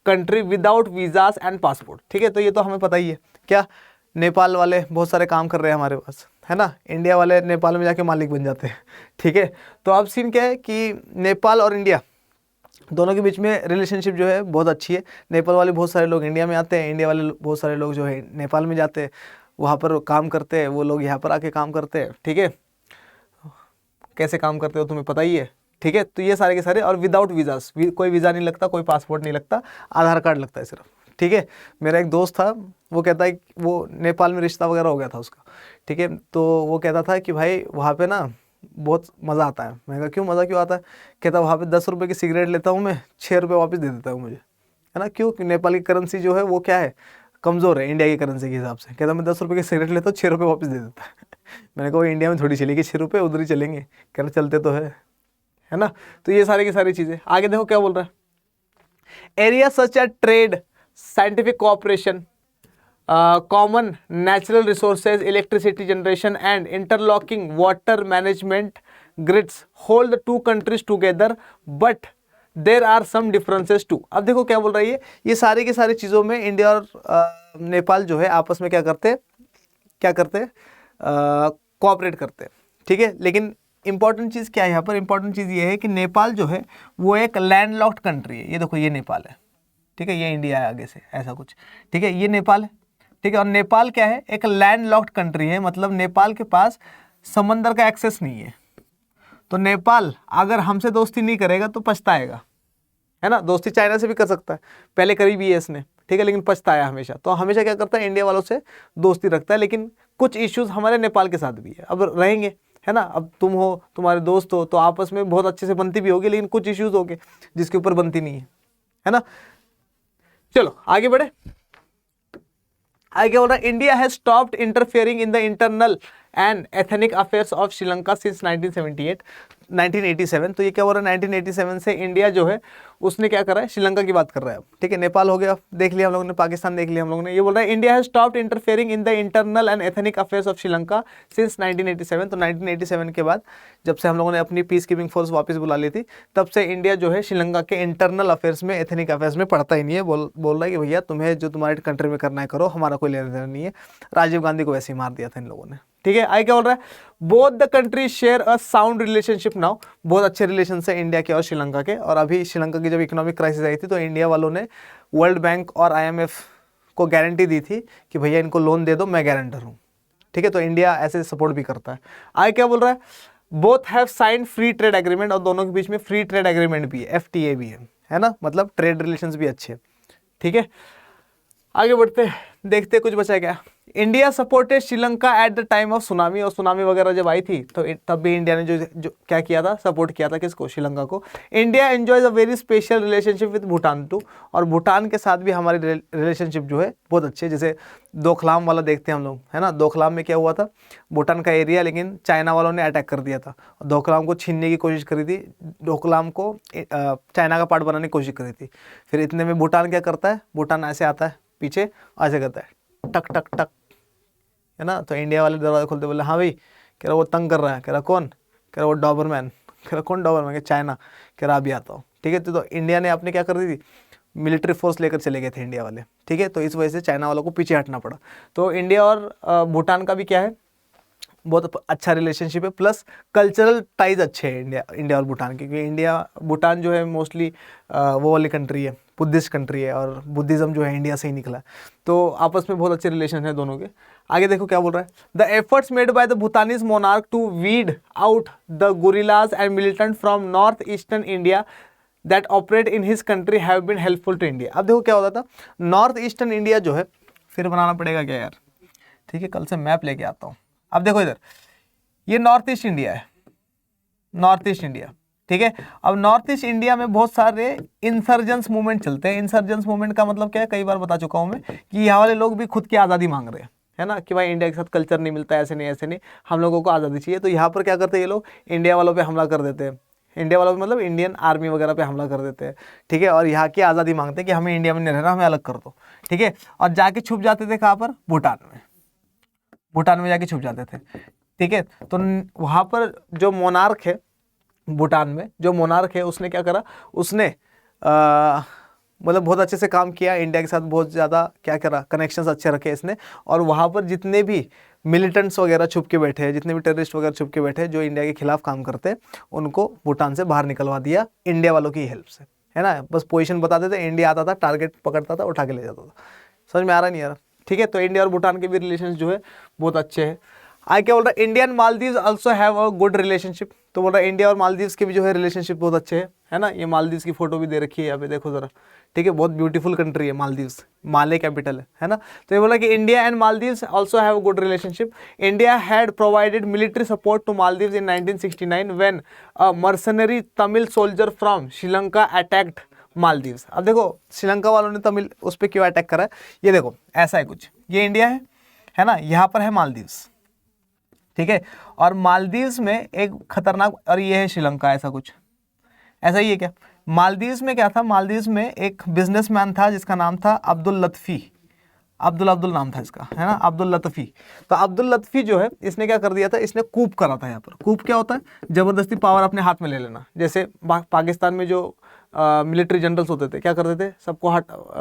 country without visas and passport. ठीक है, तो ये तो हमें पता ही है, क्या नेपाल वाले बहुत सारे काम कर रहे हैं हमारे पास, है ना, इंडिया वाले नेपाल में जाके मालिक बन जाते हैं। ठीक है, तो अब सीन क्या है कि नेपाल और इंडिया दोनों के बीच में रिलेशनशिप जो है बहुत अच्छी है। नेपाल वाले बहुत सारे लोग इंडिया में आते हैं, इंडिया वाले बहुत सारे लोग जो है नेपाल में जाते हैं, वहाँ पर काम करते हैं, वो लोग यहाँ पर आके काम करते हैं। ठीक है, कैसे काम करते हो तुम्हें पता ही है। ठीक है, तो ये सारे के सारे, और विदाउट वीज़ास, कोई वीज़ा नहीं लगता, कोई पासपोर्ट नहीं लगता, आधार कार्ड लगता है सिर्फ। ठीक है, मेरा एक दोस्त था, वो कहता है कि वो नेपाल में रिश्ता वगैरह हो गया था उसका। ठीक है, तो वो कहता था कि भाई वहाँ पे ना बहुत मज़ा आता है। मैं कहा क्यों, मज़ा क्यों आता है? कहता वहाँ पे 10 रुपये की सिगरेट लेता हूँ मैं, 6 रुपये वापस दे देता हूँ मुझे, है ना। क्यों? कि नेपाल की करेंसी जो है वो क्या है, कमज़ोर है इंडिया की करेंसी के हिसाब से। कहता मैं 10 रुपये की सिगरेट लेता हूँ, 6 रुपये वापस दे देता है। मैंने कहा इंडिया में थोड़ी चलेगी 6 रुपये, उधर ही चलेंगे। कह रहे चलते तो है ना। तो ये सारी की सारी चीज़ें। आगे देखो क्या बोल रहा है, area such as trade, scientific cooperation, common natural resources, electricity generation and interlocking water management grids hold the two countries together, but there are some differences too. अब देखो क्या बोल रही है, ये सारी की सारी चीज़ों में इंडिया और नेपाल जो है आपस में क्या करते कोऑपरेट करते हैं। ठीक है, लेकिन इंपॉर्टेंट चीज़ क्या है यहाँ पर, इंपॉर्टेंट चीज़ ये है कि नेपाल जो है वो एक लैंडलॉक्ड कंट्री है। ये देखो ये नेपाल है, ठीक है, ये इंडिया है आगे से ऐसा कुछ। ठीक है, ये नेपाल है। ठीक है, और नेपाल क्या है, एक लैंडलॉक्ड कंट्री है, मतलब नेपाल के पास समंदर का एक्सेस नहीं है। तो नेपाल अगर हमसे दोस्ती नहीं करेगा तो पछताएगा, है ना। दोस्ती चाइना से भी कर सकता है, पहले करी भी है इसने। ठीक है, लेकिन पछताया हमेशा। तो हमेशा क्या करता है, इंडिया वालों से दोस्ती रखता है, लेकिन कुछ इश्यूज हमारे नेपाल के साथ भी है, अब रहेंगे, है ना। अब तुम हो, तुम्हारे दोस्त हो, तो आपस में बहुत अच्छे से बनती भी होगी, लेकिन कुछ इश्यूज होंगे जिसके ऊपर बनती नहीं है ना। चलो आगे बढ़े। आगे बोल रहा है, India has stopped interfering in the internal and ethnic affairs of Sri Lanka since 1987। तो ये क्या बोल रहा है, 1987 से इंडिया जो है उसने क्या करा है, श्रीलंका की बात कर रहा है। ठीक है, नेपाल हो गया, देख लिया हम लोगों ने, पाकिस्तान देख लिया हम लोगों ने। ये बोल रहा है, India has stopped interfering in the internal and ethnic affairs of Sri Lanka since 1987। तो 1987 के बाद जब से हम लोगों ने अपनी पीस कीपिंग फोर्स वापस बुला ली थी, तब से इंडिया जो है श्रीलंका के इंटरनल अफेयर्स में, एथनिक अफेयर्स में पढ़ता ही नहीं है। बोल रहा है कि भैया तुम्हें जो तुम्हारे कंट्री में करना है करो, हमारा कोई लेना देना नहीं है। राजीव गांधी को वैसे ही मार दिया था इन लोगों ने। ठीक है, आगे क्या बोल रहा है, both the country share a sound relationship now. बहुत अच्छे रिलेशन है इंडिया के और श्रीलंका के। और अभी श्रीलंका की जब इकोनॉमिक क्राइसिस आई थी तो इंडिया वालों ने वर्ल्ड बैंक और IMF को गारंटी दी थी कि भैया इनको लोन दे दो, मैं गारंटर हूँ। ठीक है, तो इंडिया ऐसे सपोर्ट भी करता है। आगे क्या बोल रहा है, both have signed free Trade agreement, और दोनों के बीच में फ्री ट्रेड एग्रीमेंट भी है, FTA भी है ना, मतलब ट्रेड रिलेशंस भी अच्छे। ठीक है, आगे बढ़ते हैं, देखते कुछ बचा क्या। India supported Sri Lanka at the time of tsunami, और सुनामी वगैरह जब आई थी तो तब भी इंडिया ने जो क्या किया था, सपोर्ट किया था किसको, श्रीलंका को। India enjoys a very special relationship with Bhutan too, और भूटान के साथ भी हमारी रिलेशनशिप जो है बहुत अच्छी है। जैसे दोखलाम वाला देखते हैं हम लोग, है ना। दोखलाम में क्या हुआ था, भूटान का एरिया, लेकिन चाइना वालों ने अटैक कर दिया था, दोखलाम को छीनने की कोशिश करी थी, दोखलाम को चाइना का पार्ट बनाने की कोशिश करी थी। फिर इतने में भूटान क्या करता है, भूटान ऐसे आता है पीछे, ऐसे करता है टक टक टक, है ना। तो इंडिया वाले दरवाजा खोलते, बोले हाँ भाई, कह रहा वो तंग कर रहा है, कह रहा कौन, कह रहा वो डॉबरमैन, कह रहा कौन डॉबरमैन, कह चाइना, कह रहा अभी आता हूँ। ठीक है, तो इंडिया ने अपने क्या कर दी थी, मिलिट्री फोर्स लेकर चले गए थे इंडिया वाले। ठीक है, तो इस वजह से चाइना वालों को पीछे हटना पड़ा। तो इंडिया और भूटान का भी क्या है, बहुत अच्छा रिलेशनशिप है, प्लस कल्चरल टाइज अच्छे हैं इंडिया और भूटान के, क्योंकि इंडिया भूटान जो है मोस्टली वो वाली कंट्री है, बुद्धिस्ट कंट्री है, और बुद्धिज़्म जो है इंडिया से ही निकला। तो आपस में बहुत अच्छे रिलेशन है दोनों के। आगे देखो क्या बोल रहा है, the efforts made by the Bhutanese monarch to weed out the guerrillas and militant from north eastern India that operate in his country have been helpful to India. अब देखो क्या होता था, नॉर्थ ईस्टर्न इंडिया जो है, फिर बनाना पड़ेगा क्या यार, ठीक है, कल से मैप लेके आता हूँ। अब देखो इधर, ये नॉर्थ ईस्ट इंडिया है, नॉर्थ ईस्ट इंडिया, ठीक है। अब नॉर्थ ईस्ट इंडिया में बहुत सारे इंसर्जेंस मूवमेंट चलते हैं। इंसर्जेंस मूवमेंट का मतलब क्या है, कई बार बता चुका हूँ मैं कि यहाँ वाले लोग भी खुद की आज़ादी मांग रहे हैं, है ना, कि भाई इंडिया के साथ कल्चर नहीं मिलता, ऐसे नहीं ऐसे नहीं, हम लोगों को आज़ादी चाहिए। तो यहाँ पर क्या करते हैं ये लोग, इंडिया वालों पे हमला कर देते हैं, इंडिया वालों पे मतलब इंडियन आर्मी वगैरह पे हमला कर देते हैं, ठीक है। और यहाँ की आज़ादी मांगते हैं कि हमें इंडिया में नहीं रहना, हमें अलग कर दो, ठीक है। और जाके छुप जाते थे कहाँ पर, भूटान में, भूटान में जाके छुप जाते थे, ठीक है। तो वहाँ पर जो मोनार्क है, भूटान में जो मोनार्क है, उसने क्या करा, उसने मतलब बहुत अच्छे से काम किया, इंडिया के साथ बहुत ज़्यादा क्या करा, कनेक्शंस अच्छे रखे इसने। और वहाँ पर जितने भी मिलिटेंट्स वगैरह छुप के बैठे हैं, जितने भी टेररिस्ट वगैरह छुप के बैठे हैं जो इंडिया के खिलाफ काम करते हैं, उनको भूटान से बाहर निकलवा दिया इंडिया वालों की हेल्प से, है ना। बस पोजीशन बता देते, इंडिया आता था, टारगेट पकड़ता था, उठा के ले जाता था। समझ में आ रहा नहीं यार, ठीक है। तो इंडिया और भूटान के भी रिलेशन जो है बहुत अच्छे हैं। आई क्या बोल रहा है, India and Maldives also have a good relationship. तो बोल रहा है इंडिया और मालदीव्स के भी जो है रिलेशनशिप बहुत अच्छे हैं, है ना। ये मालदीव्स की फोटो भी दे रखी है यहाँ पे, देखो जरा, ठीक है। बहुत ब्यूटीफुल कंट्री है मालदीव्स, माले कैपिटल है ना। तो ये बोला कि India and Maldives also have a good relationship. India had provided military support to Maldives in 1969 when a mercenary Tamil soldier from Sri Lanka attacked Maldives. अब देखो श्रीलंका वालों ने तमिल उस पर क्यों अटैक करा है, ये देखो ऐसा है कुछ, ये इंडिया है ना, यहाँ पर है मालदीव्स, ठीक है। और मालदीव्स में एक खतरनाक, और ये है श्रीलंका, ऐसा कुछ, ऐसा ही है क्या। मालदीव्स में क्या था, मालदीव्स में एक बिजनेसमैन था जिसका नाम था अब्दुल लत्फी, अब्दुल नाम था इसका, है ना, अब्दुल लत्फी। तो अब्दुल लत्फी जो है, इसने क्या कर दिया था, इसने कूप करा था। यहाँ पर कूप क्या होता है, जबरदस्ती पावर अपने हाथ में ले लेना। जैसे पाकिस्तान में जो मिलिट्री जनरल्स होते थे, क्या करते थे, सबको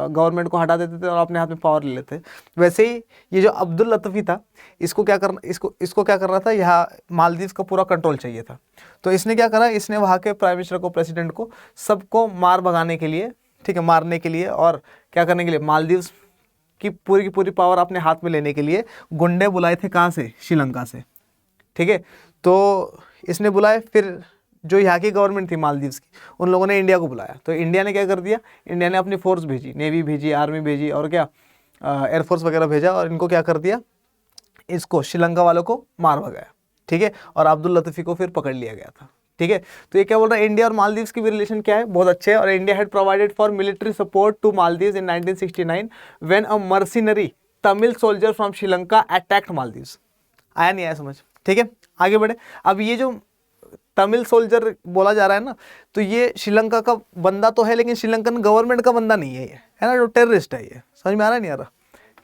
गवर्नमेंट को हटा देते थे और अपने हाथ में पावर ले लेते। वैसे ही ये जो अब्दुल लत्फी था, इसको क्या करना, इसको क्या करना था, यहाँ मालदीव्स का पूरा कंट्रोल चाहिए था। तो इसने क्या करा, इसने वहाँ के प्राइम मिनिस्टर को, प्रेसिडेंट को, सबको मार भगाने के लिए, ठीक है, मारने के लिए और क्या करने के लिए, मालदीव्स की पूरी पावर अपने हाथ में लेने के लिए गुंडे बुलाए थे। कहाँ से, श्रीलंका से, ठीक है। तो इसने बुलाए, फिर जो यहाँ की गवर्नमेंट थी मालदीव्स की, उन लोगों ने इंडिया को बुलाया। तो इंडिया ने क्या कर दिया, इंडिया ने अपनी फोर्स भेजी, नेवी भेजी, आर्मी भेजी और क्या एयरफोर्स वगैरह भेजा, और इनको क्या कर दिया, इसको श्रीलंका वालों को मार भगाया, ठीक है। और अब्दुल लतीफ़ी को फिर पकड़ लिया गया था, ठीक है। तो ये क्या बोल रहा है, इंडिया और मालदीव्स की भी रिलेशन क्या है, बहुत अच्छे है। और India had provided for military support to Maldives in 1969 when a mercenary Tamil soldier from Sri Lanka attacked Maldives. आया नहीं आया समझ, ठीक है। आगे बढ़े। अब ये जो तमिल सोल्जर बोला जा रहा है ना, तो ये श्रीलंका का बंदा तो है, लेकिन श्रीलंकन गवर्नमेंट का बंदा नहीं है ये, है ना, जो टेररिस्ट है ये। समझ में आ रहा है नहीं आ रहा,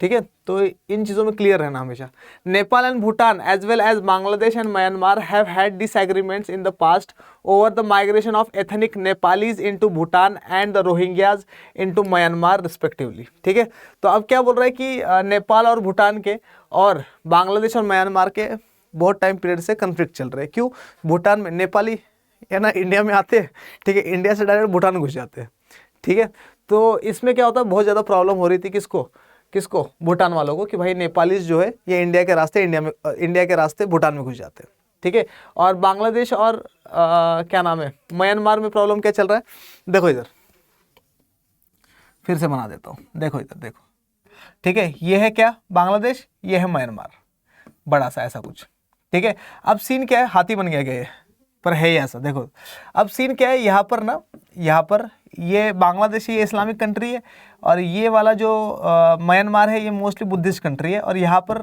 ठीक है। तो इन चीज़ों में क्लियर रहना हमेशा। Nepal and Bhutan as well as Bangladesh and Myanmar have had disagreements in the past over the migration of ethnic Nepalese into Bhutan and the Rohingyas into Myanmar respectively, ठीक है। तो अब क्या बोल रहा है कि नेपाल और भूटान के और बांग्लादेश और म्यांमार के बहुत टाइम पीरियड से कन्फ्लिक्ट चल रहे हैं। क्यों, भूटान में नेपाली है ना इंडिया में आते हैं, ठीक है, इंडिया से डायरेक्ट भूटान घुस जाते हैं, ठीक है। तो इसमें क्या होता है, बहुत ज़्यादा प्रॉब्लम हो रही थी, किसको भूटान वालों को, कि भाई नेपालीज जो है ये इंडिया के रास्ते भूटान में घुस जाते हैं, ठीक है। और बांग्लादेश और क्या नाम है, म्यांमार में प्रॉब्लम क्या चल रहा है, देखो इधर फिर से बना देता हूँ, देखो इधर देखो, ठीक है। ये है क्या, बांग्लादेश, ये है म्यांमार, बड़ा सा ऐसा कुछ, ठीक है। अब सीन क्या है, हाथी बन गया ये, पर है ही ऐसा। देखो अब सीन क्या है, यहाँ पर ये बांग्लादेश ये इस्लामिक कंट्री है, और ये वाला जो म्यांमार है ये मोस्टली बुद्धिस्ट कंट्री है। और यहाँ पर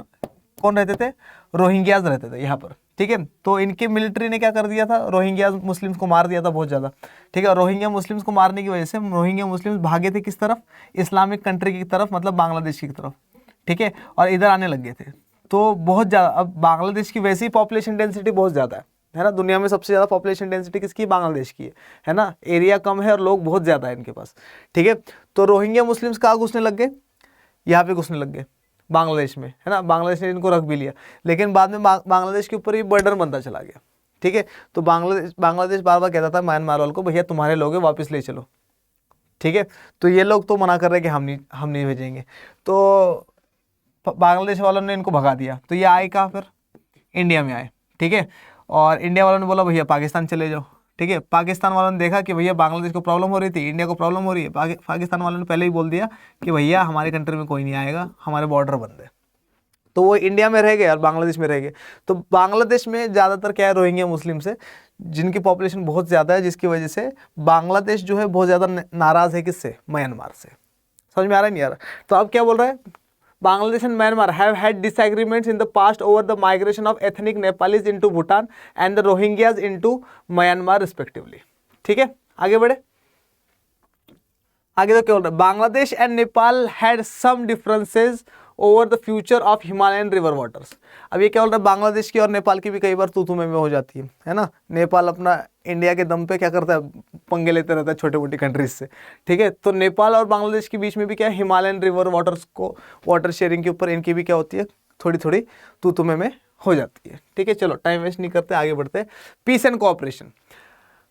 कौन रहते थे, रोहिंग्याज रहते थे यहाँ पर, ठीक है। तो इनके मिलिट्री ने क्या कर दिया था, रोहिंग्याज मुस्लिम्स को मार दिया था बहुत ज़्यादा, ठीक है। और रोहिंग्या मुस्लिम्स को मारने की वजह से रोहिंग्या मुस्लिम्स भागे थे किस तरफ, इस्लामिक कंट्री की तरफ, मतलब बांग्लादेश की तरफ, ठीक है। और इधर आने लग गए थे। तो बहुत ज़्यादा, अब बांग्लादेश की वैसे ही पॉपुलेशन डेंसिटी बहुत ज़्यादा है ना, दुनिया में सबसे ज़्यादा पॉपुलेशन डेंसिटी किसकी, बांग्लादेश की है ना। एरिया कम है और लोग बहुत ज़्यादा है इनके पास, ठीक है। तो रोहिंग्या मुस्लिम्स कहाँ घुसने लग गए, यहाँ पे घुसने लग गए बांग्लादेश में, है ना। बांग्लादेश ने इनको रख भी लिया, लेकिन बाद में बांग्लादेश के ऊपर ये बर्डन बनता चला गया, ठीक है। तो बांग्लादेश बार बार कहता था म्यांमार वालों को, भैया तुम्हारे लोग हैं वापस ले चलो, ठीक है। तो ये लोग तो मना कर रहे हैं कि हम नहीं भेजेंगे। तो बांग्लादेश वालों ने इनको भगा दिया। तो ये आए कहाँ, फिर इंडिया में आए, ठीक है। और इंडिया वालों ने बोला भैया पाकिस्तान चले जाओ, ठीक है। पाकिस्तान वालों ने देखा कि भैया बांग्लादेश को प्रॉब्लम हो रही थी, इंडिया को प्रॉब्लम हो रही है, पाकिस्तान वालों ने पहले ही बोल दिया कि भैया हमारे कंट्री में कोई नहीं आएगा, हमारे बॉर्डर बंद है, तो वो इंडिया में रह गए और बांग्लादेश में रह गए। तो बांग्लादेश में ज़्यादातर क्या है, रोहिंग्या मुस्लिम से, जिनकी पॉपुलेशन बहुत ज़्यादा है, जिसकी वजह से बांग्लादेश जो है बहुत ज़्यादा नाराज़ है किससे, म्यांमार से। समझ में आ रहा है नहीं आ रहा? तो अब क्या बोल रहा है, Bangladesh and Myanmar have had disagreements in the past over the migration of ethnic Nepalese into Bhutan and the Rohingyas into Myanmar respectively. ठीक है, आगे बढ़े। आगे तो क्या बोल रहा है, Bangladesh and Nepal had some differences over the future of Himalayan river waters. अब ये क्या बोल रहा है, बांग्लादेश की और नेपाल की भी कई बार तू में हो जाती है ना। नेपाल अपना इंडिया के दम पे क्या करता है, पंगे लेते रहता है छोटे मोटी कंट्रीज से। ठीक है, तो नेपाल और बांग्लादेश के बीच में भी क्या है, हिमालयन रिवर वाटर्स को वाटर शेयरिंग के ऊपर इनकी भी क्या होती है, थोड़ी थोड़ी तू में हो जाती है। ठीक है, चलो टाइम वेस्ट नहीं करते, आगे बढ़ते हैं। Peace and cooperation.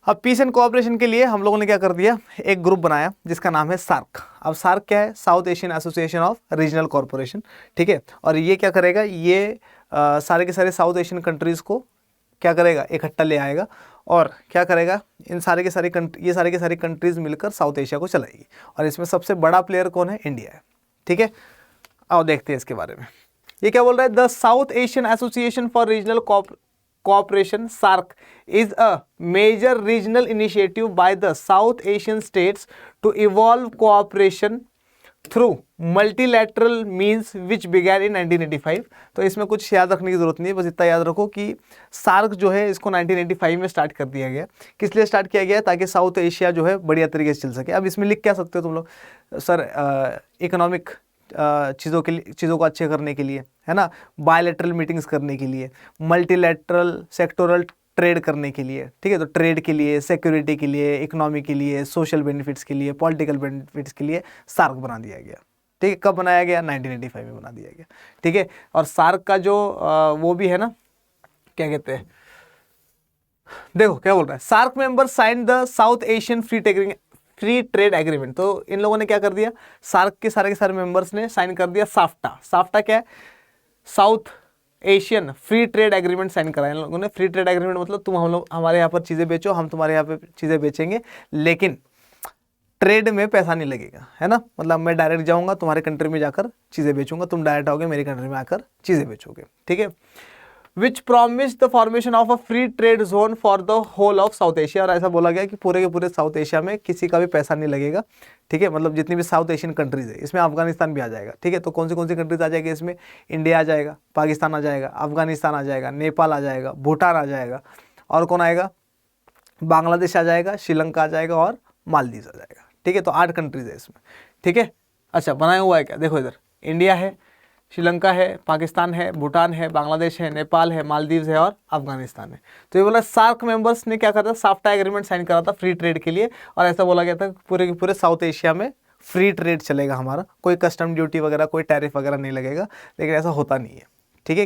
अब पीस एंड कोऑपरेशन के लिए हम लोगों ने क्या कर दिया, एक ग्रुप बनाया जिसका नाम है सार्क। अब सार्क क्या है, South Asian association of regional corporation. ठीक है, और ये क्या करेगा, ये सारे के सारे साउथ एशियन कंट्रीज़ को क्या करेगा, इकट्ठा ले आएगा और क्या करेगा, इन सारे के सारे कंट्रीज़ मिलकर साउथ एशिया को चलाएगी। और इसमें सबसे बड़ा प्लेयर कौन है, इंडिया है। ठीक है, आओ देखते हैं इसके बारे में। ये क्या बोल रहा है, the South Asian association for regional cooperation SAARC is a major regional initiative by the South Asian states to evolve cooperation through multilateral means which began in 1985। तो इसमें कुछ याद रखने की जरूरत नहीं है, बस इतना याद रखो कि सार्क जो है इसको 1985 में स्टार्ट कर दिया गया। किस लिए स्टार्ट किया गया, ताकि साउथ एशिया जो है बढ़िया तरीके से चल सके। अब इसमें लिख क्या सकते हो तुम लोग, सर इकोनॉमिक चीज़ों को अच्छे करने के लिए, है ना, बायलैटरल मीटिंग्स करने के लिए, मल्टीलैटरल सेक्टोरल ट्रेड करने के लिए। ठीक है, तो ट्रेड के लिए, सिक्योरिटी के लिए, इकोनॉमी के लिए, सोशल बेनिफिट्स के लिए, पॉलिटिकल बेनिफिट्स के लिए सार्क बना दिया गया। ठीक है, कब बनाया गया, 1985 में बना दिया गया। ठीक है, और सार्क का जो वो भी है ना, क्या कहते हैं, देखो क्या बोल रहा है, SAARC member sign the South Asian Free Trade Agreement. तो इन लोगों ने क्या कर दिया, सार्क के सारे मेंबर्स ने साइन कर दिया साफ्टा। साफ्टा क्या है, South Asian Free Trade Agreement sign करा इन लोगों ने। फ्री ट्रेड एग्रीमेंट मतलब तुम हम लोग हमारे यहाँ पर चीज़ें बेचो, हम तुम्हारे यहाँ पे चीज़ें बेचेंगे, लेकिन ट्रेड में पैसा नहीं लगेगा, है ना। मतलब मैं डायरेक्ट जाऊँगा तुम्हारे कंट्री में जाकर चीज़ें बेचूंगा, तुम डायरेक्ट आओगे मेरी कंट्री में आकर चीज़ें बेचोगे। ठीक है, which promise the formation of a free trade zone for the whole of South Asia. और ऐसा बोला गया कि पूरे के पूरे साउथ एशिया में किसी का भी पैसा नहीं लगेगा। ठीक है, मतलब जितनी भी साउथ एशियन कंट्रीज़ है, इसमें अफगानिस्तान भी आ जाएगा। ठीक है, तो कौन सी कंट्रीज आ जाएगी इसमें, इंडिया आ जाएगा, पाकिस्तान आ जाएगा, अफगानिस्तान आ जाएगा, नेपाल आ जाएगा, भूटान आ जाएगा, और कौन आएगा, बांग्लादेश आ जाएगा, श्रीलंका आ जाएगा और मालदीव आ जाएगा। ठीक है, तो 8 कंट्रीज है इसमें। ठीक है, अच्छा बनाया हुआ है क्या, देखो इधर इंडिया है, श्रीलंका है, पाकिस्तान है, भूटान है, बांग्लादेश है, नेपाल है, मालदीव है और अफगानिस्तान है। तो ये बोला सार्क मेंबर्स ने क्या करा था, साफ्टा एग्रीमेंट साइन करा था फ्री ट्रेड के लिए। और ऐसा बोला गया था पूरे के पूरे साउथ एशिया में फ्री ट्रेड चलेगा हमारा, कोई कस्टम ड्यूटी वगैरह, कोई टैरिफ वगैरह नहीं लगेगा। लेकिन ऐसा होता नहीं है। ठीक है,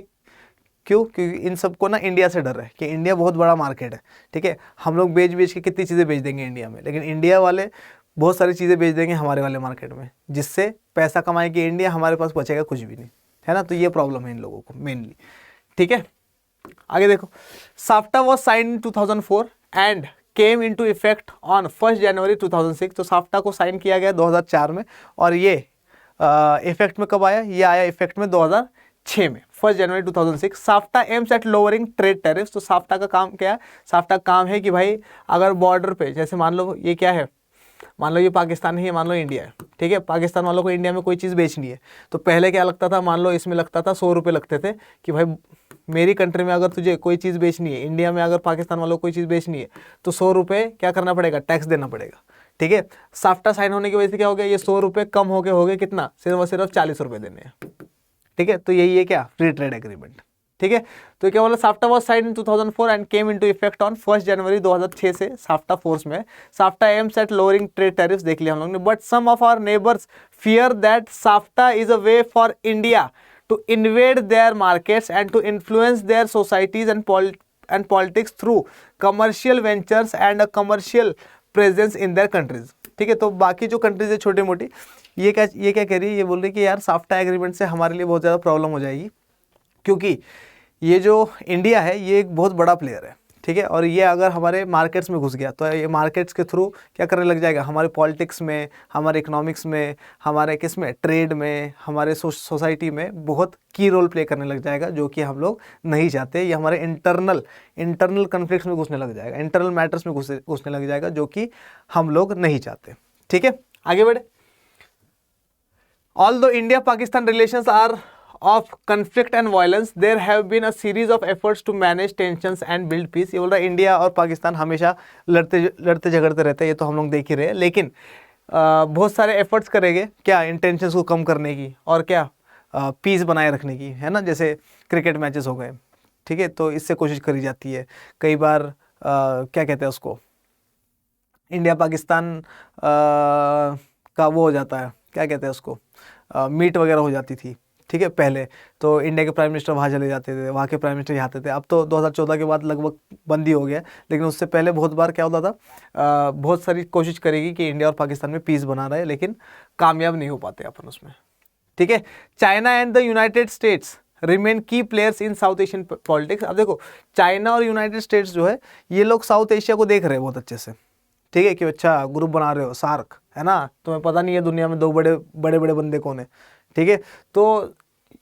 क्यों, क्योंकि इन सबको ना इंडिया से डर है कि इंडिया बहुत बड़ा मार्केट है। ठीक है, हम लोग बेच के कितनी चीज़ें बेच देंगे इंडिया में, लेकिन इंडिया वाले बहुत सारी चीज़ें बेच देंगे हमारे वाले मार्केट में, जिससे पैसा कमाएगी इंडिया, हमारे पास बचेगा कुछ भी नहीं, है ना। तो ये प्रॉब्लम है इन लोगों को मेनली। ठीक है, आगे देखो, SAFTA was sign in 2004 and came into effect on 1 January 2006। तो साफ्टा को साइन किया गया 2004 में, और ये इफेक्ट में कब आया, ये आया इफेक्ट में 2006 में, 1 January 2006। SAFTA aims at lowering trade tariffs. तो साफ्टा का काम क्या है, साफ्टा का काम है कि भाई अगर बॉर्डर पे, जैसे मान लो ये क्या है, मान लो ये पाकिस्तान है, मान लो इंडिया है। ठीक है, पाकिस्तान वालों को इंडिया में कोई चीज़ बेचनी है, तो पहले क्या लगता था, मान लो इसमें लगता था 100 रुपये लगते थे कि भाई मेरी कंट्री में अगर तुझे कोई चीज़ बेचनी है, इंडिया में अगर पाकिस्तान वालों को कोई चीज़ बेचनी है, तो 100 रुपये क्या करना पड़ेगा, टैक्स देना पड़ेगा। ठीक है, साफ्टा साइन होने की वजह से क्या हो गया, ये 100 रुपये कम हो गए कितना, सिर्फ और सिर्फ 40 रुपये देने हैं। ठीक है, तो यही है क्या, फ्री ट्रेड एग्रीमेंट। ठीक है, तो क्या बोला, SAFTA was sign in 2004 and came into effect on 1 January 2006 से साफ्टा फोर्स में। SAFTA aims at lowering trade tariffs, देख लिया हम लोग ने। But some of our neighbours fear that SAFTA is a way for India to invade their markets and to influence their societies and politics through commercial ventures and a commercial presence in their countries. ठीक है, तो बाकी जो कंट्रीज है छोटी मोटी, ये क्या कह रही है, ये बोल रही है कि यार साफ्टा एग्रीमेंट से हमारे लिए बहुत ज़्यादा प्रॉब्लम हो जाएगी, क्योंकि ये जो इंडिया है ये एक बहुत बड़ा प्लेयर है। ठीक है। और ये अगर हमारे मार्केट्स में घुस गया तो ये मार्केट्स के थ्रू क्या करने लग जाएगा, हमारे पॉलिटिक्स में, हमारे इकोनॉमिक्स में, हमारे किस में, ट्रेड में, हमारे सोसाइटी में बहुत की रोल प्ले करने लग जाएगा, जो कि हम लोग नहीं चाहते। ये हमारे इंटरनल कन्फ्लिक्ट्स में घुसने लग जाएगा, इंटरनल मैटर्स में घुसने लग जाएगा, जो कि हम लोग नहीं चाहते। ठीक है, आगे बढ़े। Although India-Pakistan relations are of conflict and violence, there have been a series of efforts to manage tensions and build peace। ये बोल रहा है इंडिया और पाकिस्तान हमेशा लड़ते झगड़ते रहते हैं, ये तो हम लोग देख ही रहे हैं, लेकिन बहुत सारे एफर्ट्स करेंगे क्या, इन टेंशंस को कम करने की और क्या पीस बनाए रखने की, है ना। जैसे क्रिकेट मैचेस हो गए, ठीक है, तो इससे कोशिश करी जाती है। कई बार क्या कहते हैं उसको, इंडिया पाकिस्तान का वो हो जाता है, क्या कहते हैं उसको, मीट वगैरह हो जाती थी, ठीक है। पहले तो इंडिया के प्राइम मिनिस्टर वहाँ चले जाते थे, वहाँ के प्राइम मिनिस्टर यहाँ आते थे। अब तो 2014 के बाद लगभग बंदी हो गया, लेकिन उससे पहले बहुत बार क्या होता था, बहुत सारी कोशिश करेगी कि इंडिया और पाकिस्तान में पीस बना रहे, लेकिन कामयाब नहीं हो पाते अपन उसमें। ठीक है, China and the United States remain key players in South Asian politics. अब देखो, चाइना और यूनाइटेड स्टेट्स जो है, ये लोग साउथ एशिया को देख रहे हैं बहुत अच्छे से, ठीक है, कि अच्छा ग्रुप बना रहे हो, सार्क, है ना, तुम्हें पता नहीं है दुनिया में दो बड़े बड़े बंदे कौन है, ठीक है। तो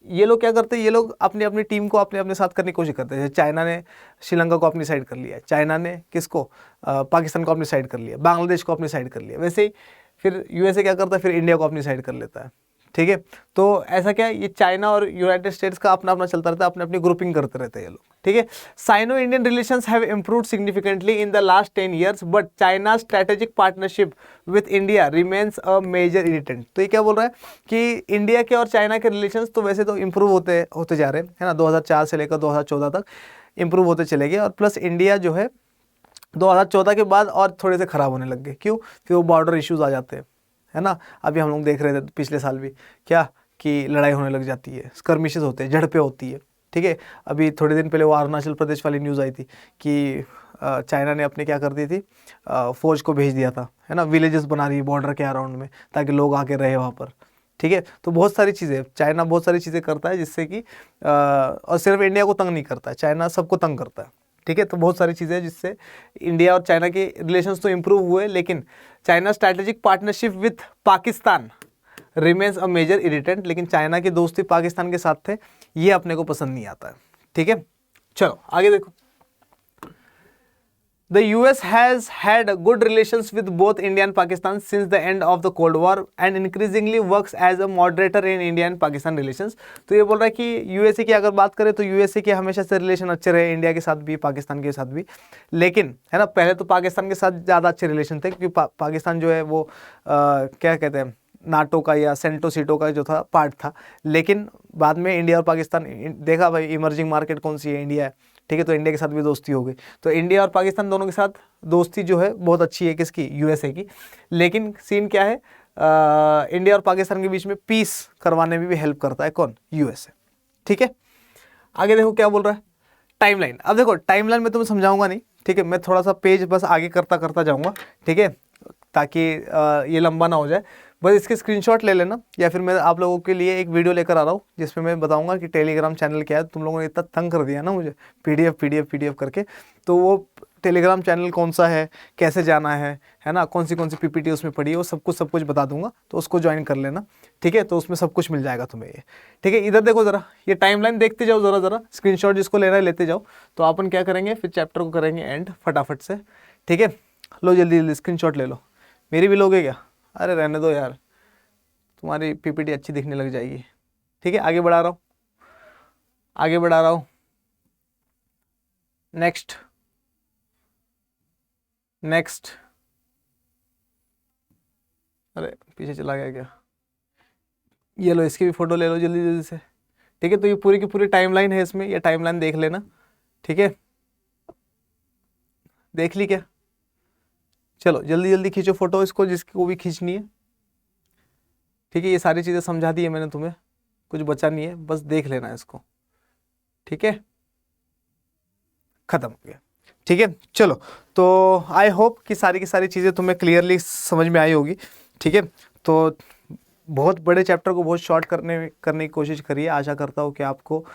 ये लोग क्या करते हैं, ये लोग अपनी अपनी टीम को अपने साथ करने की कोशिश करते हैं। जैसे चाइना ने श्रीलंका को अपनी साइड कर लिया, चाइना ने किसको, पाकिस्तान को अपनी साइड कर लिया, बांग्लादेश को अपनी साइड कर लिया, वैसे ही फिर यूएसए क्या करता है, फिर इंडिया को अपनी साइड कर लेता है। ठीक है, तो ऐसा क्या है, ये चाइना और यूनाइटेड स्टेट्स का अपना अपना चलता रहता है, अपनी अपनी ग्रुपिंग करते रहते हैं ये लोग। ठीक है, Sino Indian relations have improved significantly in the last 10 years, but China strategic partnership with India remains a major irritant. तो ये क्या बोल रहा है कि इंडिया के और चाइना के रिलेशंस तो वैसे तो इम्प्रूव होते जा रहे हैं, है ना, 2004 से लेकर 2014 तक इम्प्रूव होते चले गए, और प्लस इंडिया जो है 2014 के बाद और थोड़े से ख़राब होने लग गए। क्यों? फिर वो बॉर्डर इश्यूज आ जाते हैं, है ना। अभी हम लोग देख रहे थे पिछले साल भी क्या, कि लड़ाई होने लग जाती है, स्कर्मिशेस होते हैं, झड़पें होती है। ठीक है, अभी थोड़े दिन पहले वो अरुणाचल प्रदेश वाली न्यूज़ आई थी कि चाइना ने अपने क्या कर दी थी, फौज को भेज दिया था, है ना, विलेजेस बना रही है बॉर्डर के अराउंड में, ताकि लोग आके रहे वहाँ पर। ठीक है, तो बहुत सारी चीज़ें चाइना बहुत सारी चीज़ें करता है, जिससे कि और सिर्फ इंडिया को तंग नहीं करता है, चाइना सबको तंग करता है। ठीक है, तो बहुत सारी चीज़ें जिससे इंडिया और चाइना के रिलेशंस तो इम्प्रूव हुए, लेकिन China strategic partnership with Pakistan remains a major irritant. लेकिन चाइना की दोस्ती पाकिस्तान के साथ थे, ये अपने को पसंद नहीं आता है। ठीक है, चलो आगे देखो। The US has had good relations with both India and Pakistan since the end of the Cold War and increasingly works as a moderator in India and Pakistan relations। तो ये बोल रहा है कि यूएसए की अगर बात करें तो यूएसए के हमेशा से रिलेशन अच्छे रहे, इंडिया के साथ भी, पाकिस्तान के साथ भी, लेकिन है ना, पहले तो पाकिस्तान के साथ ज़्यादा अच्छे रिलेशन थे, क्योंकि पाकिस्तान जो है वो क्या कहते हैं, नाटो का या सेंटो सीटो का जो था पार्ट था। लेकिन बाद में इंडिया और पाकिस्तान देखा भाई इमर्जिंग मार्केट कौन सी है, इंडिया है। ठीक है, तो इंडिया के साथ भी दोस्ती हो गई, तो इंडिया और पाकिस्तान दोनों के साथ दोस्ती जो है बहुत अच्छी है, किसकी, यूएसए की। लेकिन सीन क्या है, इंडिया और पाकिस्तान के बीच में पीस करवाने में भी हेल्प करता है कौन, यूएसए। ठीक है, आगे देखो क्या बोल रहा है, टाइमलाइन। अब देखो टाइमलाइन में तुम्हें समझाऊंगा नहीं, ठीक है, मैं थोड़ा सा पेज बस आगे करता जाऊँगा, ठीक है, ताकि ये लंबा ना हो जाए। बस इसके स्क्रीनशॉट ले लेना, या फिर मैं आप लोगों के लिए एक वीडियो लेकर आ रहा हूँ जिसमें मैं बताऊंगा कि टेलीग्राम चैनल क्या है। तुम लोगों ने इतना तंग कर दिया ना मुझे पीडीएफ करके, तो वो टेलीग्राम चैनल कौन सा है, कैसे जाना है ना, कौन सी पीपीटी उसमें पड़ी है, वो सब कुछ बता दूंगा, तो उसको ज्वाइन कर लेना। ठीक है, तो उसमें सब कुछ मिल जाएगा तुम्हें ये। ठीक है, इधर देखो ज़रा, ये टाइमलाइन देखते जाओ ज़रा, स्क्रीनशॉट जिसको लेना है लेते जाओ। तो अपन क्या करेंगे, फिर चैप्टर को करेंगे एंड फटाफट से। ठीक है, लो जल्दी स्क्रीनशॉट ले लो। मेरी भी लोगे क्या? अरे रहने दो यार, तुम्हारी पीपीटी अच्छी दिखने लग जाएगी। ठीक है, आगे बढ़ा रहा हूँ। नेक्स्ट। अरे पीछे चला गया क्या? ये लो, इसकी भी फोटो ले लो जल्दी से। ठीक है, तो ये पूरी की पूरी टाइमलाइन है इसमें, ये टाइमलाइन देख लेना। ठीक है, देख ली क्या? चलो जल्दी खींचो फोटो, इसको जिसको भी खींचनी है। ठीक है, ये सारी चीज़ें समझा दी है मैंने तुम्हें, कुछ बचा नहीं है, बस देख लेना है इसको। ठीक है, खत्म हो गया। ठीक है, चलो, तो आई होप कि सारी की सारी चीज़ें तुम्हें क्लियरली समझ में आई होगी। ठीक है, तो बहुत बड़े चैप्टर को बहुत शॉर्ट करने की कोशिश करिए। आशा करता हूँ कि आपको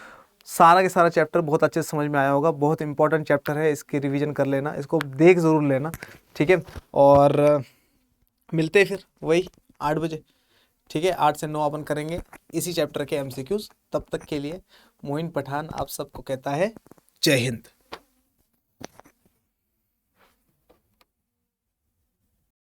सारा के सारा चैप्टर बहुत अच्छे से समझ में आया होगा। बहुत इंपॉर्टेंट चैप्टर है, इसकी रिवीजन कर लेना, इसको देख ज़रूर लेना, ठीक है। और मिलते हैं फिर वही 8 बजे, ठीक है। 8 से 9 अपन करेंगे इसी चैप्टर के MCQs। तब तक के लिए मोइन पठान आप सबको कहता है जय हिंद।